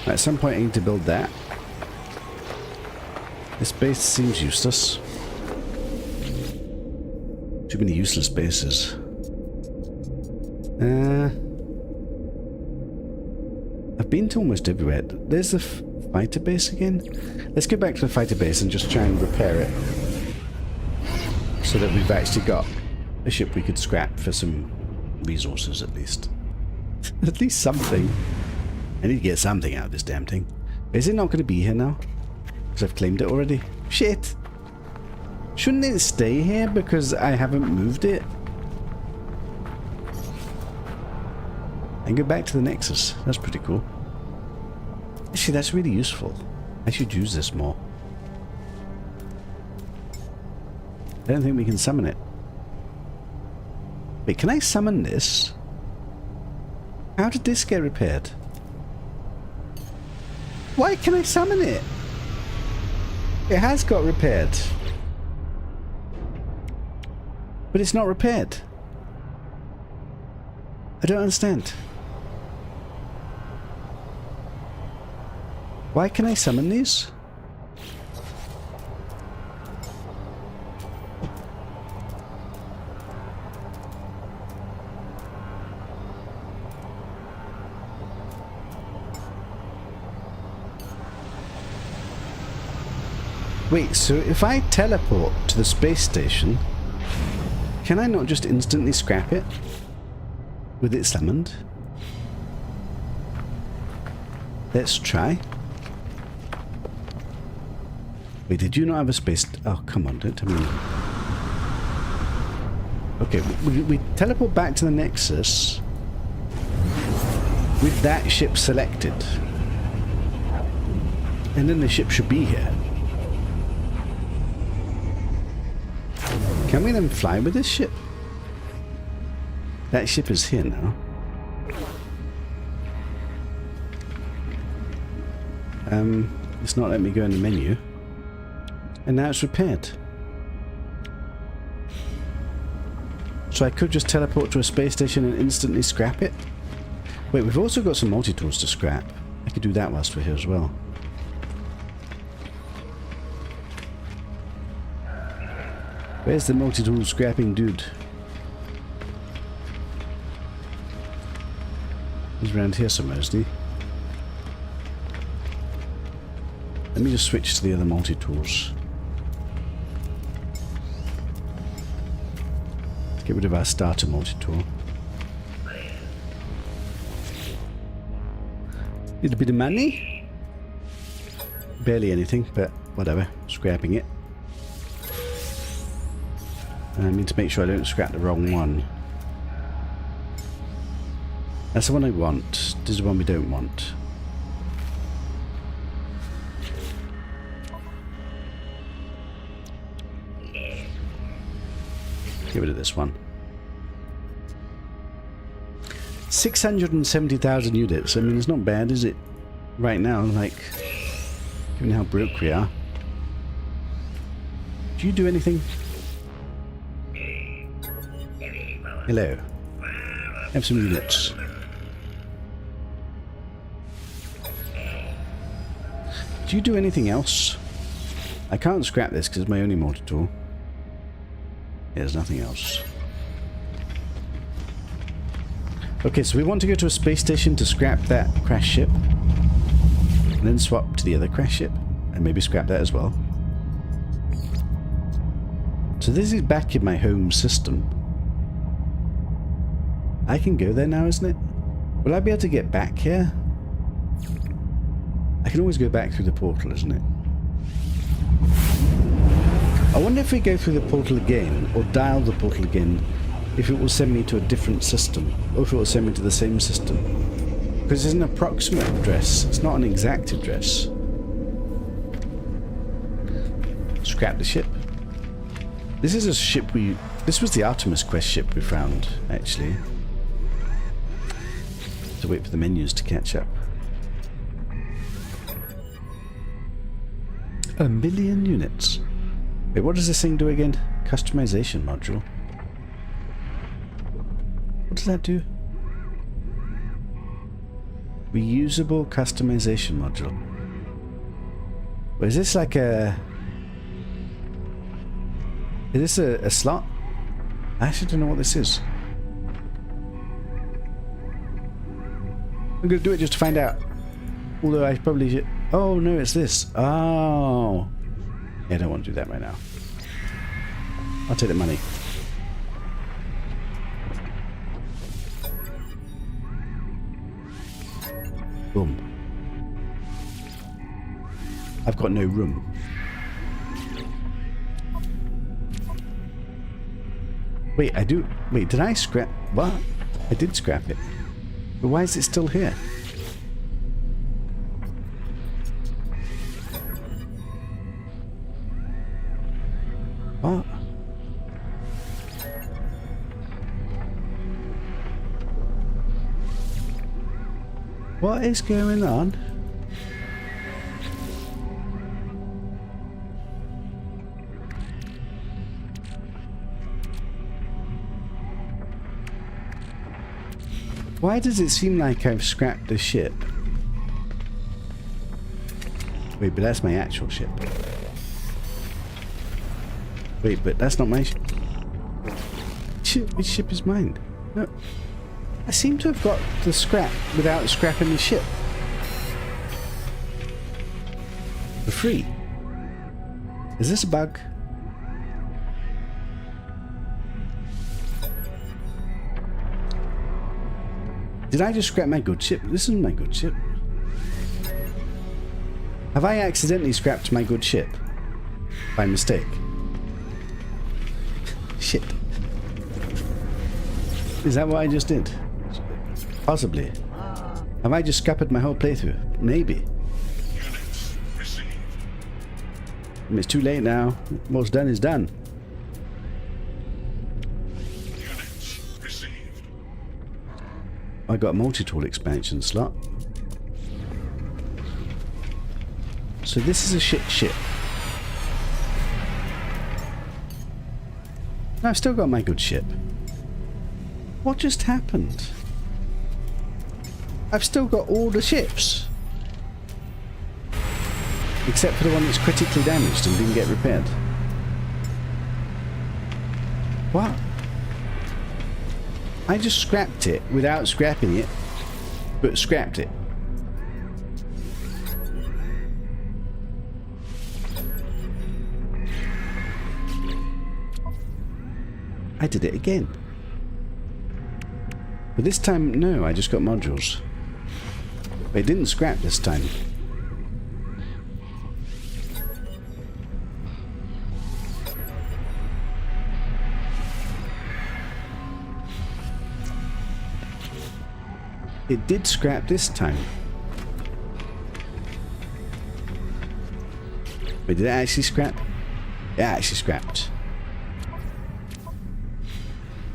At some point I need to build that. This base seems useless. Too many useless bases. I've been to almost everywhere. There's the fighter base again. Let's go back to the fighter base and just try and repair it. So that we've actually got a ship we could scrap for some resources at least. At least something. I need to get something out of this damn thing. Is it not going to be here now? Because I've claimed it already. Shit! Shouldn't it stay here because I haven't moved it? And go back to the Nexus. That's pretty cool. Actually, that's really useful. I should use this more. I don't think we can summon it. Wait, can I summon this? How did this get repaired? Why can I summon it? It has got repaired. But it's not repaired. I don't understand. Why can I summon these? Wait, so if I teleport to the space station, can I not just instantly scrap it? With it summoned? Let's try. Wait, did you not have a space... Oh, come on, don't tell me. Okay, we teleport back to the Nexus with that ship selected. And then the ship should be here. Can we then fly with this ship? That ship is here now. It's not letting me go in the menu. And now it's repaired. So I could just teleport to a space station and instantly scrap it? Wait, we've also got some multi-tools to scrap. I could do that whilst we're here as well. Where's the multi-tool scrapping dude? He's around here somewhere, isn't he? Let me just switch to the other multi-tools. Let's get rid of our starter multi-tool. Little bit of money? Barely anything, but whatever. Scrapping it. And I need to make sure I don't scrap the wrong one. That's the one I want. This is the one we don't want. Get rid of this one. 670,000 units. I mean, it's not bad, is it? Right now, like, given how broke we are. Do you do anything? Hello. Have some units. Do you do anything else? I can't scrap this because it's my only multi-tool. There's nothing else. Okay, so we want to go to a space station to scrap that crash ship. And then swap to the other crash ship. And maybe scrap that as well. So this is back in my home system. I can go there now, isn't it? Will I be able to get back here? I can always go back through the portal, isn't it? I wonder if we go through the portal again, or dial the portal again, if it will send me to a different system, or if it will send me to the same system. Because it's an approximate address, it's not an exact address. Scrap the ship. This is a ship this was the Artemis Quest ship we found, actually. To wait for the menus to catch up. 1 million units. Wait, what does this thing do again? Customization module. What does that do? Reusable customization module. Well, is this like a... Is this a slot? I actually don't know what this is. I'm gonna do it just to find out. Although I probably should... Oh, no, it's this. Oh. Yeah, I don't want to do that right now. I'll take the money. Boom. I've got no room. Wait, I do... Wait, did I scrap... What? I did scrap it. But why is it still here? What? What is going on? Why does it seem like I've scrapped the ship? Wait, but that's my actual ship. Wait, but that's not my ship. Which ship is mine? No. I seem to have got the scrap without scrapping the ship. For free. Is this a bug? Did I just scrap my good ship? This isn't my good ship. Have I accidentally scrapped my good ship? By mistake? Shit. Is that what I just did? Possibly. Have I just scuppered my whole playthrough? Maybe. Units received. It's too late now. What's done is done. Units received. I got a multi-tool expansion slot. So this is a ship. No, I've still got my good ship. What just happened? I've still got all the ships. Except for the one that's critically damaged and didn't get repaired. What? I just scrapped it without scrapping it, but scrapped it. I did it again. But this time, no, I just got modules. But it didn't scrap this time. It did scrap this time. Wait, did it actually scrap? It actually scrapped.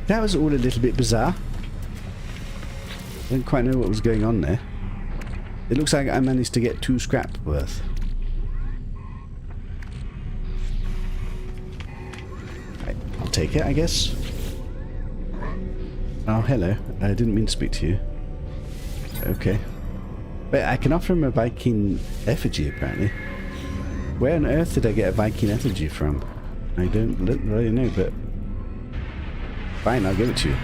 That was all a little bit bizarre. I didn't quite know what was going on there. It looks like I managed to get 2 scrap worth. Right, I'll take it, I guess. Oh, hello. I didn't mean to speak to you. Okay. But I can offer him a Viking effigy, apparently. Where on earth did I get a Viking effigy from? I don't really know, but... Fine, I'll give it to you.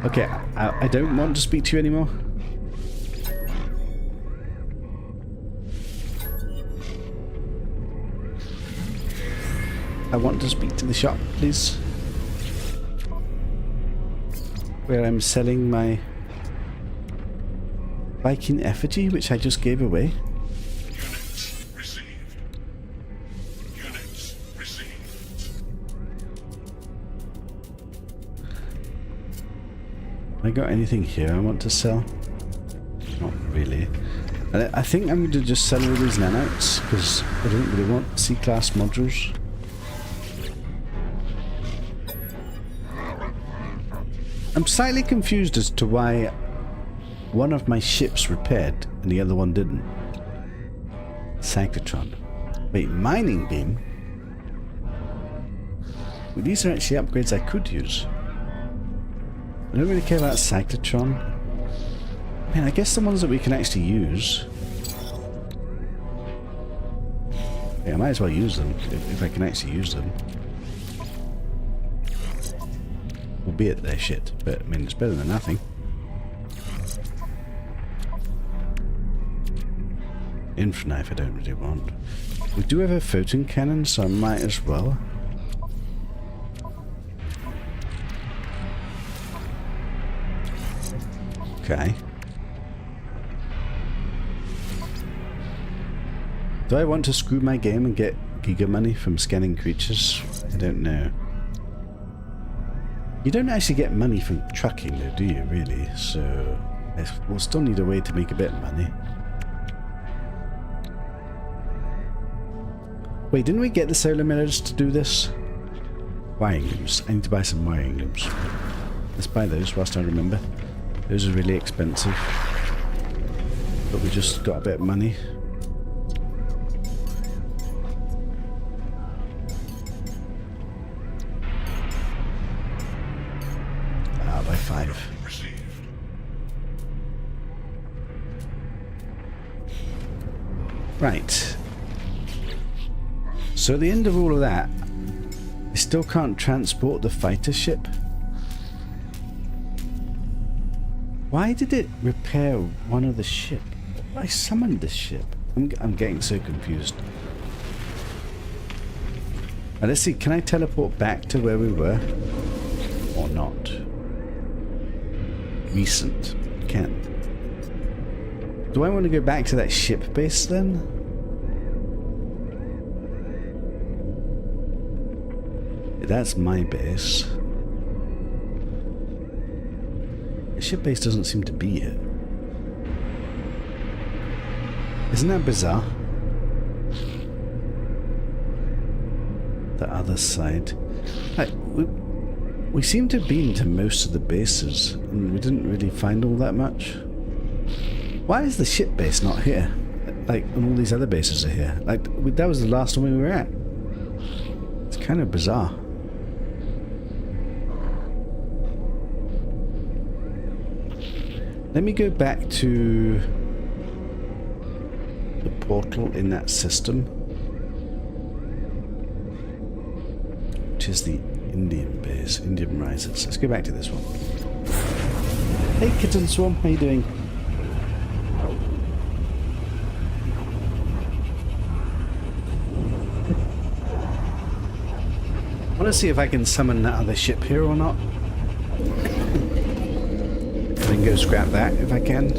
Okay, I don't want to speak to you anymore. I want to speak to the shop, please. Where I'm selling my Viking effigy, which I just gave away. Units received. Units received. I got anything here I want to sell? Not really. I think I'm going to just sell all these nanites because I don't really want C-class modules. I'm slightly confused as to why one of my ships repaired and the other one didn't. Cyclotron. Wait, mining beam? Well, these are actually upgrades I could use. I don't really care about cyclotron. I mean, I guess the ones that we can actually use. Yeah, I might as well use them if I can actually use them. Albeit they're shit, but I mean, it's better than nothing. Inf knife I don't really want. We do have a photon cannon, so I might as well. Okay. Do I want to screw my game and get giga money from scanning creatures? I don't know. You don't actually get money from trucking though, do you, really? So, we'll still need a way to make a bit of money. Wait, didn't we get the solar millers to do this? Wiring looms. I need to buy some wiring looms. Let's buy those whilst I remember. Those are really expensive. But we just got a bit of money. By 5. Right. So at the end of all of that, I still can't transport the fighter ship. Why did it repair one of the ship? I summoned this ship. I'm getting so confused. Now let's see, can I teleport back to where we were? Or not? Recent. Can. Do I want to go back to that ship base then? That's my base. The ship base doesn't seem to be it. Isn't that bizarre? The other side. We seem to have been to most of the bases, and we didn't really find all that much. Why is the ship base not here? Like, and all these other bases are here. Like, that was the last one we were at. It's kind of bizarre. Let me go back to the portal in that system, which is the Indian base, Indian Risers. Let's go back to this one. Hey Kitten Swarm, how you doing? I want to see if I can summon that other ship here or not. Then go scrap that if I can.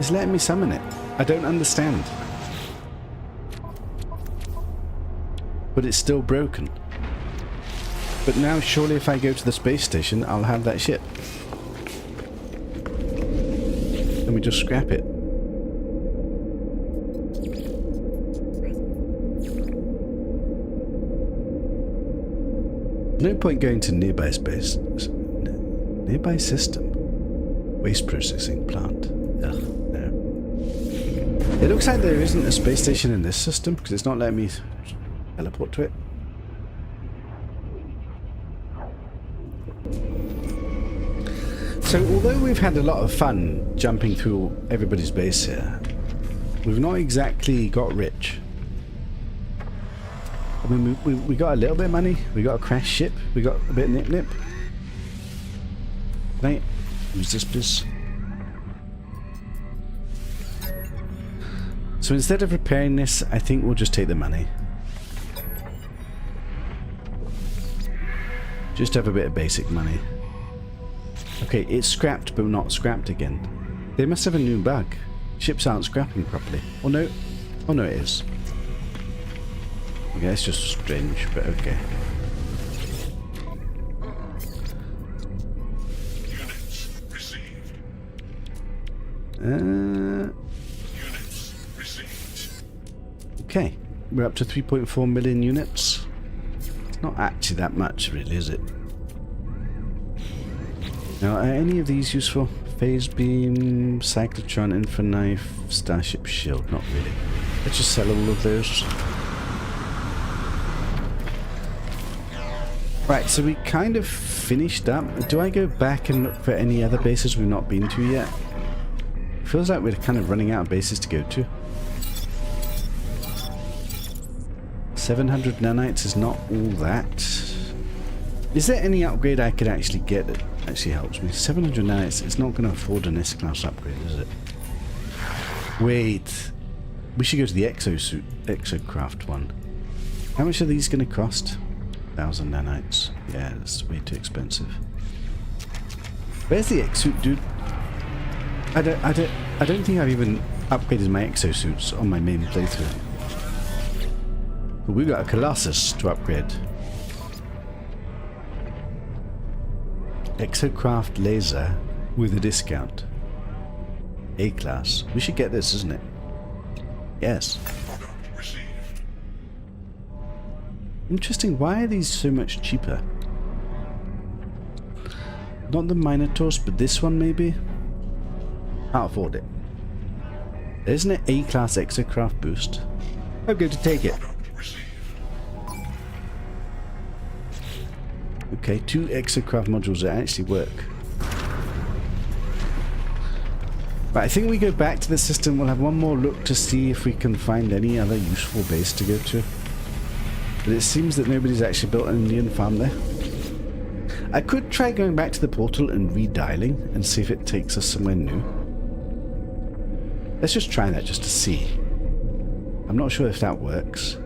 It's letting me summon it. I don't understand. But it's still broken. But now surely if I go to the space station, I'll have that ship. Let me just scrap it. No point going to nearby space. Nearby system. Waste processing plant. Ugh, no. It looks like there isn't a space station in this system because it's not letting me teleport to it. So although we've had a lot of fun jumping through everybody's base here, we've not exactly got rich. I mean, we got a little bit of money, we got a crash ship, we got a bit of nip-nip. Can I use this, please? So instead of repairing this, I think we'll just take the money. Just have a bit of basic money. Okay, it's scrapped, but not scrapped again. They must have a new bug. Ships aren't scrapping properly. Oh no. Oh no, it is. Okay, it's just strange, but okay. Units received. Okay, we're up to 3.4 million units. Not actually that much, really, is it? Now, are any of these useful? Phase beam, cyclotron, infra knife, starship shield. Not really. Let's just sell all of those. Right, so we kind of finished up. Do I go back and look for any other bases we've not been to yet? Feels like we're kind of running out of bases to go to. 700 nanites is not all that. Is there any upgrade I could actually get that actually helps me? 700 nanites, it's not going to afford an S-class upgrade, is it? Wait. We should go to the exocraft one. How much are these going to cost? 1,000 nanites. Yeah, that's way too expensive. Where's the exosuit, dude? I don't think I've even upgraded my exosuits on my main playthrough. But we've got a Colossus to upgrade. Exocraft laser with a discount. A-class. We should get this, isn't it? Yes. Interesting, why are these so much cheaper? Not the Minotaurs, but this one maybe? Can't afford it. Isn't it A-class exocraft boost? I'm going to take it. Okay, 2 exocraft modules that actually work. Right, I think we go back to the system. We'll have one more look to see if we can find any other useful base to go to. But it seems that nobody's actually built an Indian farm there. I could try going back to the portal and redialing and see if it takes us somewhere new. Let's just try that just to see. I'm not sure if that works.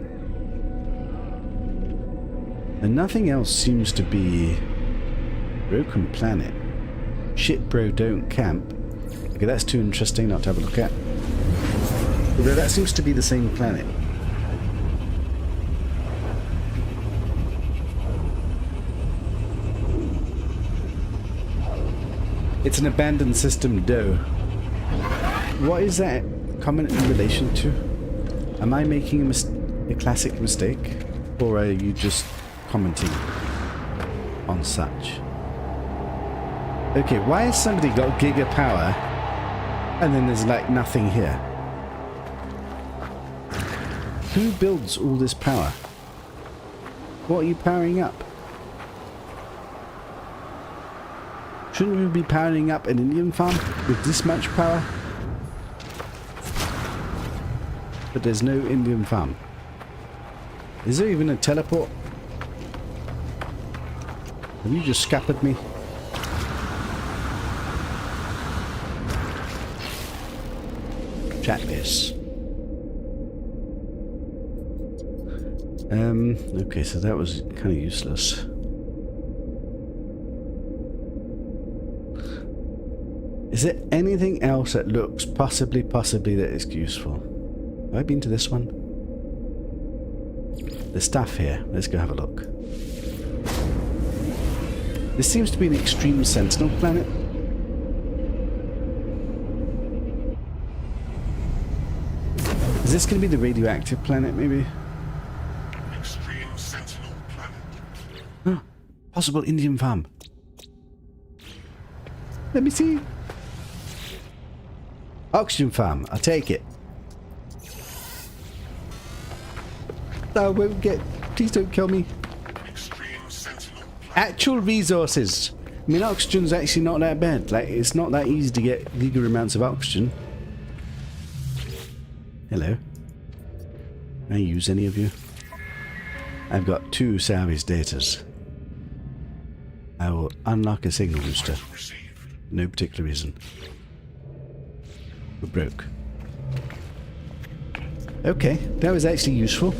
And nothing else seems to be... Broken planet. Shit bro, don't camp. Okay, that's too interesting not to have a look at. Although that seems to be the same planet. It's an abandoned system, dough. What is that comment in relation to? Am I making a classic mistake? Or are you just commenting on such? Okay, why has somebody got giga power and then there's like nothing here? Who builds all this power? What are you powering up? Shouldn't we be powering up an Indian farm with this much power? But there's no Indian farm. Is there even a teleport? Have you just scuppered me? Chat this. Okay, so that was kind of useless. Is there anything else that looks possibly that is useful? Have I been to this one? There's stuff here. Let's go have a look. This seems to be an extreme sentinel planet. Is this going to be the radioactive planet, maybe? Extreme sentinel planet. Possible Indian farm. Let me see. Oxygen farm. I'll take it. I won't get... Please don't kill me. Extreme sentinel planet. Actual resources. I mean, oxygen's actually not that bad. Like, it's not that easy to get legal amounts of oxygen. Hello. Can I use any of you? I've got 2 salvage datas. I will unlock a signal booster. No particular reason. We're broke. Okay, that was actually useful.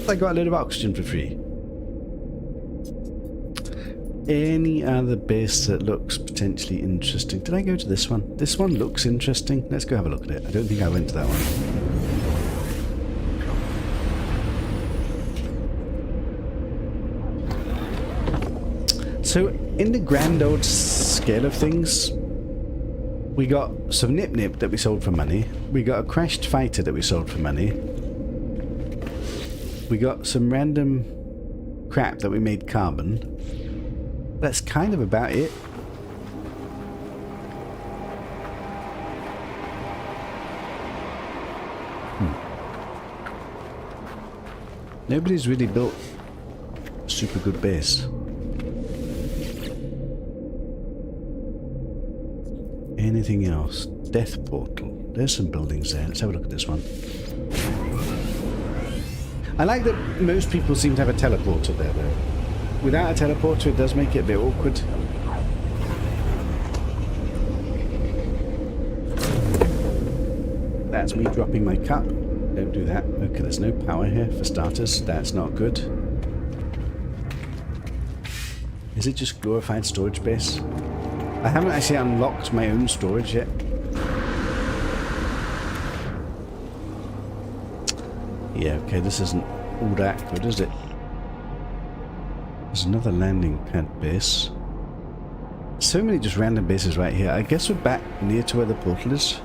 I got a load of oxygen for free. Any other base that looks potentially interesting? Did I go to this one? This one looks interesting. Let's go have a look at it. I don't think I went to that one. So, in the grand old scale of things, we got some nip-nip that we sold for money. We got a crashed fighter that we sold for money. We got some random crap that we made carbon. That's kind of about it. Nobody's really built a super good base. Anything else? Death portal. There's some buildings there. Let's have a look at this one. I like that most people seem to have a teleporter there, though. Without a teleporter, it does make it a bit awkward. That's me dropping my cup. Don't do that. Okay, there's no power here for starters. That's not good. Is it just glorified storage base? I haven't actually unlocked my own storage yet. Yeah, okay, this isn't all that good, is it? There's another landing pad base. So many just random bases right here. I guess we're back near to where the portal is.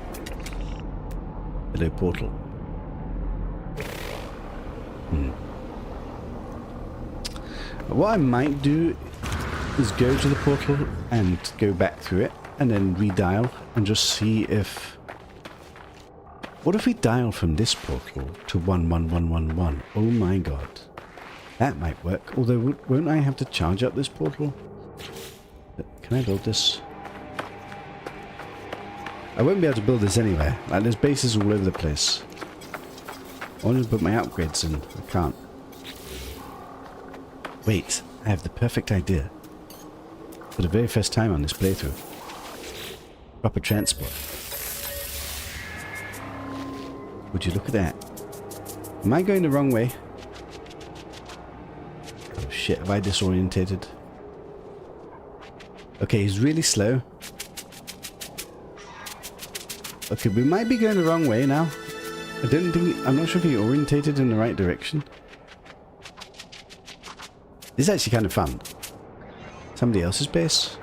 Hello, portal. What I might do is go to the portal and go back through it and then redial and just see if... What if we dial from this portal to 11111? Oh my god. That might work. Although, won't I have to charge up this portal? Can I build this? I won't be able to build this anywhere. Like, there's bases all over the place. I want to put my upgrades in. I can't. Wait, I have the perfect idea. For the very first time on this playthrough. Proper transport. Would you look at that? Am I going the wrong way? Oh shit, have I disorientated? Okay, he's really slow. Okay, we might be going the wrong way now. I'm not sure if he orientated in the right direction. This is actually kind of fun. Somebody else's base.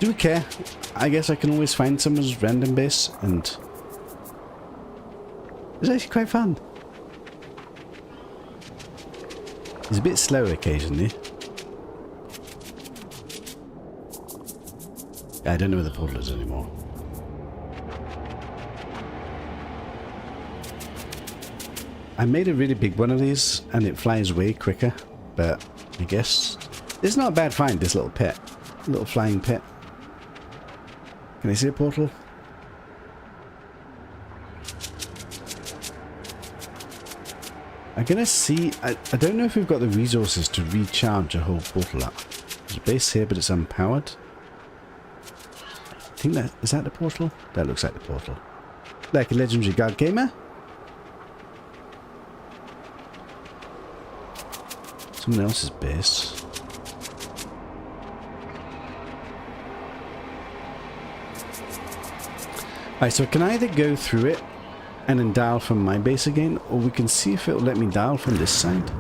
Do we care? I guess I can always find someone's random base and... It's actually quite fun. He's a bit slow occasionally. I don't know where the portal is anymore. I made a really big one of these and it flies way quicker, but I guess it's not a bad find, this little pet. Little flying pet. Can I see a portal? I'm gonna see... I don't know if we've got the resources to recharge a whole portal up. There's a base here, but it's unpowered. I think that... Is that the portal? That looks like the portal. Like a legendary guard gamer? Someone else's base. Alright, so I can either go through it and then dial from my base again, or we can see if it'll let me dial from this side.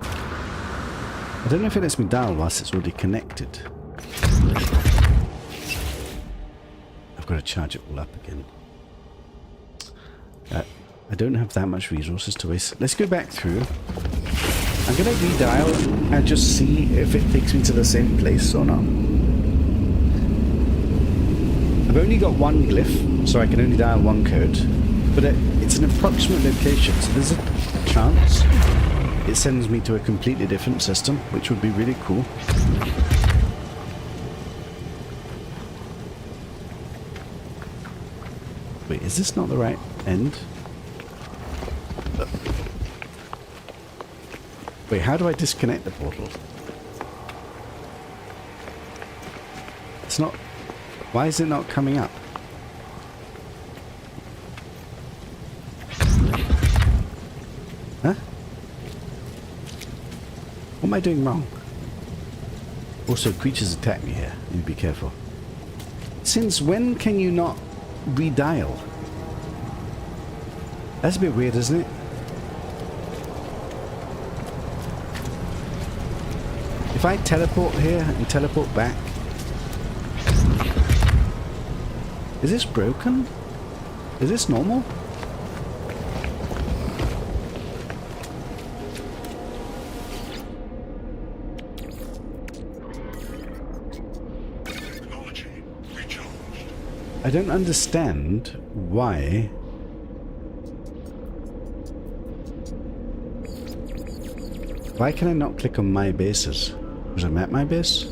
I don't know if it lets me dial whilst it's already connected. I've got to charge it all up again. I don't have that much resources to waste. Let's go back through. I'm going to redial and just see if it takes me to the same place or not. I've only got one glyph, so I can only dial one code. But it's an approximate location, so there's a chance it sends me to a completely different system, which would be really cool. Wait, is this not the right end? Wait, how do I disconnect the portal? It's not... Why is it not coming up? Huh? What am I doing wrong? Also, creatures attack me here. You be careful. Since when can you not redial? That's a bit weird, isn't it? If I teleport here and teleport back... Is this broken? Is this normal? I don't understand why. Why can I not click on my bases? Was I at my base?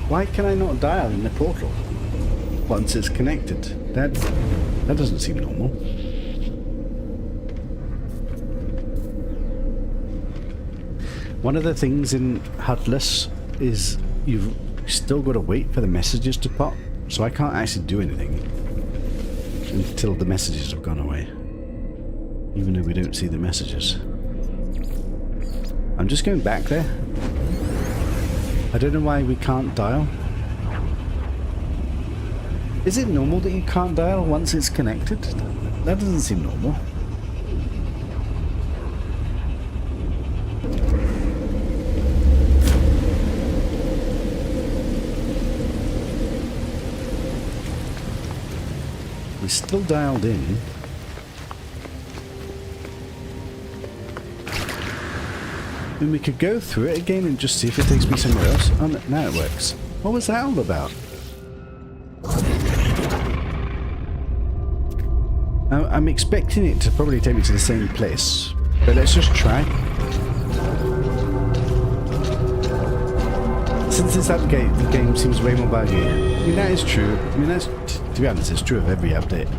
Why can I not dial in the portal once it's connected? That doesn't seem normal. One of the things in Hudless is you've still got to wait for the messages to pop, so I can't actually do anything until the messages have gone away, even though we don't see the messages. I'm just going back there. I don't know why we can't dial. Is it normal that you can't dial once it's connected? That doesn't seem normal. We're still dialed in. Then we could go through it again and just see if it takes me somewhere else. Oh, no, now it works. What was that all about? I'm expecting it to probably take me to the same place, but let's just try. Since this update, the game seems way more buggy. I mean, that is true. I mean, that's, to be honest, it's true of every update.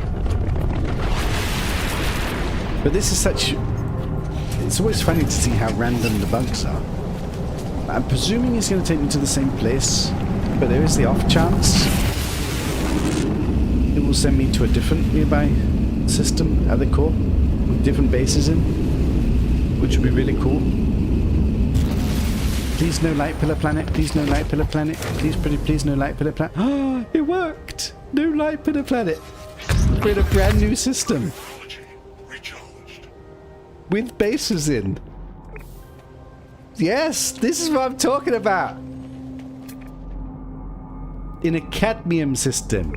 But this is such... It's always funny to see how random the bugs are. I'm presuming it's going to take me to the same place, but there is the off chance it will send me to a different nearby system at the core with different bases in, which would be really cool. Please no light pillar planet, please no light pillar planet, please pretty please no light pillar planet. Ah, it worked! No light pillar planet. We're in a brand new system with bases in. Yes, this is what I'm talking about. In a cadmium system.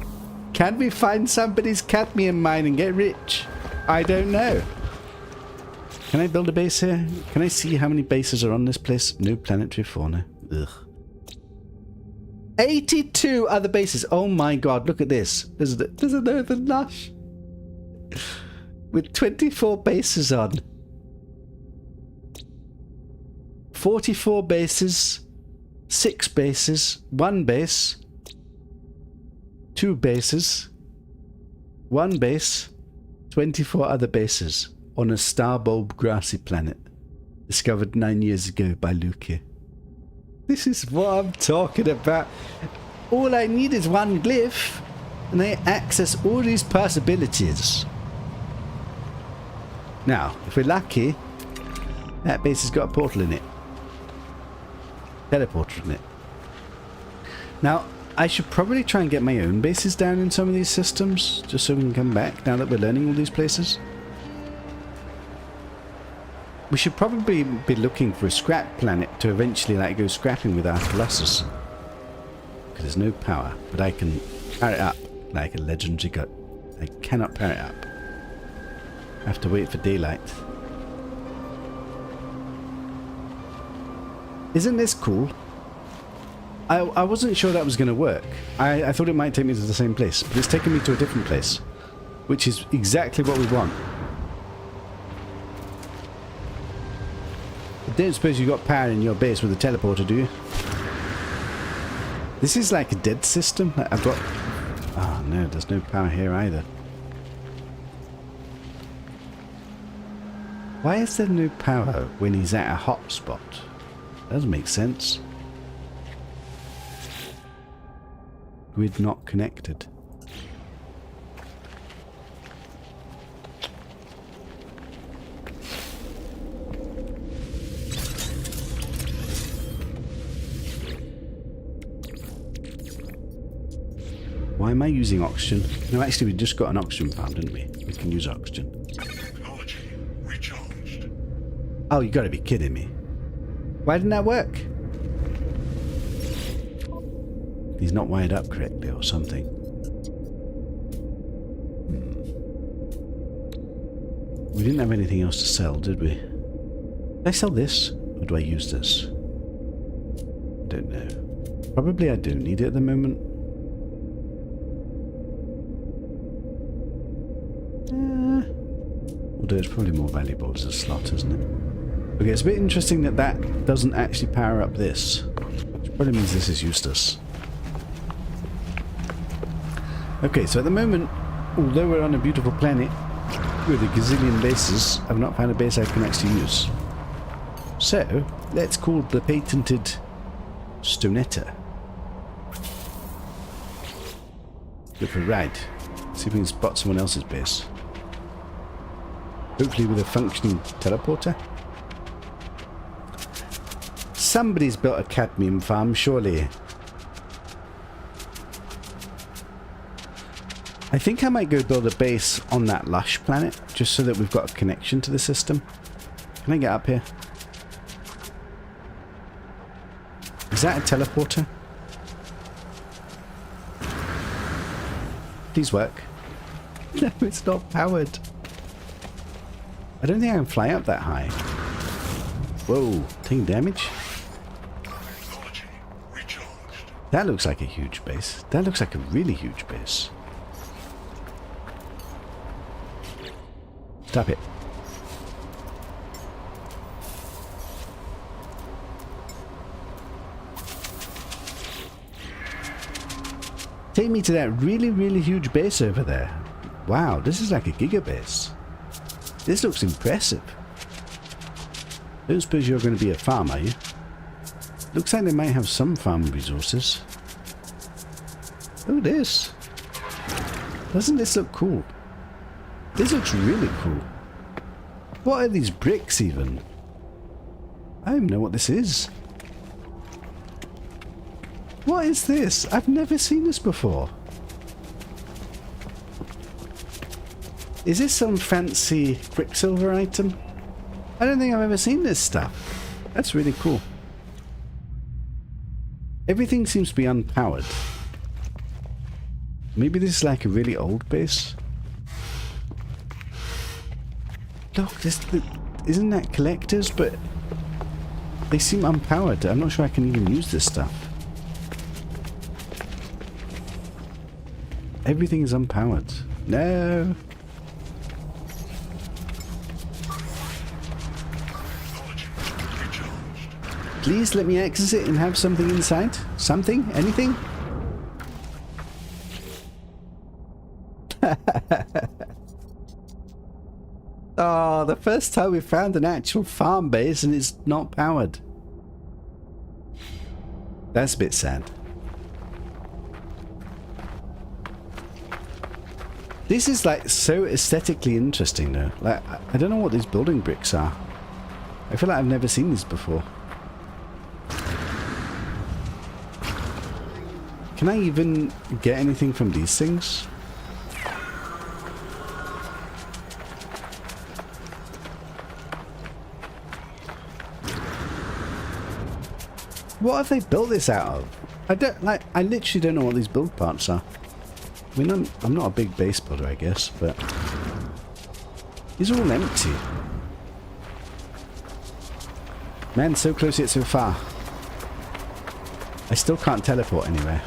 Can we find somebody's cadmium mine and get rich? I don't know. Can I build a base here? Can I see how many bases are on this place? No planetary fauna. Ugh. 82 other bases. Oh my god, look at this. There's a northern lush. With 24 bases on. 44 bases. 6 bases. 1 base. 2 bases, 1 base, 24 other bases on a starbulb grassy planet discovered 9 years ago by Lucia. This is what I'm talking about. All I need is 1 glyph and I access all these possibilities. Now, if we're lucky, that base has got a portal in it. Teleporter in it. Now, I should probably try and get my own bases down in some of these systems, just so we can come back now that we're learning all these places. We should probably be looking for a scrap planet to eventually like go scrapping with our Colossus. Because there's no power, but I can power it up like a legendary gut. I cannot power it up. I have to wait for daylight. Isn't this cool? I wasn't sure that was going to work. I thought it might take me to the same place, but it's taken me to a different place, which is exactly what we want. I don't suppose you got power in your base with a teleporter, do you? This is like a dead system. I've got... Oh no, there's no power here either. Why is there no power when he's at a hotspot? Doesn't make sense. Grid not connected. Why am I using oxygen? No, actually we just got an oxygen farm, didn't we? We can use oxygen. Technology recharged. Oh, you gotta be kidding me. Why didn't that work? He's not wired up correctly or something. We didn't have anything else to sell, did we? I sell this? Or do I use this? I don't know. Probably I don't need it at the moment. Although it's probably more valuable as a slot, isn't it? Okay, it's a bit interesting that that doesn't actually power up this. Which probably means this is useless. Okay, so at the moment, although we're on a beautiful planet with a gazillion bases, I've not found a base I can actually use. So, let's call the patented Stonetta. Go for a ride. See if we can spot someone else's base. Hopefully with a functioning teleporter. Somebody's built a cadmium farm, surely. I think I might go build a base on that lush planet, just so that we've got a connection to the system. Can I get up here? Is that a teleporter? Please work. No, it's not powered. I don't think I can fly up that high. Whoa, taking damage? Technology recharged. That looks like a huge base. That looks like a really huge base. Stop it. Take me to that really, really huge base over there. Wow, this is like a gigabase. This looks impressive. Don't suppose you're going to be a farm, are you? Looks like they might have some farm resources. Oh, this. Doesn't this look cool? This looks really cool. What are these bricks even? I don't even know what this is. What is this? I've never seen this before. Is this some fancy Quicksilver item? I don't think I've ever seen this stuff. That's really cool. Everything seems to be unpowered. Maybe this is like a really old base. Look, isn't that collectors? But they seem unpowered. I'm not sure I can even use this stuff. Everything is unpowered. No. Please let me access it and have something inside. Something? Anything? Oh, the first time we found an actual farm base and it's not powered. That's a bit sad. This is like so aesthetically interesting though. Like, I don't know what these building bricks are. I feel like I've never seen these before. Can I even get anything from these things? What have they built this out of? I literally don't know what these build parts are. I mean, I'm not a big base builder, I guess, but these are all empty. Man, so close yet so far. I still can't teleport anywhere.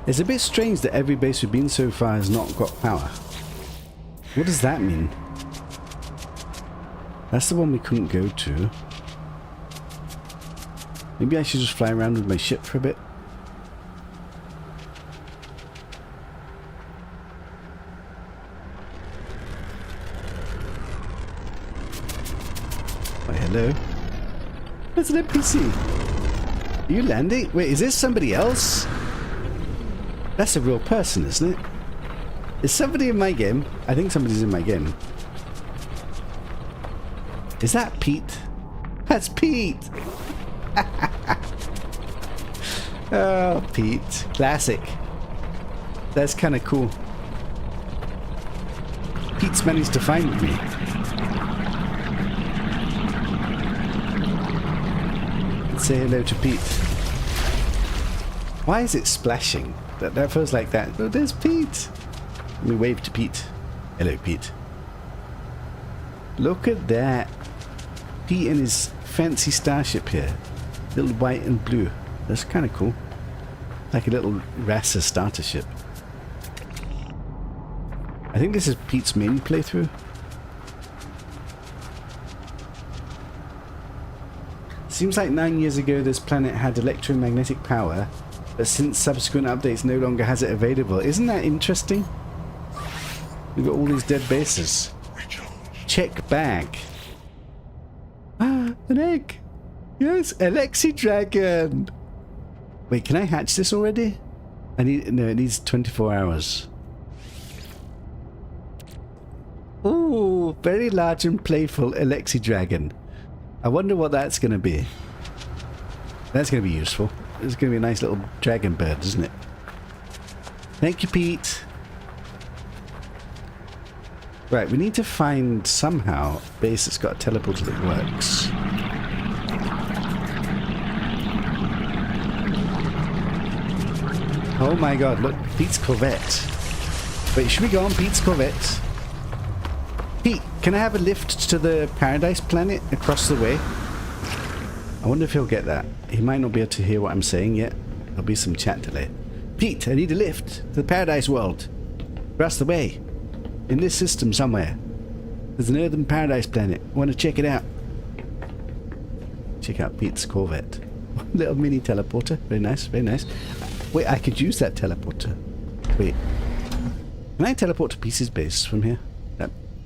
It's a bit strange that every base we've been so far has not got power. What does that mean? That's the one we couldn't go to. Maybe I should just fly around with my ship for a bit. Oh, hello. There's an NPC. Are you landing? Wait, is this somebody else? That's a real person, isn't it? Is somebody in my game? I think somebody's in my game. Is that Pete? That's Pete! Oh, Pete. Classic. That's kind of cool. Pete's managed to find me. Let's say hello to Pete. Why is it splashing? That feels like that. Oh, there's Pete. Let me wave to Pete. Hello, Pete. Look at that. Pete and his fancy starship here. Little white and blue. That's kind of cool. Like a little Rasa starter ship. I think this is Pete's main playthrough. Seems like 9 years ago this planet had electromagnetic power, but since subsequent updates no longer has it available. Isn't that interesting? We've got all these dead bases. Check bag. Ah, an egg. Yes, Alexi Dragon. Wait, can I hatch this already? No, it needs 24 hours. Ooh, very large and playful Alexi Dragon. I wonder what that's going to be. That's going to be useful. It's going to be a nice little dragon bird, isn't it? Thank you, Pete. Right, we need to find somehow a base that's got a teleporter that works. Oh my god, look, Pete's Corvette. Wait, should we go on Pete's Corvette? Pete, can I have a lift to the Paradise planet across the way? I wonder if he'll get that. He might not be able to hear what I'm saying yet. There'll be some chat delay. Pete, I need a lift to the Paradise world. Across the way. In this system somewhere. There's an earthen Paradise planet. I want to check it out. Check out Pete's Corvette. Little mini teleporter. Very nice, very nice. Wait, I could use that teleporter. Wait. Can I teleport to Pete's base from here?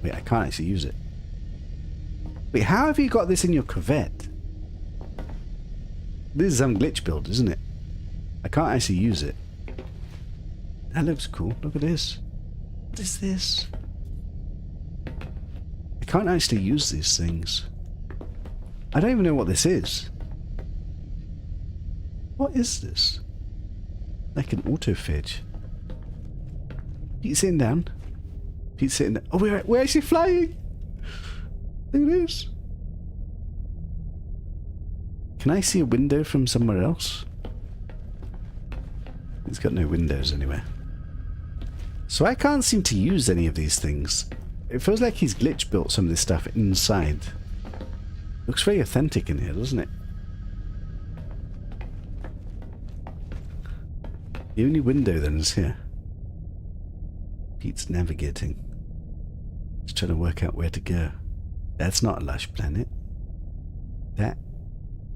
Wait, I can't actually use it. Wait, how have you got this in your Corvette? This is some glitch build, isn't it? I can't actually use it. That looks cool. Look at this. What is this? I can't actually use these things. I don't even know what this is. What is this? Like an autophage. Pete's sitting down. Pete's sitting there. Oh, we're actually flying! Look at this. Can I see a window from somewhere else? It's got no windows anywhere. So I can't seem to use any of these things. It feels like he's glitch built some of this stuff inside. Looks very authentic in here, doesn't it? The only window then is here. Pete's navigating. He's trying to work out where to go. That's not a lush planet. That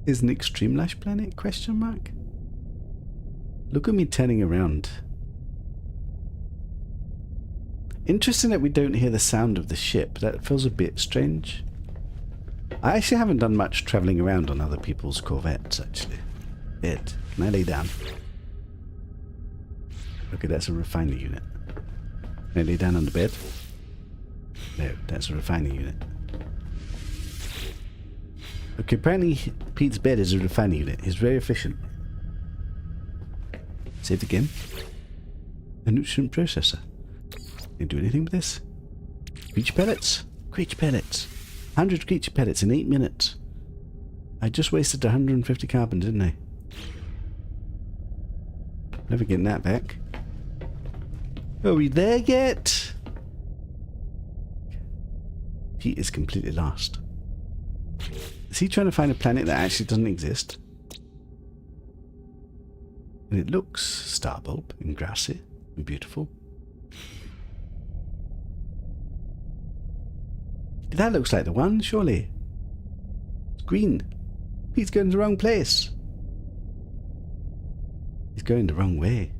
is an extreme lush planet? Question mark. Look at me turning around. Interesting that we don't hear the sound of the ship. That feels a bit strange. I actually haven't done much travelling around on other people's Corvettes, actually. Bed. Can I lay down? Okay, that's a refiner unit. Can I lay down on the bed? No, that's a refiner unit. Okay, apparently Pete's bed is a refiner unit. He's very efficient. Save the game. A nutrient processor. Can you do anything with this? Creature pellets? Creature pellets. 100 creature pellets in 8 minutes. I just wasted 150 carbon, didn't I? Never getting that back. Are we there yet? Pete is completely lost. Is he trying to find a planet that actually doesn't exist? And it looks starbulb and grassy and beautiful. That looks like the one, surely. It's green. Pete's going to the wrong place. He's going the wrong way.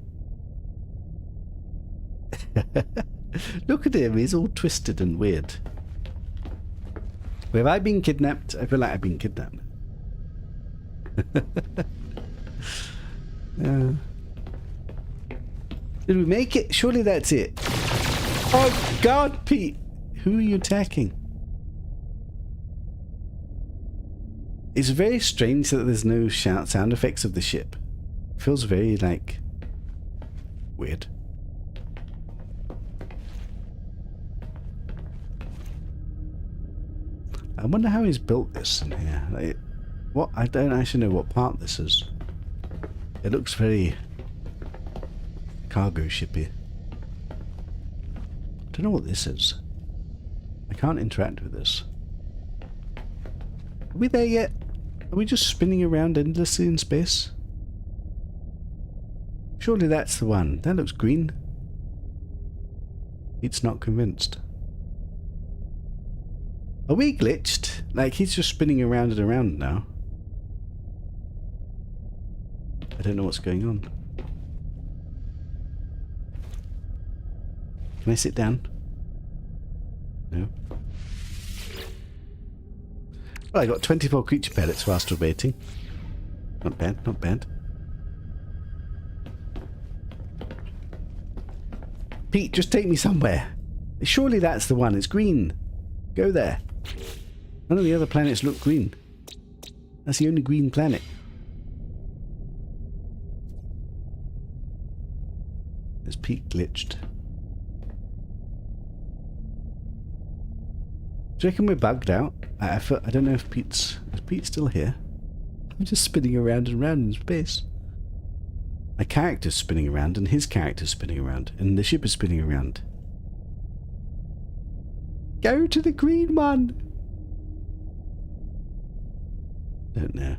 Look at him, he's all twisted and weird. Have I been kidnapped? I feel like I've been kidnapped. Did we make it? Surely that's it. Oh God, Pete! Who are you attacking? It's very strange that there's no sound effects of the ship. It feels very, like, weird. I wonder how he's built this in here. Like, what? I don't actually know what part this is. It looks very cargo shippy. don't know what this is. I can't interact with this. Are we there yet? Are we just spinning around endlessly in space? Surely that's the one. That looks green. It's not convinced. Are we glitched? Like, he's just spinning around and around now. I don't know what's going on. Can I sit down? No. Well, I got 24 creature pellets whilst we're waiting. Not bad, not bad. Pete, just take me somewhere. Surely that's the one. It's green. Go there. None of the other planets look green. That's the only green planet. Is Pete glitched? Do you reckon we're bugged out? I don't know if Pete's... Is Pete still here? I'm just spinning around and around in space. My character's spinning around and his character's spinning around. And the ship is spinning around. Go to the green one! Don't know.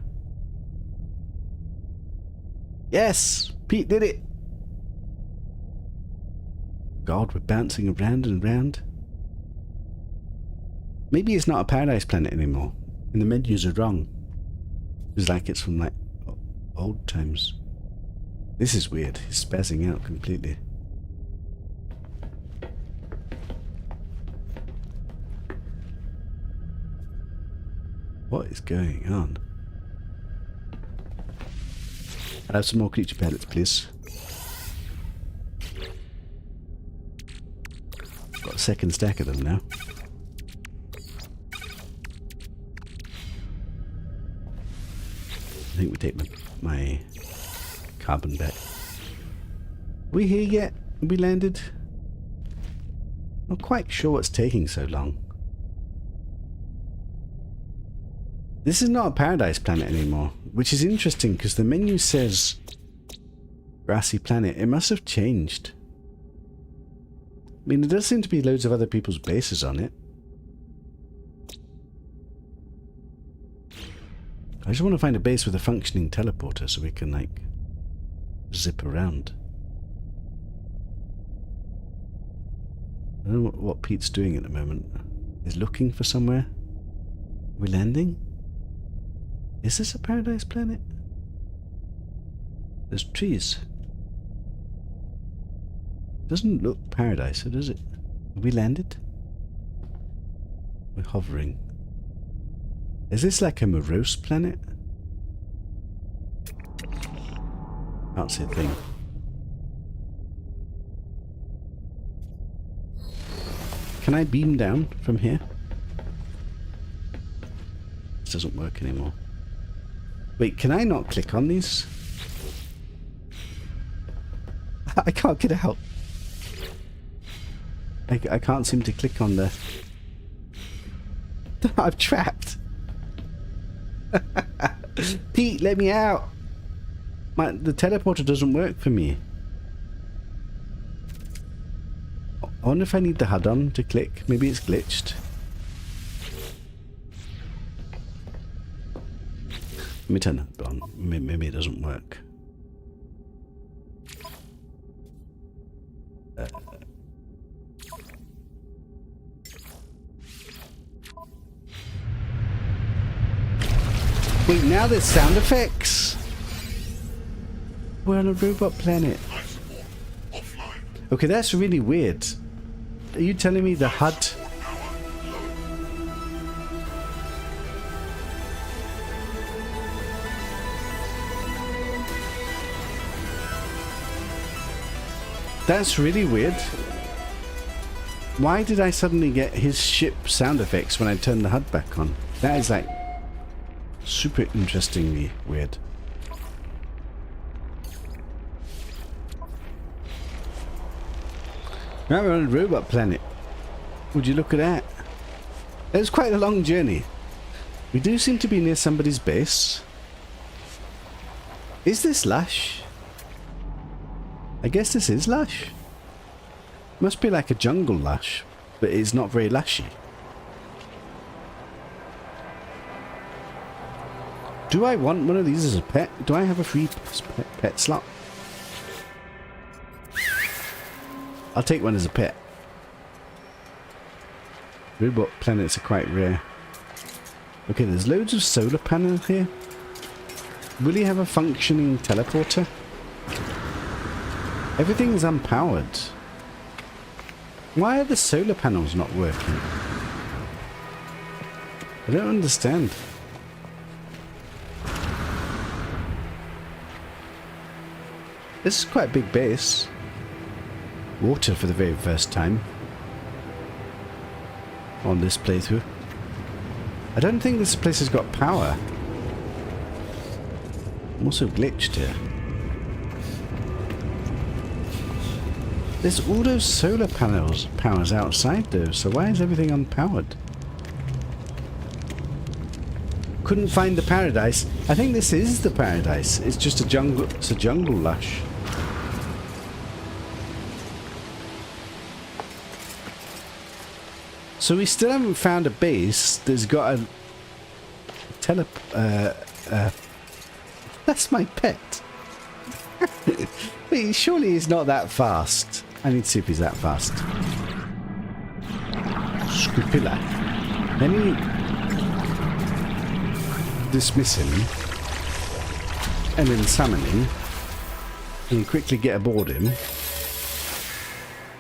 Yes! Pete did it! God, we're bouncing around and round. Maybe it's not a paradise planet anymore, and the menus are wrong. It's like it's from, like, old times. This is weird. He's spazzing out completely. What is going on? I'll have some more creature pellets, please. Got a second stack of them now. I think we take my carbon back. Are we here yet? Have we landed? Not quite sure what's taking so long. This is not a paradise planet anymore, which is interesting because the menu says grassy planet. It must have changed. I mean, there does seem to be loads of other people's bases on it. I just want to find a base with a functioning teleporter so we can, like, zip around. I don't know what Pete's doing at the moment. He's looking for somewhere. Are we landing? Is this a paradise planet? There's trees. Doesn't look paradise, does it? Have we landed? We're hovering. Is this like a morose planet? Can't see a thing. Can I beam down from here? This doesn't work anymore. Wait, can I not click on these? I can't get out. I can't seem to click on the... I'm trapped. Pete, let me out. The teleporter doesn't work for me. I wonder if I need the HUD on to click. Maybe it's glitched. Let me turn it on. Maybe it doesn't work. Wait, now there's sound effects. We're on a robot planet. Okay, that's really weird. Are you telling me the HUD... That's really weird. Why did I suddenly get his ship sound effects when I turned the HUD back on? That is like super interestingly weird. Now we're on a robot planet. Would you look at that? It was quite a long journey. We do seem to be near somebody's base. Is this Lush? I guess this is Lush. Must be like a jungle lash, but it's not very lashy. Do I want one of these as a pet? Do I have a free pet slot? I'll take one as a pet. Robot planets are quite rare. Okay, there's loads of solar panels here. Will he have a functioning teleporter? Everything is unpowered. Why are the solar panels not working? I don't understand. This is quite a big base. Water for the very first time on this playthrough. I don't think this place has got power. I'm also glitched here. There's all those solar powers outside though, so why is everything unpowered? Couldn't find the paradise. I think this is the paradise. It's just a jungle. It's a jungle lush. So we still haven't found a base that's got a that's my pet. Wait, surely he's not that fast. I need to see if he's that fast. Scrupilla. Let me dismiss him and then summon him and quickly get aboard him.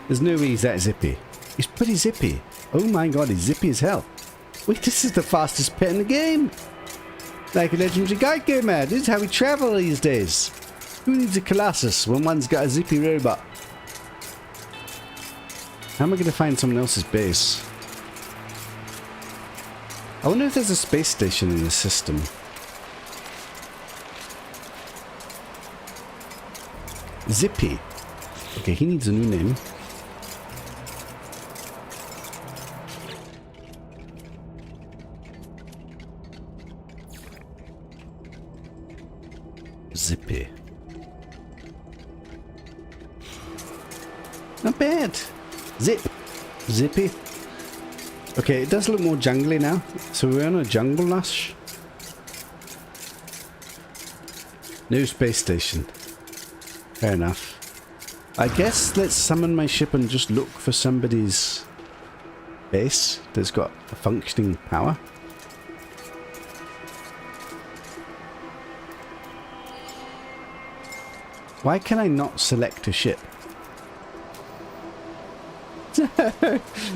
There's no way he's that zippy. He's pretty zippy. Oh my god, he's zippy as hell. Wait, this is the fastest pet in the game. Like a legendary guide gamer. This is how we travel these days. Who needs a Colossus when one's got a zippy robot? How am I going to find someone else's base? I wonder if there's a space station in this system. Zippy. Okay, he needs a new name. Zippy. Not bad. Zip. Zippy. Okay, it does look more jungly now. So we're on a jungle lush. No space station. Fair enough. I guess let's summon my ship and just look for somebody's base that's got a functioning power. Why can I not select a ship?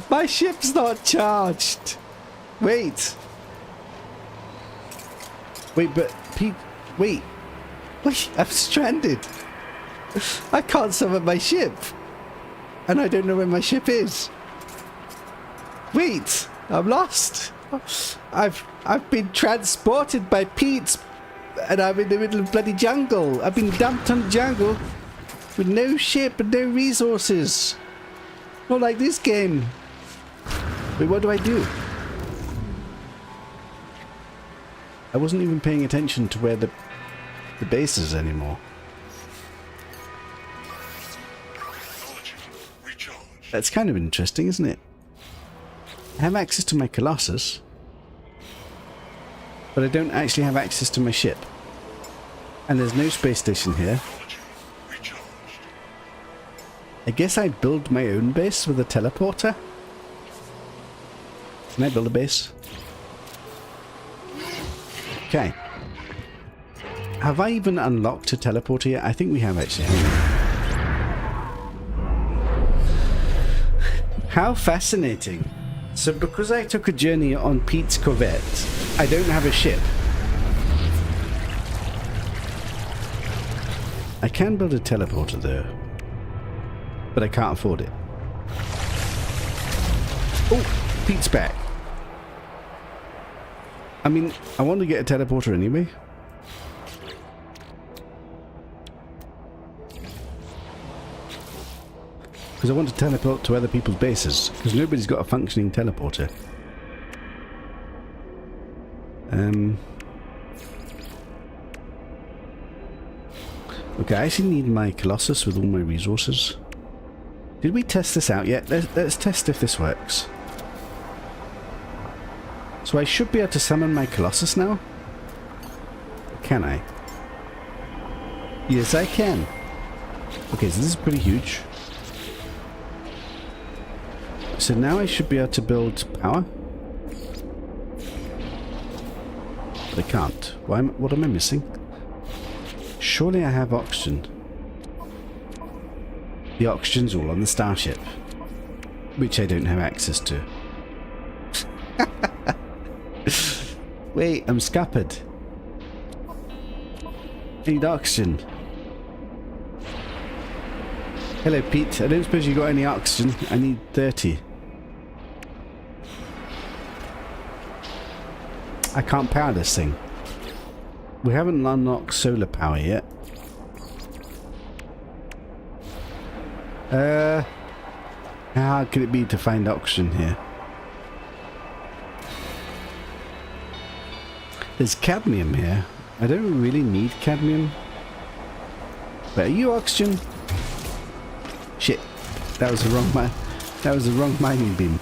My ship's not charged. Wait. Wait, but Pete, wait, I'm stranded. I can't summon my ship. And I don't know where my ship is. Wait, I'm lost. I've been transported by Pete and I'm in the middle of bloody jungle. I've been dumped on the jungle with no ship and no resources. Not like this game. Wait, what do I do? I wasn't even paying attention to where the base is anymore. That's kind of interesting, isn't it? I have access to my Colossus, but I don't actually have access to my ship. And there's no space station here. I guess I build my own base with a teleporter. Can I build a base? Okay. Have I even unlocked a teleporter yet? I think we have actually. How fascinating. So because I took a journey on Pete's Corvette, I don't have a ship. I can build a teleporter though, but I can't afford it. Oh, Pete's back. I mean, I want to get a teleporter anyway. Because I want to teleport to other people's bases. Because nobody's got a functioning teleporter. Okay, I actually need my Colossus with all my resources. Did we test this out yet? Let's test if this works. So I should be able to summon my Colossus now? Can I? Yes, I can. Okay, so this is pretty huge. So now I should be able to build power. But I can't. What am I missing? Surely I have oxygen. The oxygen's all on the starship, which I don't have access to. Wait, I'm scuppered. I need oxygen. Hello, Pete. I don't suppose you got any oxygen. I need 30. I can't power this thing. We haven't unlocked solar power yet. How hard could it be to find oxygen here? There's cadmium here. I don't really need cadmium. But are you oxygen? Shit. That was the wrong that was the wrong mining beam.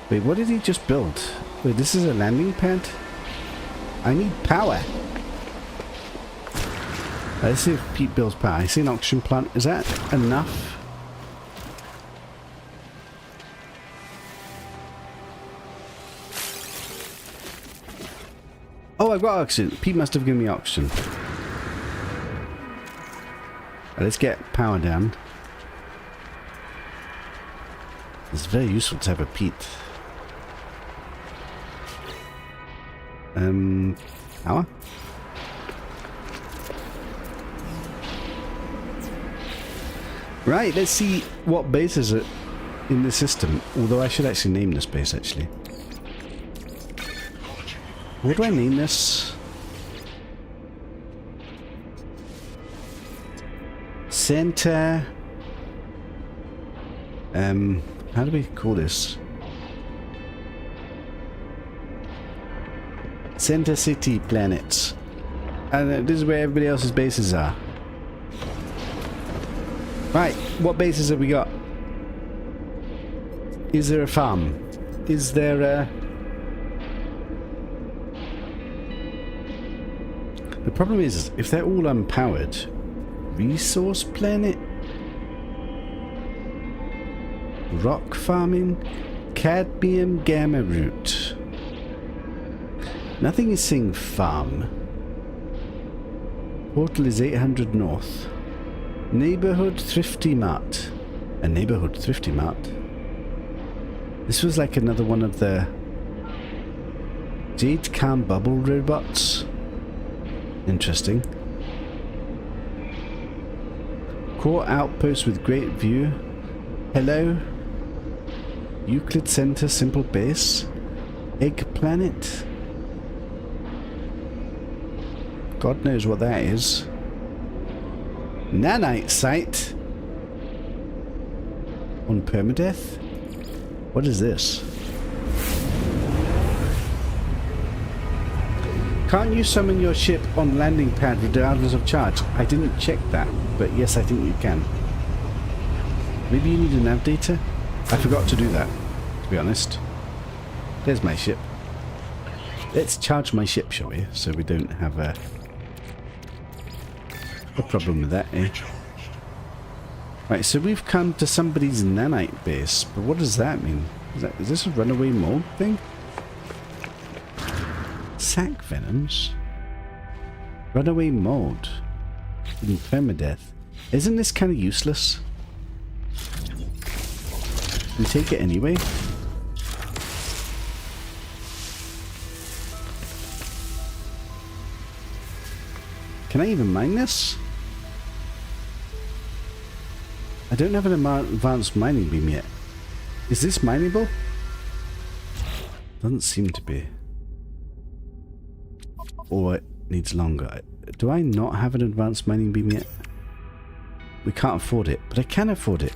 Wait, what did he just build? Wait, this is a landing pad? I need power. Let's see if Pete builds power. I see an oxygen plant. Is that enough? Oh, I've got oxygen. Pete must have given me oxygen. Let's get power down. It's very useful to have a Pete. Power? Right, let's see what base is it in the system. Although I should actually name this base, actually. What do I name this? Center. How do we call this? Center City Planets. And this is where everybody else's bases are. Right, what bases have we got? Is there a farm? Is there a... The problem is, if they're all unpowered, resource planet? Rock farming? Cadmium gamma root. Nothing is saying farm. Portal is 800 north. Neighborhood Thrifty Mart. A neighborhood Thrifty Mart? This was like another one of the Jade Cam Bubble robots. Interesting. Core outpost with great view. Hello. Euclid Center Simple Base. Egg Planet. God knows what that is. Nanite site. On permadeath? What is this? Can't you summon your ship on landing pad regardless of charge? I didn't check that, but yes, I think you can. Maybe you need a nav data? I forgot to do that, to be honest. There's my ship. Let's charge my ship, shall we? So we don't have a problem with that, eh? Right, so we've come to somebody's nanite base, but what does that mean? Is this a runaway mold thing? Sac venoms? Runaway mold? In permadeath? Isn't this kind of useless? We take it anyway? Can I even mine this? I don't have an advanced mining beam yet. Is this mineable? Doesn't seem to be. Or it needs longer. Do I not have an advanced mining beam yet? We can't afford it, but I can afford it.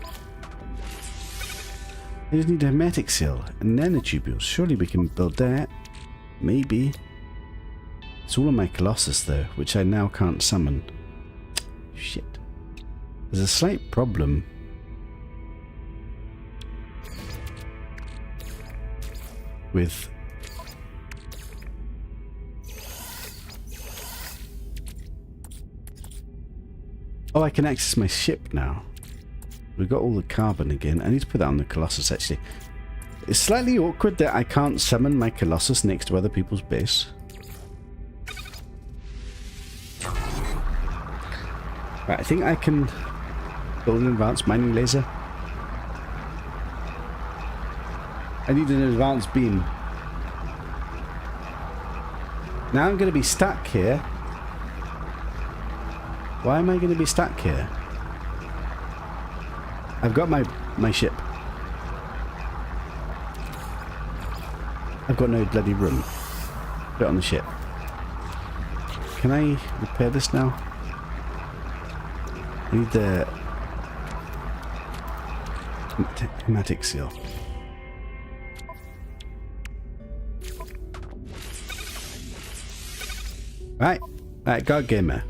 I just need a hermetic seal and nanotubules. Surely we can build that. Maybe. It's all on my Colossus though, which I now can't summon. Shit. There's a slight problem. With... Oh, I can access my ship now. We've got all the carbon again. I need to put that on the Colossus actually. It's slightly awkward that I can't summon my Colossus next to other people's base. Right, I think I can build an advanced mining laser. I need an advanced beam. Now I'm going to be stuck here. Why am I going to be stuck here? I've got my ship. I've got no bloody room. Put it on the ship. Can I repair this now? I need the hematic seal. Right, God Gamer.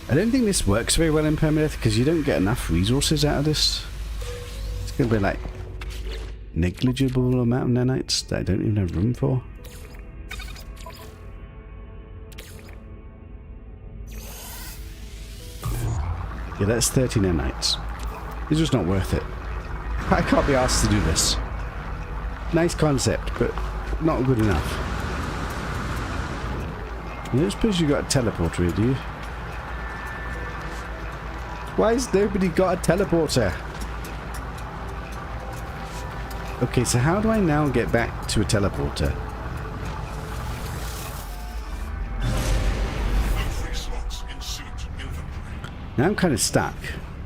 I don't think this works very well in permadeath because you don't get enough resources out of this. It's going to be like negligible amount of nanites that I don't even have room for. Yeah, that's 30 nanites. It's just not worth it. I can't be asked to do this. Nice concept, but not good enough. I don't suppose you got a teleporter here, do you? Why has nobody got a teleporter? Okay, so how do I now get back to a teleporter? Now I'm kind of stuck,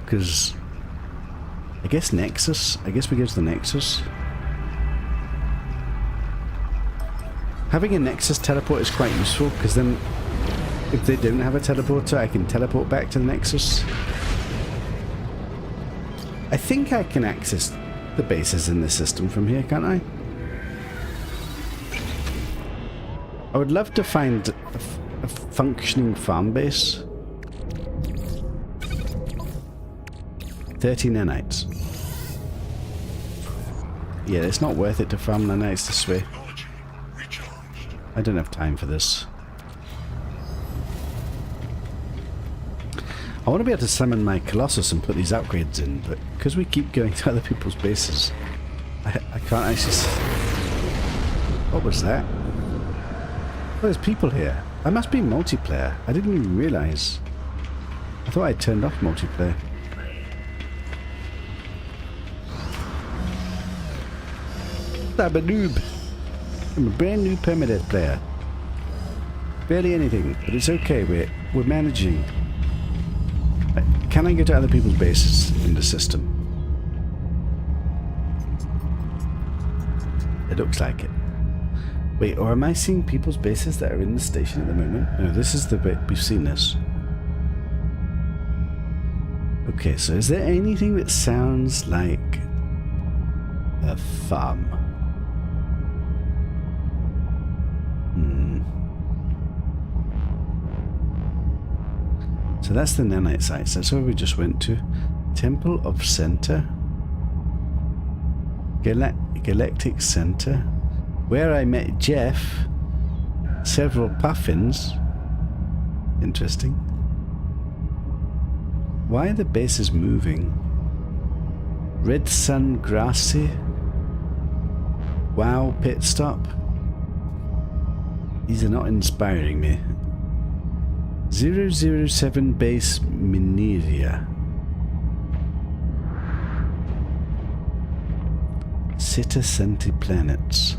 because I guess Nexus. I guess we go to the Nexus. Having a Nexus teleport is quite useful, because then if they don't have a teleporter, I can teleport back to the Nexus. I think I can access the bases in the system from here, can't I? I would love to find a functioning farm base. 30 nanites. Yeah, it's not worth it to farm nanites this way. I don't have time for this. I want to be able to summon my Colossus and put these upgrades in, but because we keep going to other people's bases, I can't actually... What was that? Oh, there's people here. I must be multiplayer. I didn't even realise. I thought I turned off multiplayer. I'm a noob. I'm a brand new permadeath player. Barely anything, but it's okay. We're managing. Can I go to other people's bases in the system? It looks like it. Wait, or am I seeing people's bases that are in the station at the moment? No, this is the bit we've seen this. Okay, so is there anything that sounds like a farm? So that's the nanite sites. That's where we just went to. Temple of Center. Galactic Center. Where I met Jeff. Several puffins. Interesting. Why are the bases moving? Red Sun Grassy. Wow Pit Stop. These are not inspiring me. 007 Base Mineria. Sita Centi Planets.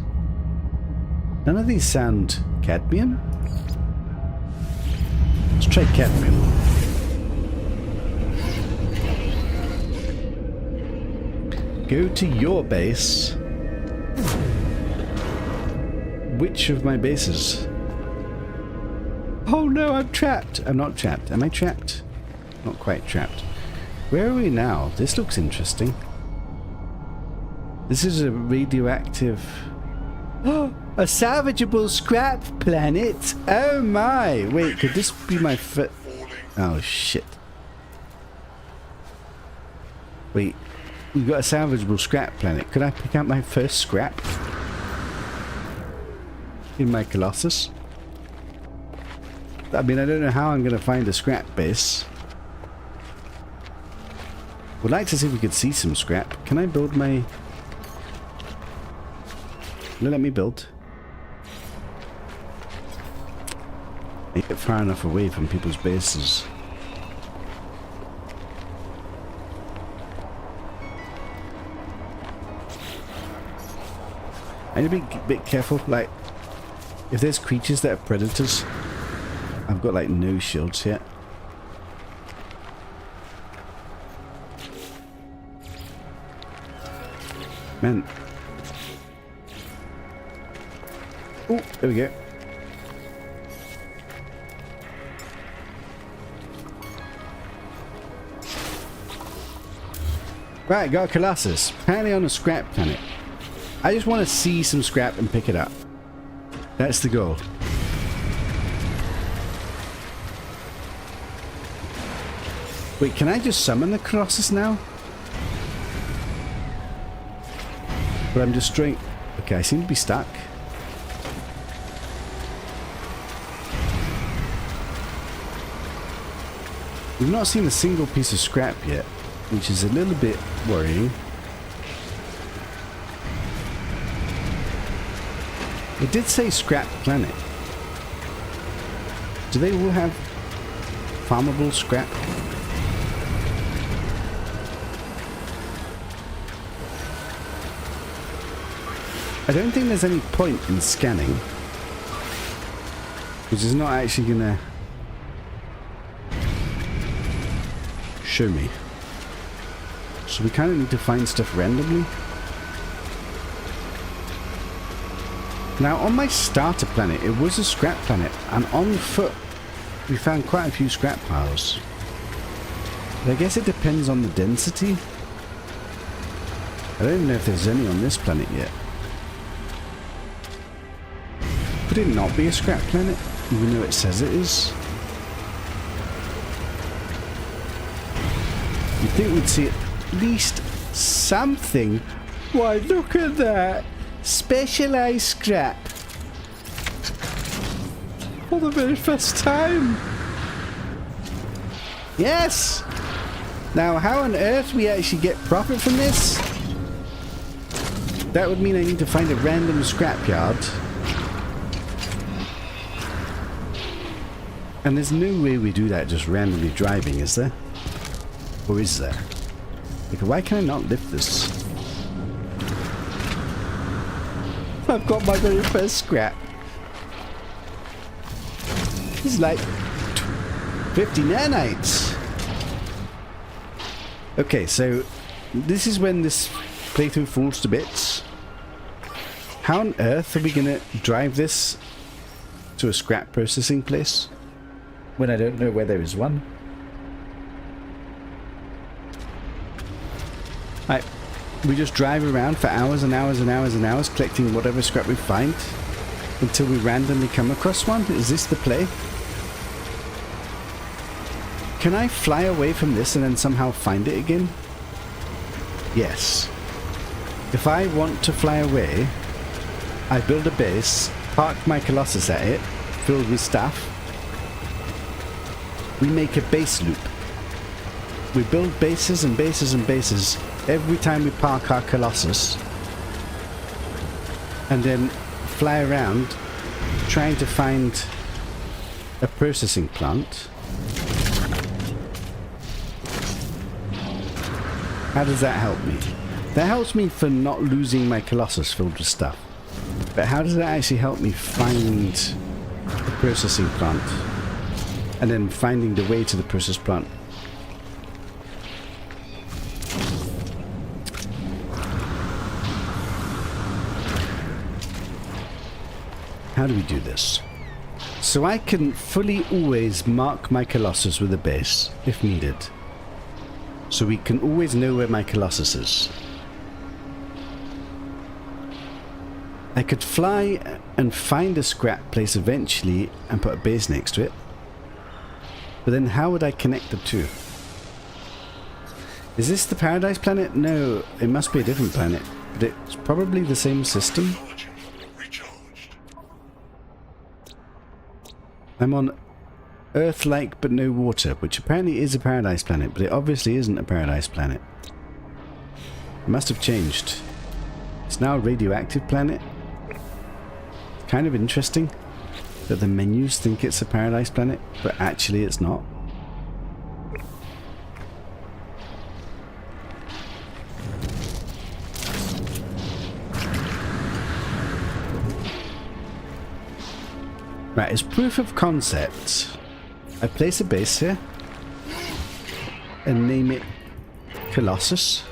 None of these sound cadmium? Let's try cadmium. Go to your base. Which of my bases? Oh no, I'm trapped. I'm not trapped. Am I trapped? Not quite trapped. Where are we now? This looks interesting. This is a radioactive A salvageable scrap planet. Oh my. Wait, could this be my foot? Oh shit. Wait, we got a salvageable scrap planet. Could I pick up my first scrap? In my Colossus? I mean, I don't know how I'm going to find a scrap base. Would like to see if we could see some scrap. Can I build my... Let me build. I get far enough away from people's bases. I need to be a bit careful, like, if there's creatures that are predators, I've got like no shields yet. Man. Oh, there we go. Right, got a Colossus. Apparently on a scrap planet. I just want to see some scrap and pick it up. That's the goal. Wait, can I just summon the Colossus now? But I'm destroying... Okay, I seem to be stuck. We've not seen a single piece of scrap yet, which is a little bit worrying. It did say scrap planet. Do they all have farmable scrap? I don't think there's any point in scanning, because it's not actually gonna show me. So we kind of need to find stuff randomly. Now on my starter planet, it was a scrap planet, and on foot we found quite a few scrap piles. But I guess it depends on the density. I don't even know if there's any on this planet yet. Could it not be a scrap planet, even though it says it is? You'd think we'd see at least something. Why, look at that! Specialized scrap. For the very first time. Yes! Now, how on earth we actually get profit from this? That would mean I need to find a random scrapyard. And there's no way we do that just randomly driving, is there? Or is there? Like, why can I not lift this? I've got my very first scrap. It's like 50 nanites. Okay, so this is when this playthrough falls to bits. How on earth are we gonna drive this to a scrap processing place when I don't know where there is one? We just drive around for hours and hours and hours and hours collecting whatever scrap we find until we randomly come across one? Is this the play? Can I fly away from this and then somehow find it again? Yes. If I want to fly away, I build a base, park my Colossus at it, filled with stuff. We make a base loop. We build bases and bases and bases every time we park our Colossus, and then fly around trying to find a processing plant. How does that help me? That helps me for not losing my Colossus filled with stuff. But how does that actually help me find the processing plant? And then finding the way to the process plant? How do we do this? So I can fully always mark my Colossus with a base, if needed. So we can always know where my Colossus is. I could fly and find a scrap place eventually and put a base next to it. But then how would I connect the two? Is this the Paradise Planet? No, it must be a different planet. But it's probably the same system. Technology recharged. I'm on Earth-like but no water, which apparently is a Paradise Planet, but it obviously isn't a Paradise Planet. It must have changed. It's now a radioactive planet. Kind of interesting that the menus think it's a Paradise Planet, but actually it's not. Right, as proof of concept, I place a base here and name it Colossus.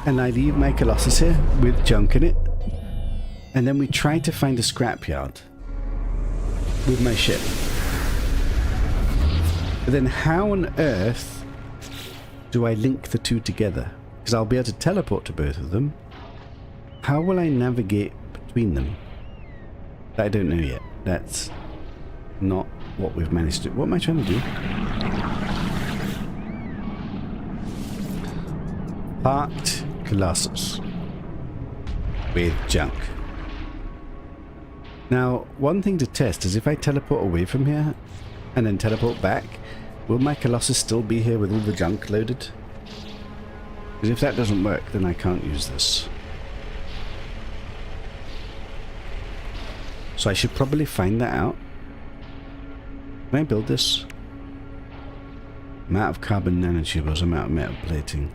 And I leave my Colossus here with junk in it. And then we try to find a scrapyard with my ship. But then how on earth do I link the two together? Because I'll be able to teleport to both of them. How will I navigate between them? I don't know yet. That's not what we've managed to do. What am I trying to do? Parked Colossus with junk. Now, one thing to test is if I teleport away from here and then teleport back, will my Colossus still be here with all the junk loaded? Because if that doesn't work, then I can't use this. So I should probably find that out. Can I build this? I'm out of carbon nanotubes, I'm out of metal plating.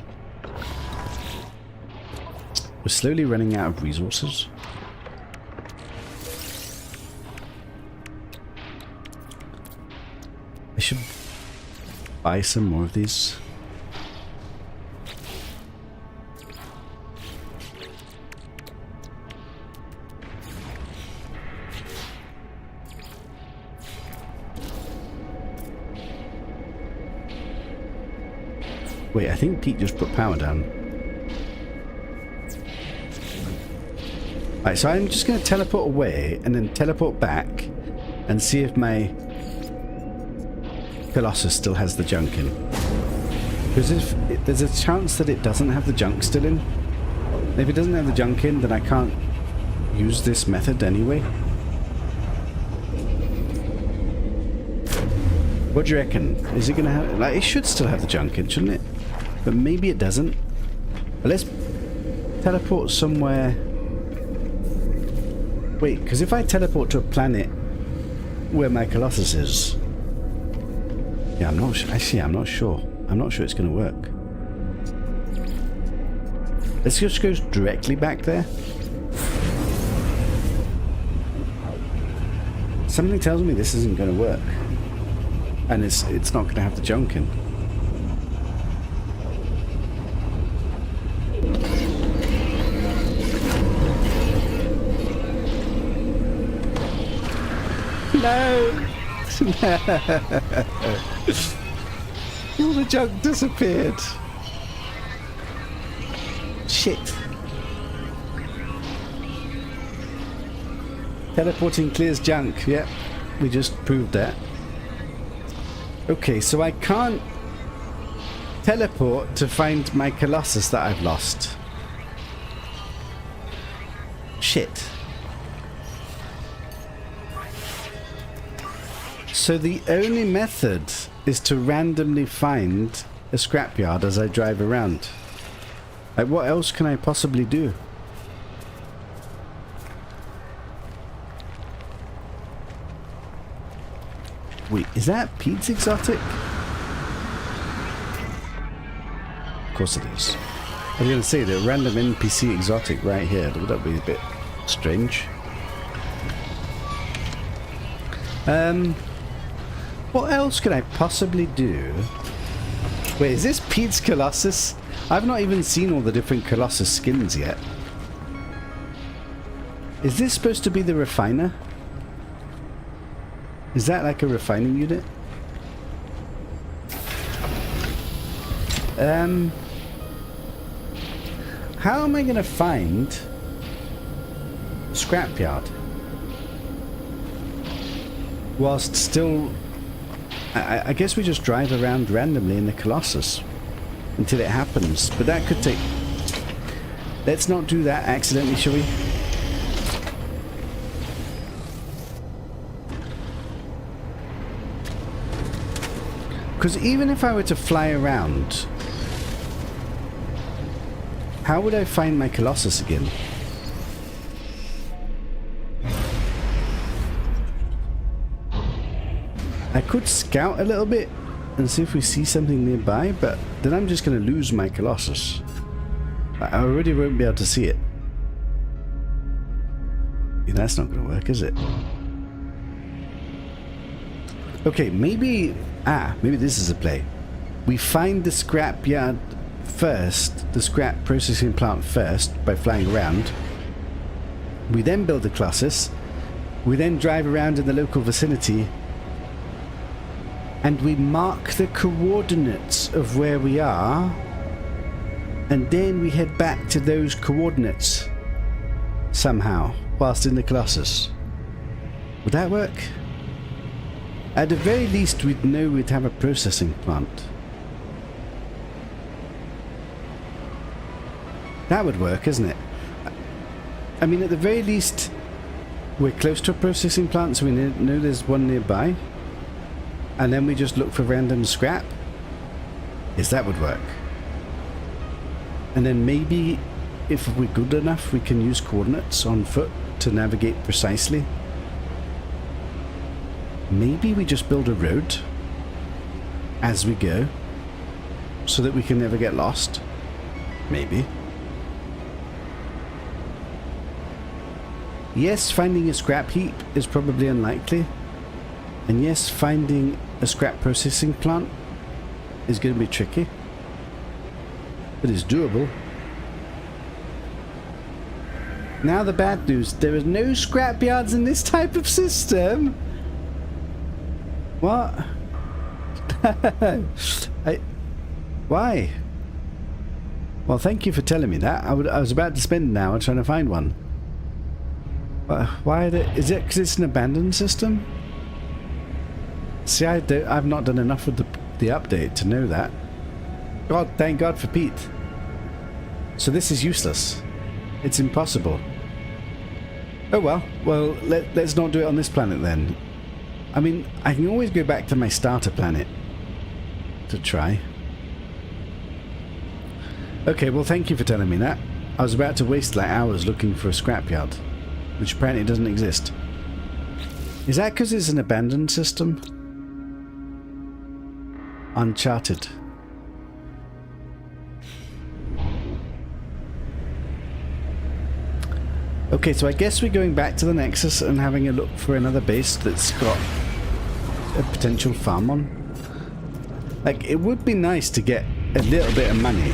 We're slowly running out of resources. I should buy some more of these. Wait, I think Pete just put power down. Right, so I'm just going to teleport away and then teleport back and see if my Colossus still has the junk in. Because if there's a chance that it doesn't have the junk still in. And if it doesn't have the junk in, then I can't use this method anyway. What do you reckon? Is it going to have... Like, it should still have the junk in, shouldn't it? But maybe it doesn't. But let's teleport somewhere... Wait, because if I teleport to a planet where my Colossus is... Yeah, I'm not sure. Actually, I'm not sure. I'm not sure it's going to work. Let's just go directly back there. Something tells me this isn't going to work. And it's not going to have the junk in. No! All the junk disappeared. Shit. Teleporting clears junk. Yep, we just proved that. Okay, so I can't teleport to find my Colossus that I've lost. Shit. So the only method is to randomly find a scrapyard as I drive around. Like, what else can I possibly do? Wait, is that Pete's Exotic? Of course it is. I was going to say, the random NPC Exotic right here. Would that be a bit strange? What else could I possibly do? Wait, is this Pete's Colossus? I've not even seen all the different Colossus skins yet. Is this supposed to be the refiner? Is that like a refining unit? How am I going to find scrapyard? Whilst still... I guess we just drive around randomly in the Colossus until it happens. But that could take... Let's not do that accidentally, shall we? Because even if I were to fly around, how would I find my Colossus again? I could scout a little bit and see if we see something nearby, but then I'm just going to lose my Colossus. I already won't be able to see it. Yeah, that's not going to work, is it? Okay, maybe... maybe this is a play. We find the scrapyard first, the scrap processing plant first, by flying around. We then build the Colossus. We then drive around in the local vicinity. And we mark the coordinates of where we are. And then we head back to those coordinates. Somehow, whilst in the Colossus. Would that work? At the very least, we'd know we'd have a processing plant. That would work, isn't it? I mean, at the very least, we're close to a processing plant, so we know there's one nearby. And then we just look for random scrap. Yes, that would work. And then maybe, if we're good enough, we can use coordinates on foot to navigate precisely. Maybe we just build a road as we go so that we can never get lost. Maybe. Yes, finding a scrap heap is probably unlikely. And yes, finding a scrap processing plant is going to be tricky. But it's doable. Now the bad news. There are no scrap yards in this type of system. What? Why? Well, thank you for telling me that. I was about to spend an hour trying to find one. Why? Is it because it's an abandoned system? See, I've not done enough with the update to know that. God, thank God for Pete. So this is useless. It's impossible. Oh well. Well, let's not do it on this planet then. I mean, I can always go back to my starter planet to try. Okay, well, thank you for telling me that. I was about to waste like hours looking for a scrapyard, which apparently doesn't exist. Is that because it's an abandoned system? Uncharted. Okay, so I guess we're going back to the Nexus and having a look for another base that's got a potential farm on. Like, it would be nice to get a little bit of money.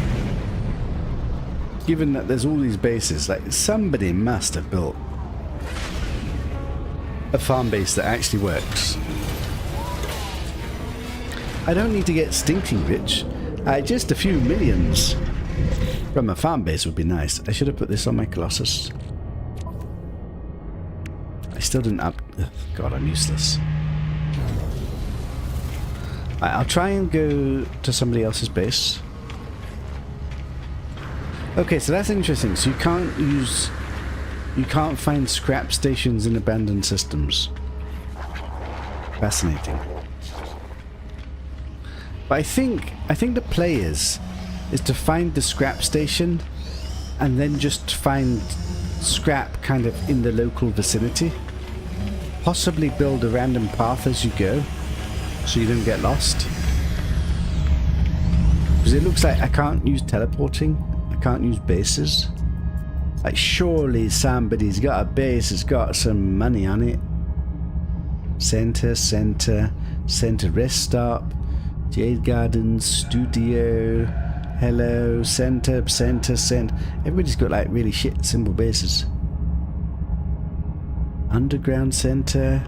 Given that there's all these bases, like, somebody must have built a farm base that actually works. I don't need to get stinking rich. Just a few millions from a farm base would be nice. I should have put this on my Colossus. I still didn't up... Ugh, God, I'm useless. I'll try and go to somebody else's base. Okay, so that's interesting. So you can't use... You can't find scrap stations in abandoned systems. Fascinating. But I think the play is to find the scrap station and then just find scrap kind of in the local vicinity. Possibly build a random path as you go so you don't get lost. Because it looks like I can't use teleporting. I can't use bases. Like, surely somebody's got a base that's got some money on it. Center rest stop. Jade Gardens, Studio, Hello, Center. Everybody's got like really shit simple bases. Underground Center.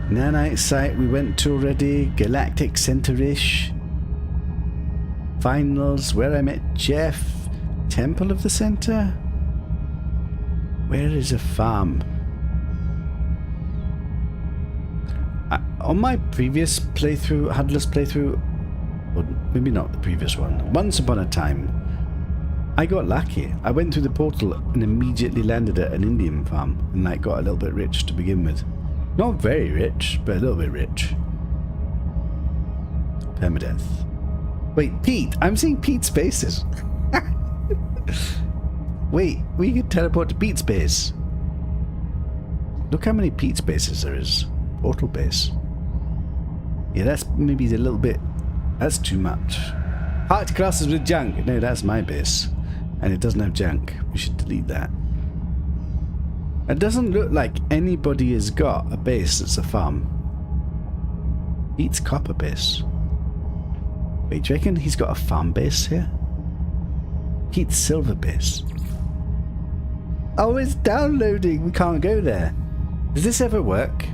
Nanite site we went to already. Galactic Center-ish. Finals, where I met Jeff. temple of the center? Where is a farm? On my previous playthrough, Hudless playthrough, or maybe not the previous one, once upon a time, I got lucky. I went through the portal and immediately landed at an Indian farm and like got a little bit rich to begin with. Not very rich, but a little bit rich. Permadeath. Wait, Pete! I'm seeing Pete's bases. Wait, we can teleport to Pete's base. Look how many Pete's bases there is. Portal base. Yeah, that's maybe a little bit... That's too much. Heart crosses with junk. No, that's my base. And it doesn't have junk. We should delete that. It doesn't look like anybody has got a base that's a farm. Pete's copper base. Wait, do you reckon he's got a farm base here? Pete's silver base. Oh, it's downloading. We can't go there. Does this ever work?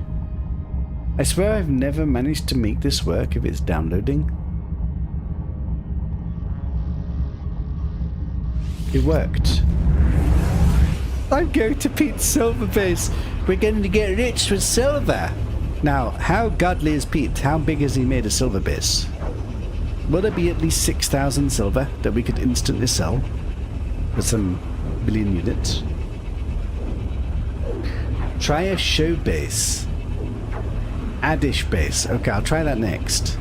I swear I've never managed to make this work if it's downloading. It worked. I'm going to Pete's silver base. We're going to get rich with silver. Now, how godly is Pete? How big has he made a silver base? Will there be at least 6,000 silver that we could instantly sell for some billion units? Try a show base. Addish base. Okay, I'll try that next.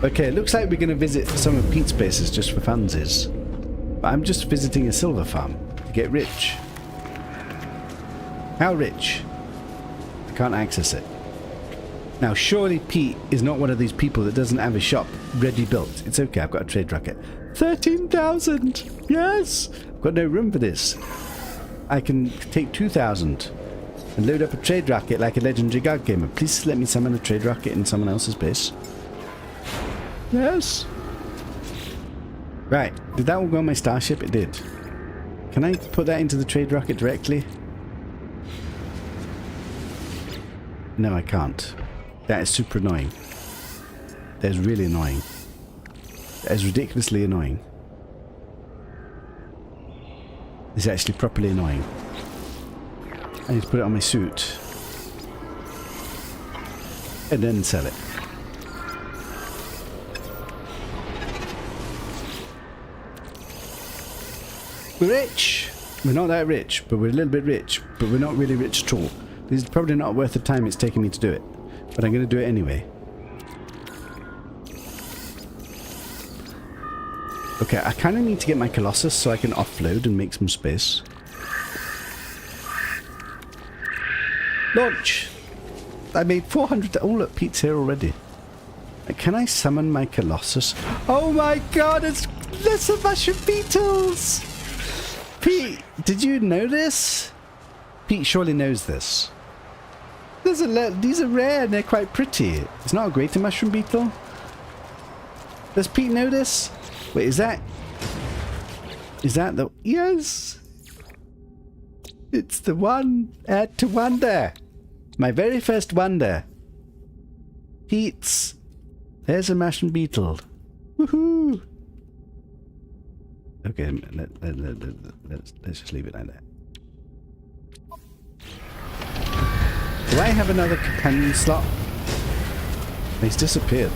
Okay, it looks like we're going to visit some of Pete's bases just for funsies. But I'm just visiting a silver farm to get rich. How rich? I can't access it. Now, surely Pete is not one of these people that doesn't have a shop ready built. It's okay, I've got a trade rocket. 13,000! Yes! I've got no room for this. I can take 2,000 and load up a trade rocket like a legendary god gamer. Please let me summon a trade rocket in someone else's base. Yes! Right, did that all go on my starship? It did. Can I put that into the trade rocket directly? No, I can't. That is super annoying. That is really annoying. That is ridiculously annoying. It's actually properly annoying. I need to put it on my suit. And then sell it. We're rich! We're not that rich, but we're a little bit rich. But we're not really rich at all. This is probably not worth the time it's taking me to do it. But I'm going to do it anyway. Okay, I kind of need to get my Colossus so I can offload and make some space. Launch! I made 400... Oh, look, Pete's here already. Can I summon my Colossus? Oh my god, it's the mushroom beetles! Pete, did you know this? Pete surely knows this. These are rare and they're quite pretty. It's not a greater mushroom beetle. Does Pete know this? Wait, is that the... Yes! It's the one. Add to wonder. My very first wonder. Pete's. There's a mushroom beetle. Woohoo! Okay, let's just leave it like that. Do I have another companion slot? He's disappeared.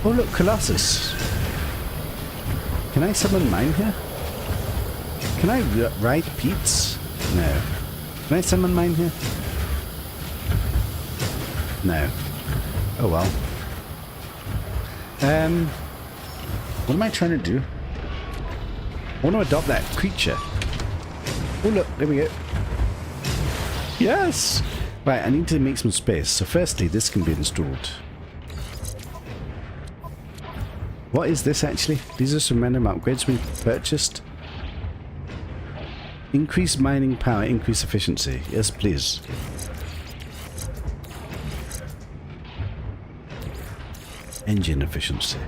Oh look, Colossus. Can I summon mine here? Can I ride Pete's? No. Can I summon mine here? No. Oh well. What am I trying to do? I want to adopt that creature. Oh look, there we go. Yes! Right, I need to make some space. So firstly, this can be installed. What is this actually? These are some random upgrades we purchased. Increase mining power, increase efficiency. Yes, please. Engine efficiency.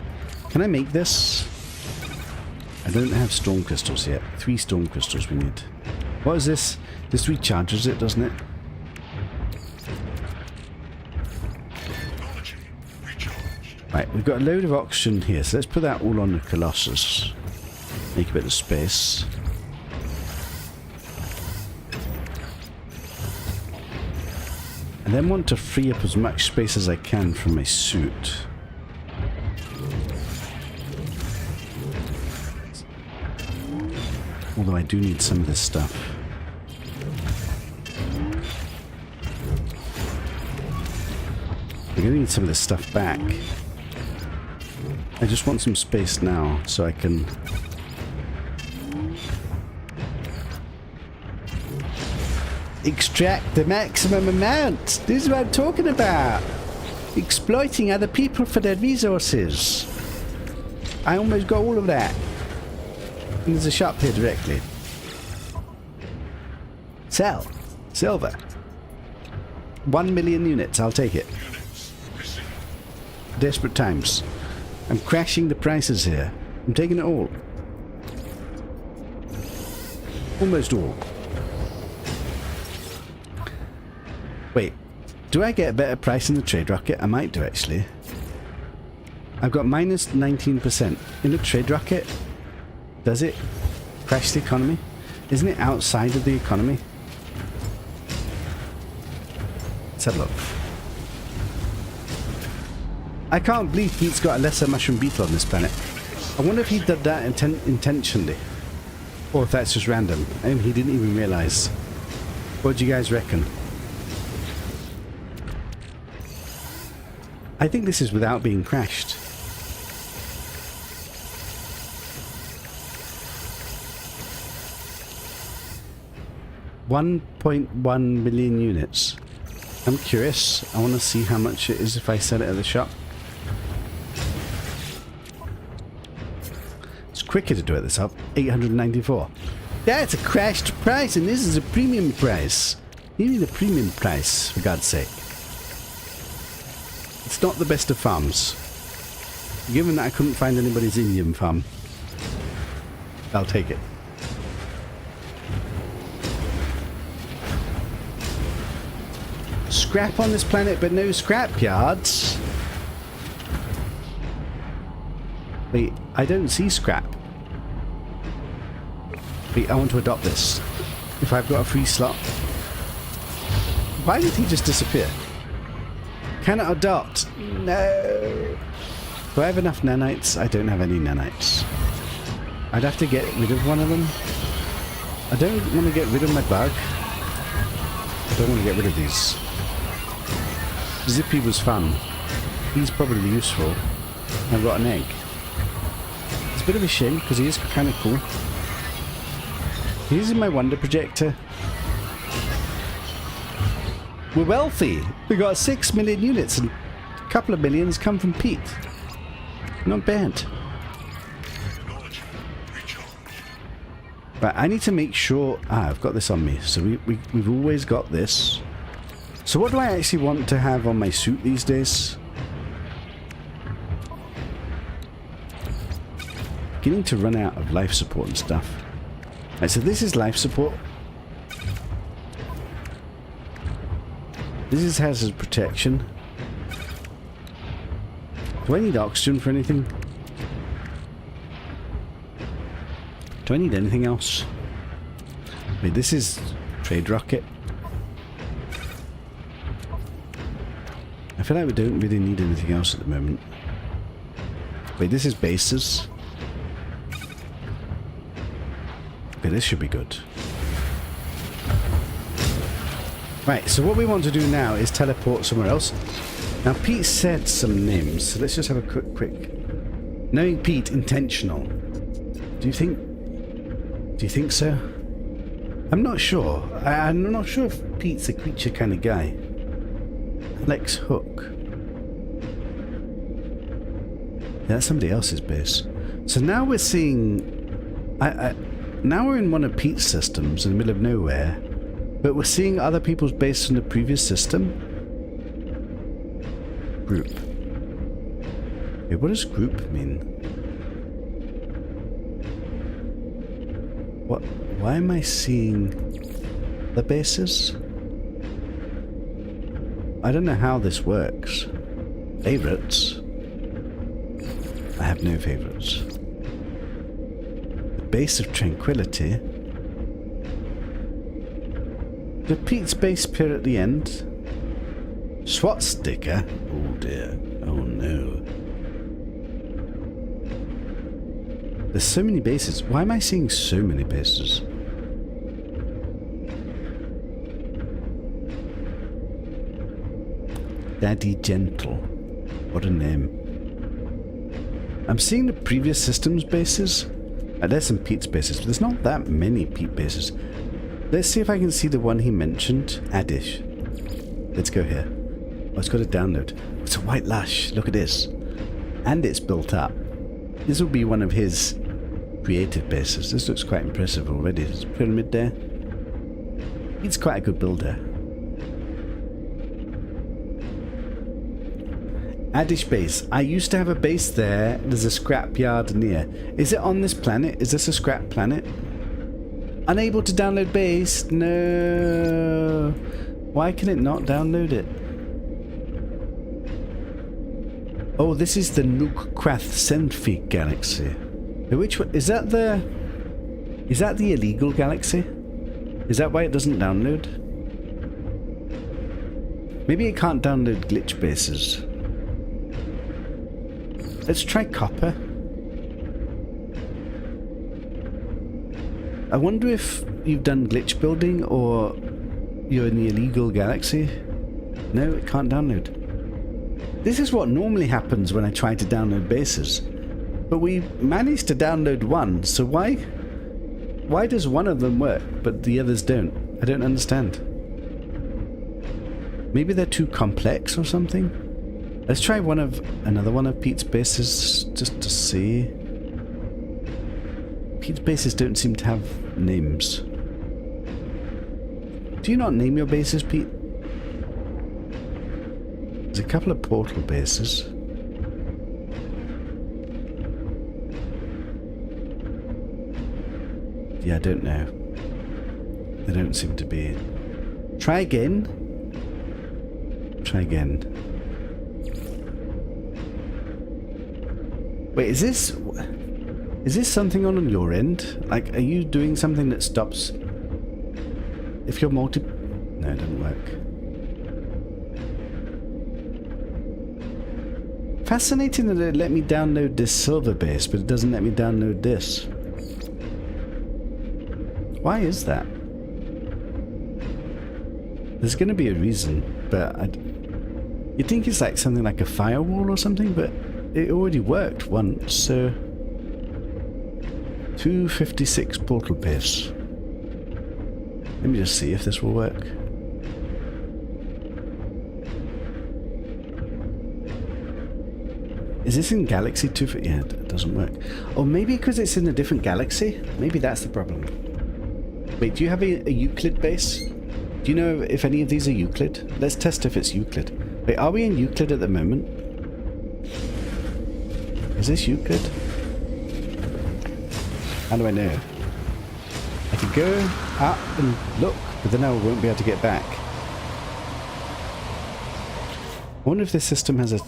Can I make this? I don't have storm crystals yet. 3 storm crystals we need. What is this? This recharges it, doesn't it? Right, we've got a load of oxygen here, so let's put that all on the Colossus. Make a bit of space. And then want to free up as much space as I can from my suit. Although I do need some of this stuff. I'm gonna need some of this stuff back. I just want some space now so I can... extract the maximum amount. This is what I'm talking about. Exploiting other people for their resources. I almost got all of that. And there's a shop here directly. Sell. Silver. 1 million units. I'll take it. Desperate times. I'm crashing the prices here. I'm taking it all. Almost all. Wait, do I get a better price in the trade rocket? I might do, actually. I've got minus 19%. In the trade rocket, does it crash the economy? Isn't it outside of the economy? Let's have a look. I can't believe Pete's got a lesser mushroom beetle on this planet. I wonder if he did that intentionally. Or if that's just random. And he didn't even realize. What do you guys reckon? I think this is without being crashed. $1.1 million units. I'm curious. I want to see how much it is if I sell it at the shop. It's quicker to do it this up. 894. That's a crashed price, and this is a premium price. You need a premium price, for God's sake. It's not the best of farms. Given that I couldn't find anybody's Indian farm, I'll take it. Scrap on this planet, but no scrap yards. Wait, I don't see scrap. Wait, I want to adopt this. If I've got a free slot. Why did he just disappear? Cannot adopt. No. Do I have enough nanites? I don't have any nanites. I'd have to get rid of one of them. I don't want to get rid of my bug. I don't want to get rid of these. Zippy was fun. He's probably useful. I've got an egg. It's a bit of a shame because he is kind of cool. He's in my wonder projector. We're wealthy. We got 6 million units and a couple of millions come from Pete. Not bad. But I need to make sure... I've got this on me. So we've always got this. So what do I actually want to have on my suit these days? Beginning to run out of life support and stuff. Right, so this is life support. This is hazard protection. Do I need oxygen for anything? Do I need anything else? Wait, this is trade rocket. I feel like we don't really need anything else at the moment. Wait, this is bases. Okay, this should be good. Right, so what we want to do now is teleport somewhere else. Now, Pete said some names, so let's just have a quick... Knowing Pete, intentional. Do you think so? I'm not sure. I'm not sure if Pete's a creature kind of guy. Lex Hook. Yeah, that's somebody else's base. So now we're seeing... now we're in one of Pete's systems in the middle of nowhere, but we're seeing other people's bases from the previous system. Group. Okay, what does group mean? What? Why am I seeing the bases? I don't know how this works. Favorites? I have no favorites. base of tranquility. The Pete's base appear at the end. SWAT sticker? Oh dear. Oh no. There's so many bases. Why am I seeing so many bases? Daddy Gentle. What a name. I'm seeing the previous systems bases. There's some Pete's bases, but there's not that many Pete bases. Let's see if I can see the one he mentioned. Addish. Let's go here. Oh, it's got a download. It's a white lash. Look at this. And it's built up. This will be one of his creative bases. This looks quite impressive already. There's a pyramid there. He's quite a good builder. Addish base. I used to have a base there. There's a scrapyard near. Is it on this planet? Is this a scrap planet? Unable to download base? No. Why can it not download it? Oh, this is the Nukkrath Senfi galaxy. Which one? Is that the illegal galaxy? Is that why it doesn't download? Maybe it can't download glitch bases. Let's try copper. I wonder if you've done glitch building or you're in the illegal galaxy. No, it can't download. This is what normally happens when I try to download bases. But we managed to download one, so why does one of them work but the others don't? I don't understand. Maybe they're too complex or something? Let's try another one of Pete's bases just to see. Pete's bases don't seem to have names. Do you not name your bases, Pete? There's a couple of portal bases. Yeah, I don't know. They don't seem to be. Try again. Try again. Wait, is this something on your end? Like, are you doing something that stops if you're No, it doesn't work. Fascinating that it let me download this silver base, but it doesn't let me download this. Why is that? There's going to be a reason, but you'd think it's like something like a firewall or something, but it already worked once, so 256 portal base. Let me just see if this will work. Is this in Galaxy 2? Yeah, it doesn't work. Or maybe because it's in a different galaxy? Maybe that's the problem. Wait, do you have a Euclid base? Do you know if any of these are Euclid? Let's test if it's Euclid. Wait, are we in Euclid at the moment? Is this Euclid? How do I know? I could go up and look, but then I won't be able to get back. I wonder if this system has a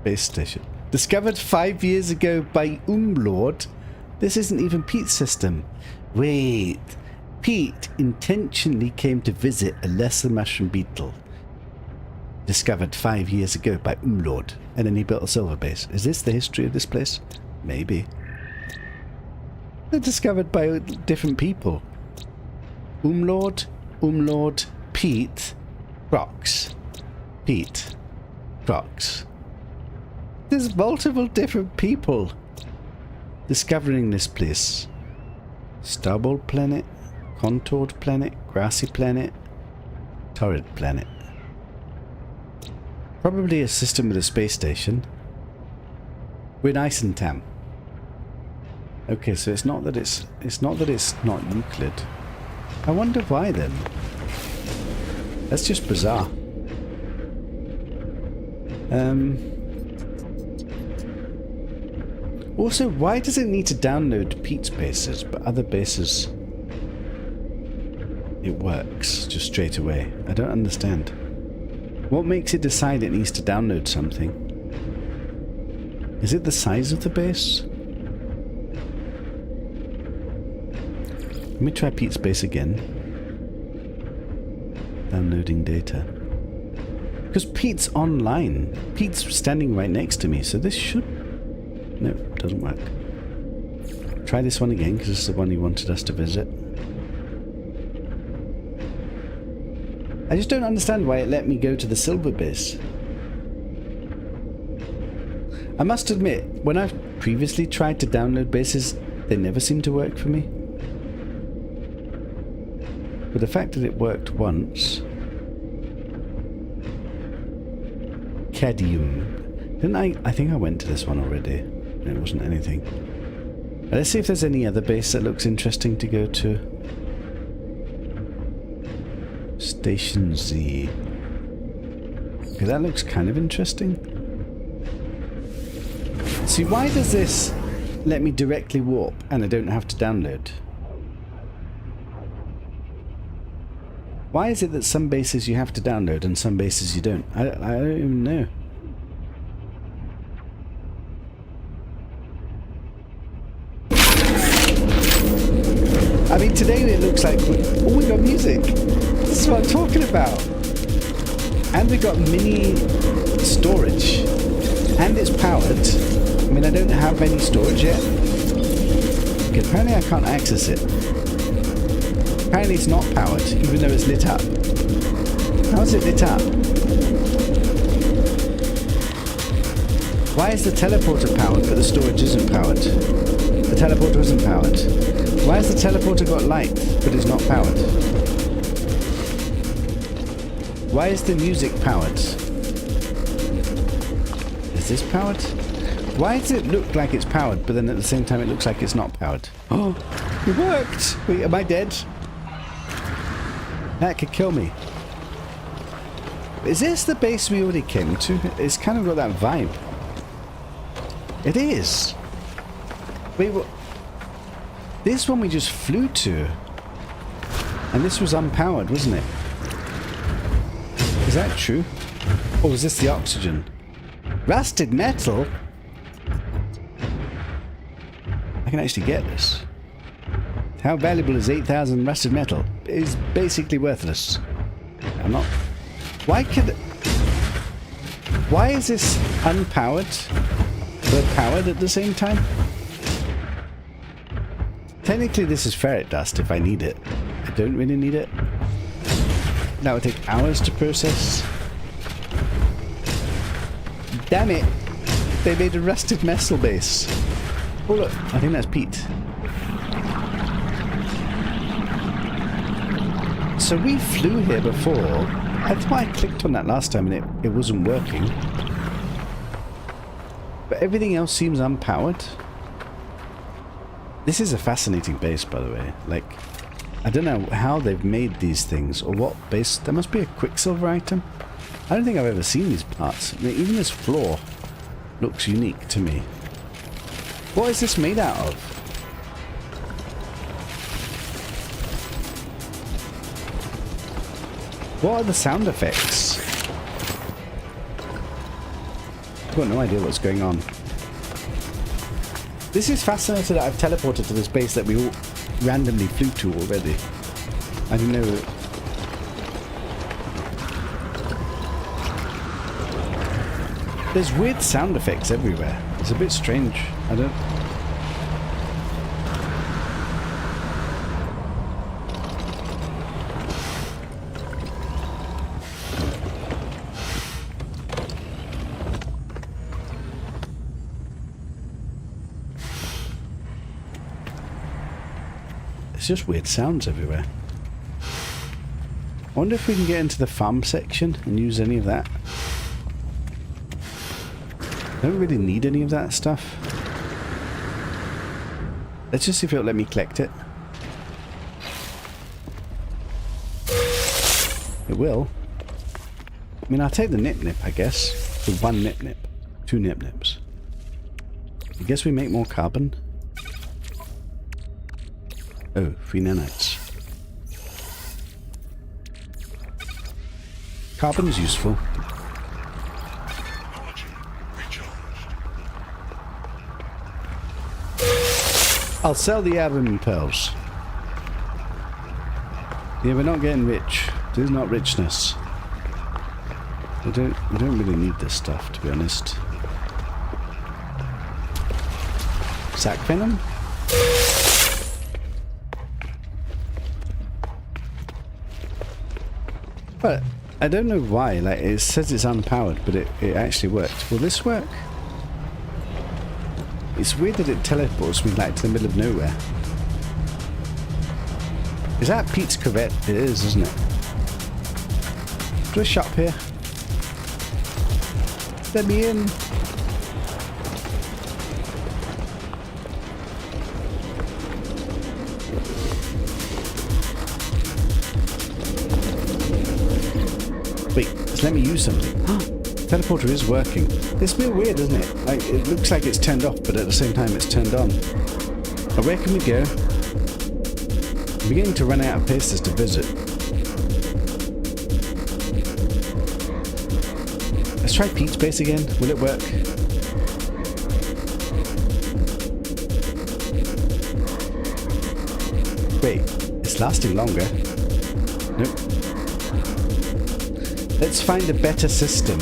space station. Discovered 5 years ago by Umlord. This isn't even Pete's system. Wait. Pete intentionally came to visit a lesser mushroom beetle. Discovered 5 years ago by Umlord. And then he built a silver base. Is this the history of this place? Maybe. They're discovered by different people. Umlord, Pete, Crocs. Pete, Crocs. There's multiple different people discovering this place. Stubble planet, contoured planet, grassy planet, torrid planet. Probably a system with a space station. We're nice and tam. Okay, so it's not that it's not Euclid. I wonder why then. That's just bizarre. Also, why does it need to download Pete's bases, but other bases it works just straight away? I don't understand. What makes it decide it needs to download something? Is it the size of the base? Let me try Pete's base again. Downloading data. Because Pete's online. Pete's standing right next to me, so this should... No, doesn't work. Try this one again, because this is the one he wanted us to visit. I just don't understand why it let me go to the silver base. I must admit, when I've previously tried to download bases, they never seem to work for me. But the fact that it worked once... Cadmium. Didn't I think I went to this one already. It wasn't anything. Let's see if there's any other base that looks interesting to go to. Station Z. Okay, that looks kind of interesting. See, why does this let me directly warp and I don't have to download? Why is it that some bases you have to download and some bases you don't? I don't even know. I mean, today it looks like... Oh, we got music! This is what I'm talking about! And we got mini storage. And it's powered. I mean, I don't have any storage yet. Okay, apparently I can't access it. Apparently it's not powered, even though it's lit up. How is it lit up? Why is the teleporter powered, but the storage isn't powered? The teleporter isn't powered. Why has the teleporter got light, but is not powered? Why is the music powered? Is this powered? Why does it look like it's powered, but then at the same time it looks like it's not powered? Oh, it worked! Wait, am I dead? That could kill me. Is this the base we already came to? It's kind of got that vibe. It is. Wait, what? This one we just flew to. And this was unpowered, wasn't it? Is that true? Or was this the oxygen? Rusted metal? I can actually get this. How valuable is 8,000 rusted metal? It is basically worthless. I'm not... Why is this unpowered, but powered at the same time? Technically this is ferret dust if I need it. I don't really need it. That would take hours to process. Damn it! They made a rusted metal base. Oh look, I think that's Pete. So we flew here before. That's why I clicked on that last time and it wasn't working. But everything else seems unpowered. This is a fascinating base, by the way. Like, I don't know how they've made these things or what base. There must be a Quicksilver item. I don't think I've ever seen these parts. I mean, even this floor looks unique to me. What is this made out of? What are the sound effects? I've got no idea what's going on. This is fascinating that I've teleported to this base that we all randomly flew to already. I didn't know. There's weird sound effects everywhere. It's a bit strange. I don't... It's just weird sounds everywhere. I wonder if we can get into the farm section and use any of that. I don't really need any of that stuff. Let's just see if it'll let me collect it. It will. I mean, I'll take the nip-nip, I guess. The one nip-nip. 2 nip-nips. I guess we make more carbon. Oh, 3 nanites. Carbon's useful. I'll sell the aluminium pearls. Yeah, we're not getting rich. This is not richness. We don't really need this stuff, to be honest. Sack venom? But I don't know why. Like, it says it's unpowered, but it actually worked. Will this work? It's weird that it teleports me like to the middle of nowhere. Is that Pete's Corvette? It is, isn't it? Is there a shop here? Let me in. Wait, just let me use something. Teleporter is working. It's a bit weird, isn't it? Like, it looks like it's turned off, but at the same time it's turned on. Now, where can we go? I'm beginning to run out of places to visit. Let's try Pete's base again. Will it work? Wait, it's lasting longer. Nope. Let's find a better system.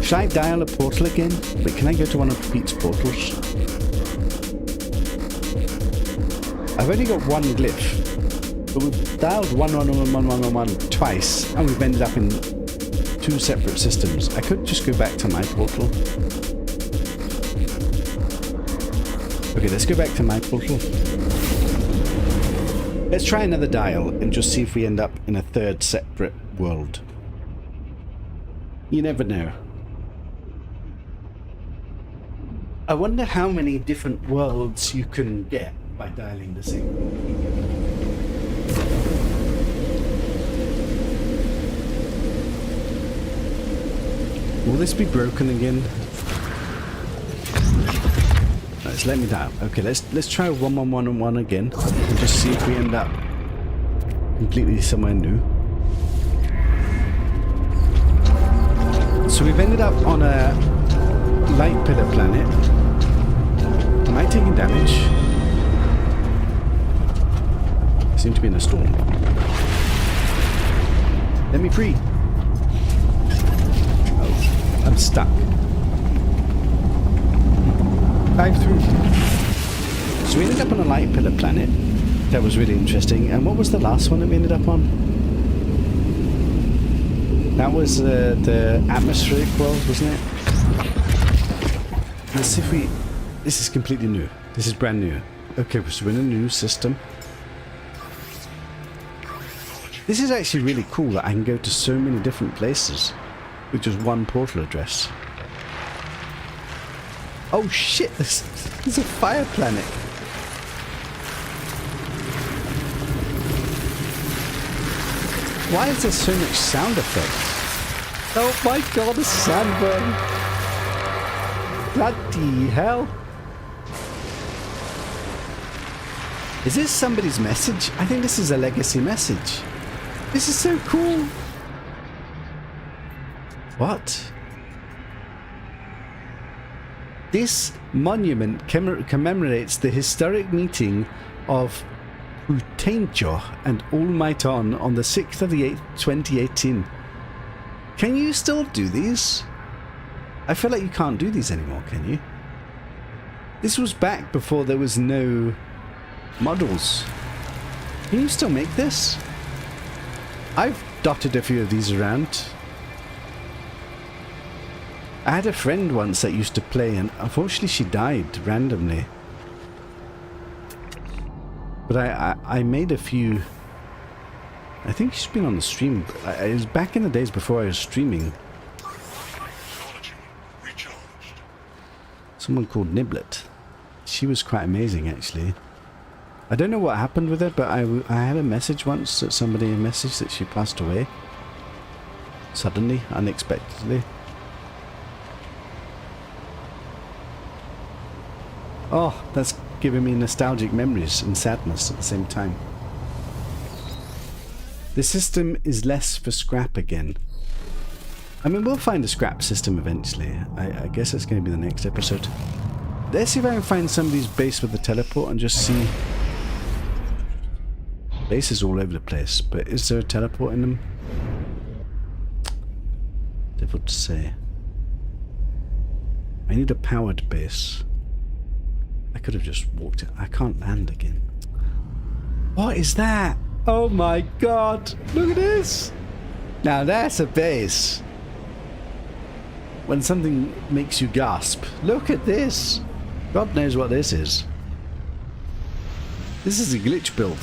Should I dial a portal again? Wait, can I go to one of Pete's portals? I've only got one glyph, but we've dialed 11111 twice, and we've ended up in two separate systems. I could just go back to my portal. Okay, let's go back to my portal. Let's try another dial and just see if we end up in a third separate world. You never know. I wonder how many different worlds you can get by dialing the same. Will this be broken again? Let's let me dial. Okay, let's try 11111 again and just see if we end up completely somewhere new. So we've ended up on a light pillar planet. Am I taking damage? I seem to be in a storm. Let me free. Oh, I'm stuck. Dive through. So we ended up on a light pillar planet. That was really interesting. And what was the last one that we ended up on? That was the atmospheric world, wasn't it? Let's see if we... This is completely new. This is brand new. Okay, so we're in a new system. This is actually really cool that I can go to so many different places with just one portal address. Oh shit, this is a fire planet. Why is there so much sound effects? Oh my god, a sunburn. Bloody hell. Is this somebody's message? I think this is a legacy message. This is so cool. What? This monument commemorates the historic meeting of Utenjo and All-Might-On the 6th of the 8th, 2018. Can you still do these? I feel like you can't do these anymore, can you? This was back before there was no models. Can you still make this? I've dotted a few of these around. I had a friend once that used to play, and unfortunately she died randomly. But I made a few. I think she's been on the stream. It was back in the days before I was streaming. Someone called Niblet. She was quite amazing, actually. I don't know what happened with her, but I had a message once that somebody messaged that she passed away. Suddenly, unexpectedly. Oh, that's giving me nostalgic memories and sadness at the same time. The system is less for scrap again. I mean, we'll find a scrap system eventually. I guess that's going to be the next episode. Let's see if I can find somebody's base with the teleport and just see Bases all over the place, but is there a teleport in them? Difficult to say. I need a powered base. I could have just walked it. I can't land again. What is that? Oh my god! Look at this! Now that's a base. When something makes you gasp. Look at this! God knows what this is. This is a glitch build.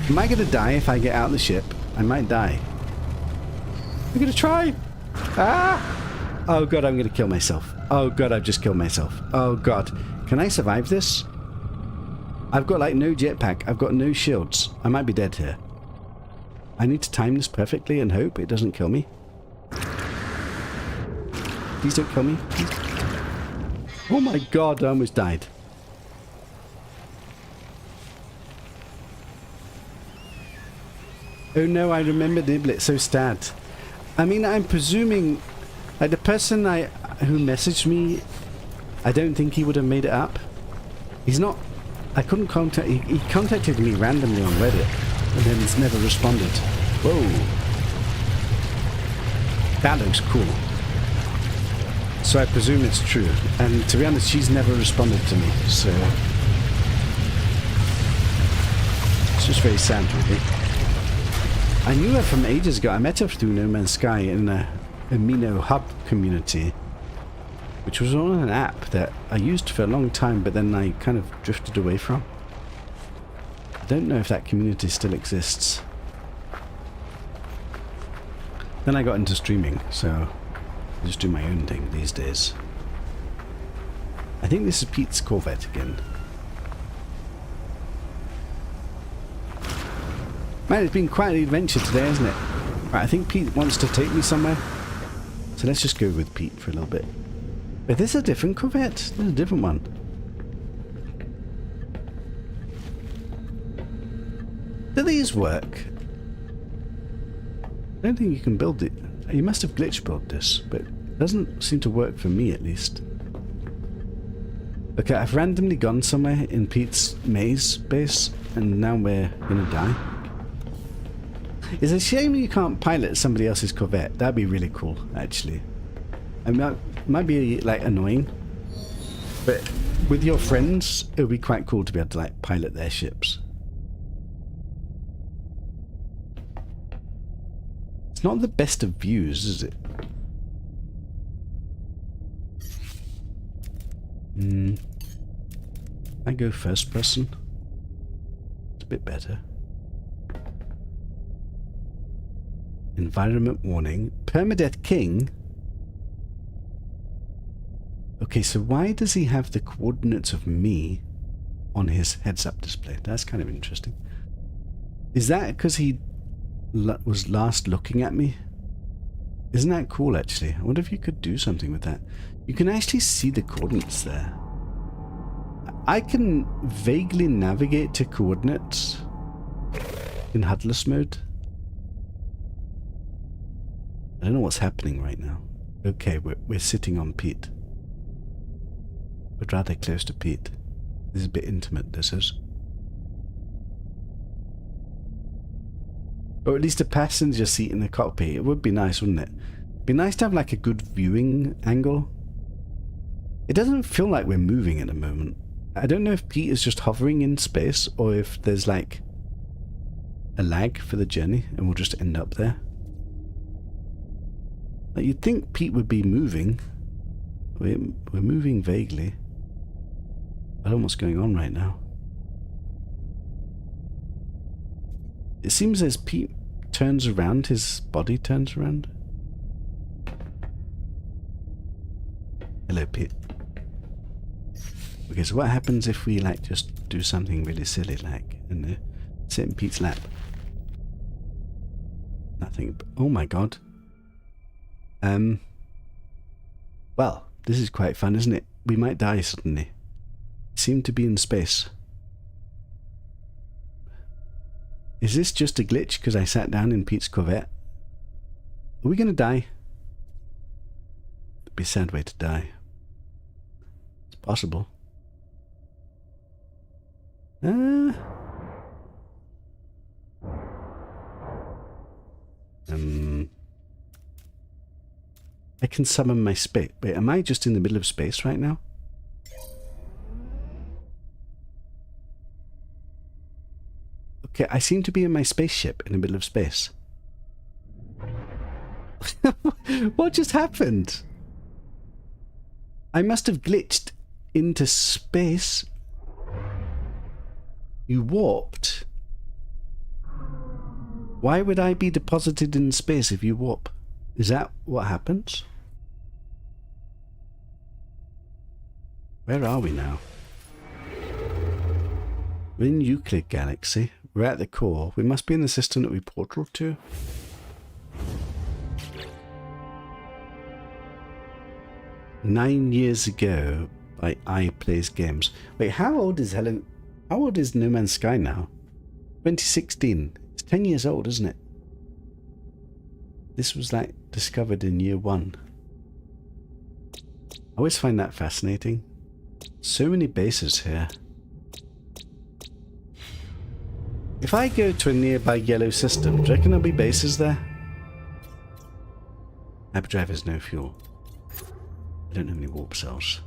Am I gonna die if I get out of the ship? I might die. I'm gonna try! Ah! Oh god, I'm gonna kill myself. Oh god, I've just killed myself. Oh god. Can I survive this? I've got like no jetpack. I've got no shields. I might be dead here. I need to time this perfectly and hope it doesn't kill me. Please don't kill me. Please. Oh my god, I almost died. Oh no, I remember Niblet so stat. I mean, I'm presuming, like the person who messaged me, I don't think he would have made it up. He's not, I couldn't contact, he contacted me randomly on Reddit, and then he's never responded. Whoa. That looks cool. So I presume it's true. And to be honest, she's never responded to me, so it's just very sad, really. I knew her from ages ago. I met her through No Man's Sky in a Amino Hub community, which was on an app that I used for a long time, but then I kind of drifted away from. I don't know if that community still exists. Then I got into streaming, so I just do my own thing these days. I think this is Pete's Corvette again. Man, it's been quite an adventure today, hasn't it? Right, I think Pete wants to take me somewhere. So let's just go with Pete for a little bit. But this is a different Corvette. This is a different one. Do these work? I don't think you can build it. You must have glitch built this, but it doesn't seem to work for me at least. Okay, I've randomly gone somewhere in Pete's maze base, and now we're gonna die. It's a shame you can't pilot somebody else's Corvette. That'd be really cool, actually. I mean, it might be, like, annoying. But with your friends, it would be quite cool to be able to, like, pilot their ships. It's not the best of views, is it? I go first person. It's a bit better. Environment warning. Permadeath King? Okay, so why does he have the coordinates of me on his heads-up display? That's kind of interesting. Is that because he was last looking at me? Isn't that cool, actually? I wonder if you could do something with that. You can actually see the coordinates there. I can vaguely navigate to coordinates in Hudless mode. I don't know what's happening right now. Okay, we're sitting on Pete. We're rather close to Pete. This is a bit intimate, this is. Or at least a passenger seat in the cockpit. It would be nice, wouldn't it? It'd be nice to have like a good viewing angle. It doesn't feel like we're moving at the moment. I don't know if Pete is just hovering in space or if there's like a lag for the journey and we'll just end up there. Like, you'd think Pete would be moving. We're moving vaguely. I don't know what's going on right now. It seems as Pete turns around, his body turns around. Hello, Pete. Okay, so what happens if we, like, just do something really silly, like, and sit in Pete's lap? Nothing. Oh my god. Well, this is quite fun, isn't it? We might die suddenly. Seem to be in space. Is this just a glitch because I sat down in Pete's Corvette? Are we gonna die? It'd be a sad way to die. It's possible. Uh, I can summon my space. Wait, am I just in the middle of space right now? Okay, I seem to be in my spaceship in the middle of space. What just happened? I must have glitched into space. You warped. Why would I be deposited in space if you warp? Is that what happens? Where are we now? We're in Euclid Galaxy. We're at the core. We must be in the system that we portal to. "9 years ago by I Plays Games." Wait, how old is No Man's Sky now? 2016. It's 10 years old, isn't it? This was like discovered in year 1. I always find that fascinating. So many bases here. If I go to a nearby yellow system, do you reckon there'll be bases there? Hyperdrive has no fuel. I don't have any warp cells.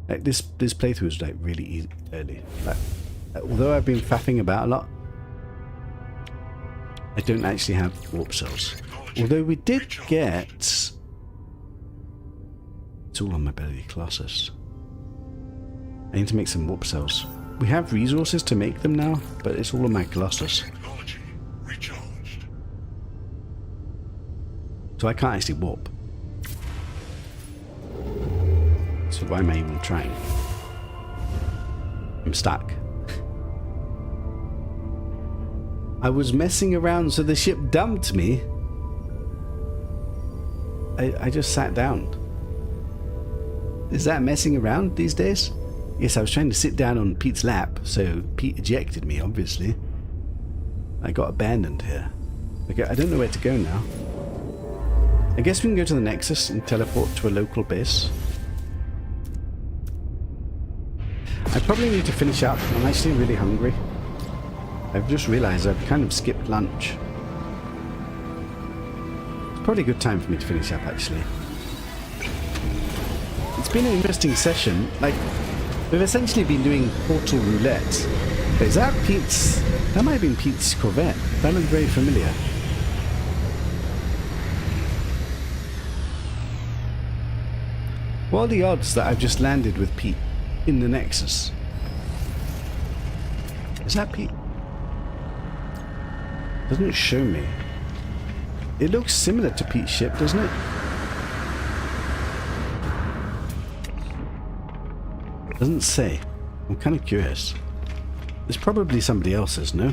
Like this playthrough is like really early. Like, although I've been faffing about a lot, I don't actually have warp cells. Although we did get... It's all on my belly, Colossus. I need to make some warp cells. We have resources to make them now, but it's all on my Colossus. Technology recharged. So I can't actually warp. So why am I even trying? I'm stuck. I was messing around so the ship dumped me. I just sat down. Is that messing around these days? Yes, I was trying to sit down on Pete's lap, so Pete ejected me, obviously. I got abandoned here. Okay, I don't know where to go now. I guess we can go to the Nexus and teleport to a local base. I probably need to finish up. I'm actually really hungry. I've just realised I've kind of skipped lunch. It's probably a good time for me to finish up, actually. It's been an interesting session. Like, we've essentially been doing Portal Roulette. Is that Pete's... That might have been Pete's Corvette. That looked very familiar. What are the odds that I've just landed with Pete in the Nexus? Is that Pete? Doesn't it show me? It looks similar to Pete's ship, doesn't it? Doesn't say. I'm kind of curious. It's probably somebody else's, no?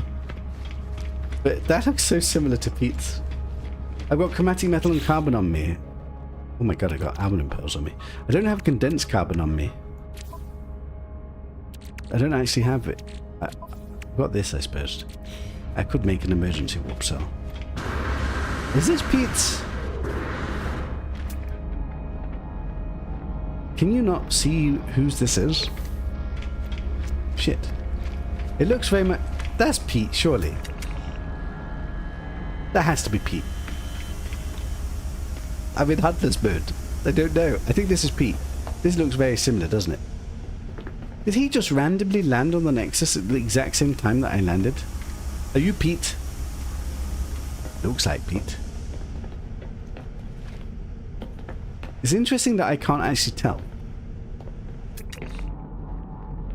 But that looks so similar to Pete's. I've got chromatic metal and carbon on me. Oh my god, I got aluminum pearls on me. I don't have condensed carbon on me. I don't actually have it. I've got this, I suppose. I could make an emergency warp cell. Is this Pete's? Can you not see whose this is? Shit. It looks very much... That's Pete, surely. That has to be Pete. I'm in Hudless mode. I don't know. I think this is Pete. This looks very similar, doesn't it? Did he just randomly land on the Nexus at the exact same time that I landed? Are you Pete? Looks like Pete. It's interesting that I can't actually tell.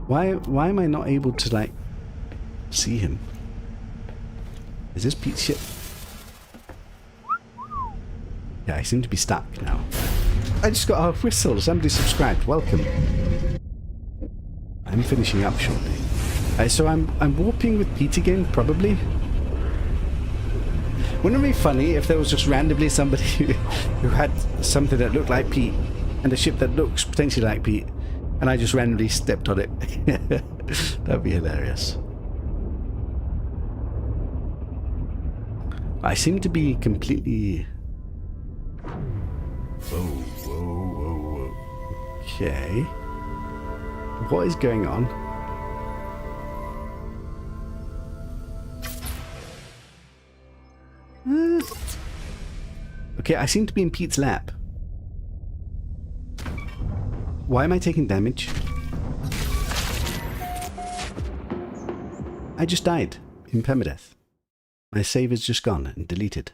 Why am I not able to, like, see him? Is this Pete's ship? Yeah, I seem to be stuck now. I just got a whistle. Somebody subscribed. Welcome. I'm finishing up shortly. So I'm warping with Pete again, probably. Wouldn't it be funny if there was just randomly somebody who had something that looked like Pete and a ship that looks potentially like Pete, and I just randomly stepped on it? That'd be hilarious. I seem to be completely... Whoa. Okay. What is going on? Okay, I seem to be in Pete's lap. Why am I taking damage? I just died in permadeath. My save is just gone and deleted.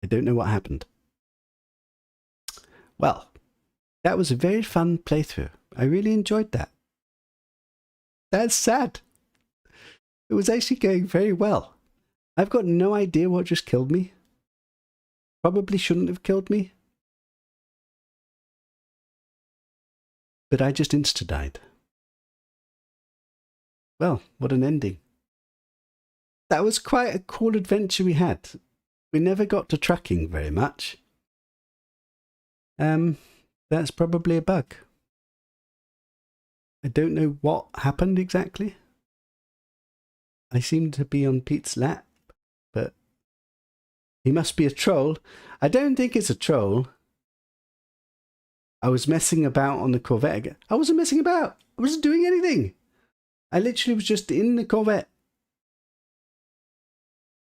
I don't know what happened. Well, that was a very fun playthrough. I really enjoyed that. That's sad. It was actually going very well. I've got no idea what just killed me. Probably shouldn't have killed me. But I just insta-died. Well, what an ending. That was quite a cool adventure we had. We never got to trucking very much. That's probably a bug. I don't know what happened exactly. I seem to be on Pete's lap, but he must be a troll. I don't think it's a troll. I was messing about on the Corvette again. I wasn't messing about. I wasn't doing anything. I literally was just in the Corvette.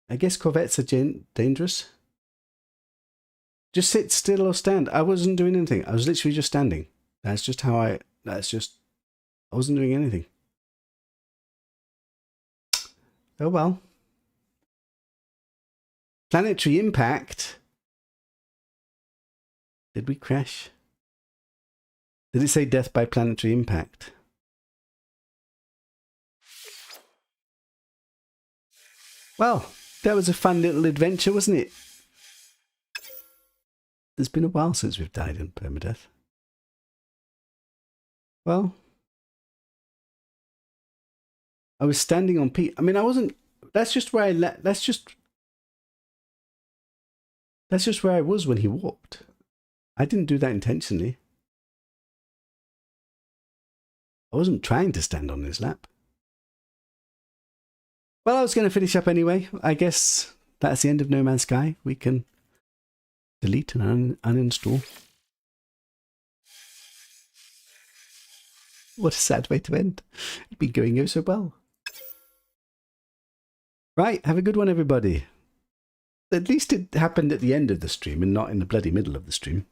I guess Corvettes are dangerous. Just sit still or stand. I wasn't doing anything. I was literally just standing. That's just how I wasn't doing anything. Oh well. Planetary impact. Did we crash? Did it say death by planetary impact? Well, that was a fun little adventure, wasn't it? It's been a while since we've died in permadeath. Well, I was standing on Pete. I mean, I wasn't. That's just where I That's just where I was when he walked. I didn't do that intentionally. I wasn't trying to stand on his lap. Well, I was going to finish up anyway. I guess that's the end of No Man's Sky. We can delete and uninstall. What a sad way to end. It'd been going oh so well. Right, have a good one, everybody. At least it happened at the end of the stream and not in the bloody middle of the stream.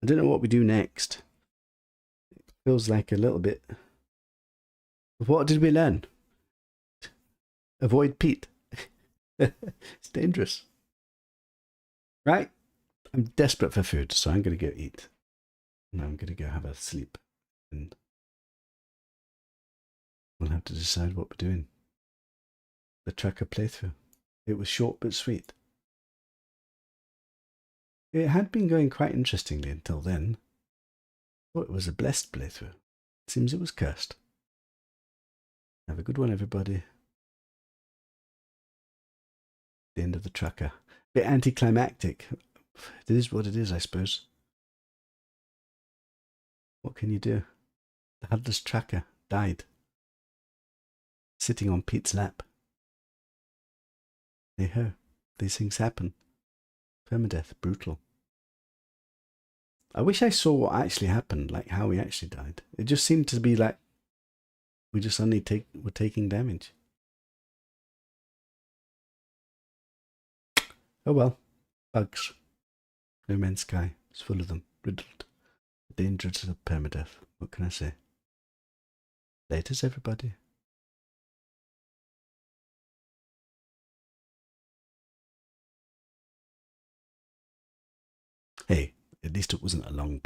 I don't know what we do next. It feels like a little bit... What did we learn? Avoid Pete. It's dangerous. Right, I'm desperate for food, so I'm going to go eat. And I'm going to go have a sleep. And we'll have to decide what we're doing. The tracker playthrough. It was short but sweet. It had been going quite interestingly until then. Oh, it was a blessed playthrough. It seems it was cursed. Have a good one, everybody. The end of the tracker. Bit anticlimactic. It is what it is, I suppose. What can you do? The Hudless tracker died. Sitting on Pete's lap. Hey ho, these things happen. Permadeath, brutal. I wish I saw what actually happened, like how he actually died. It just seemed to be like we just suddenly were taking damage. Oh well, bugs. No Man's Sky. It's full of them, riddled. The dangers of permadeath. What can I say? Laters, everybody. Hey, at least it wasn't a long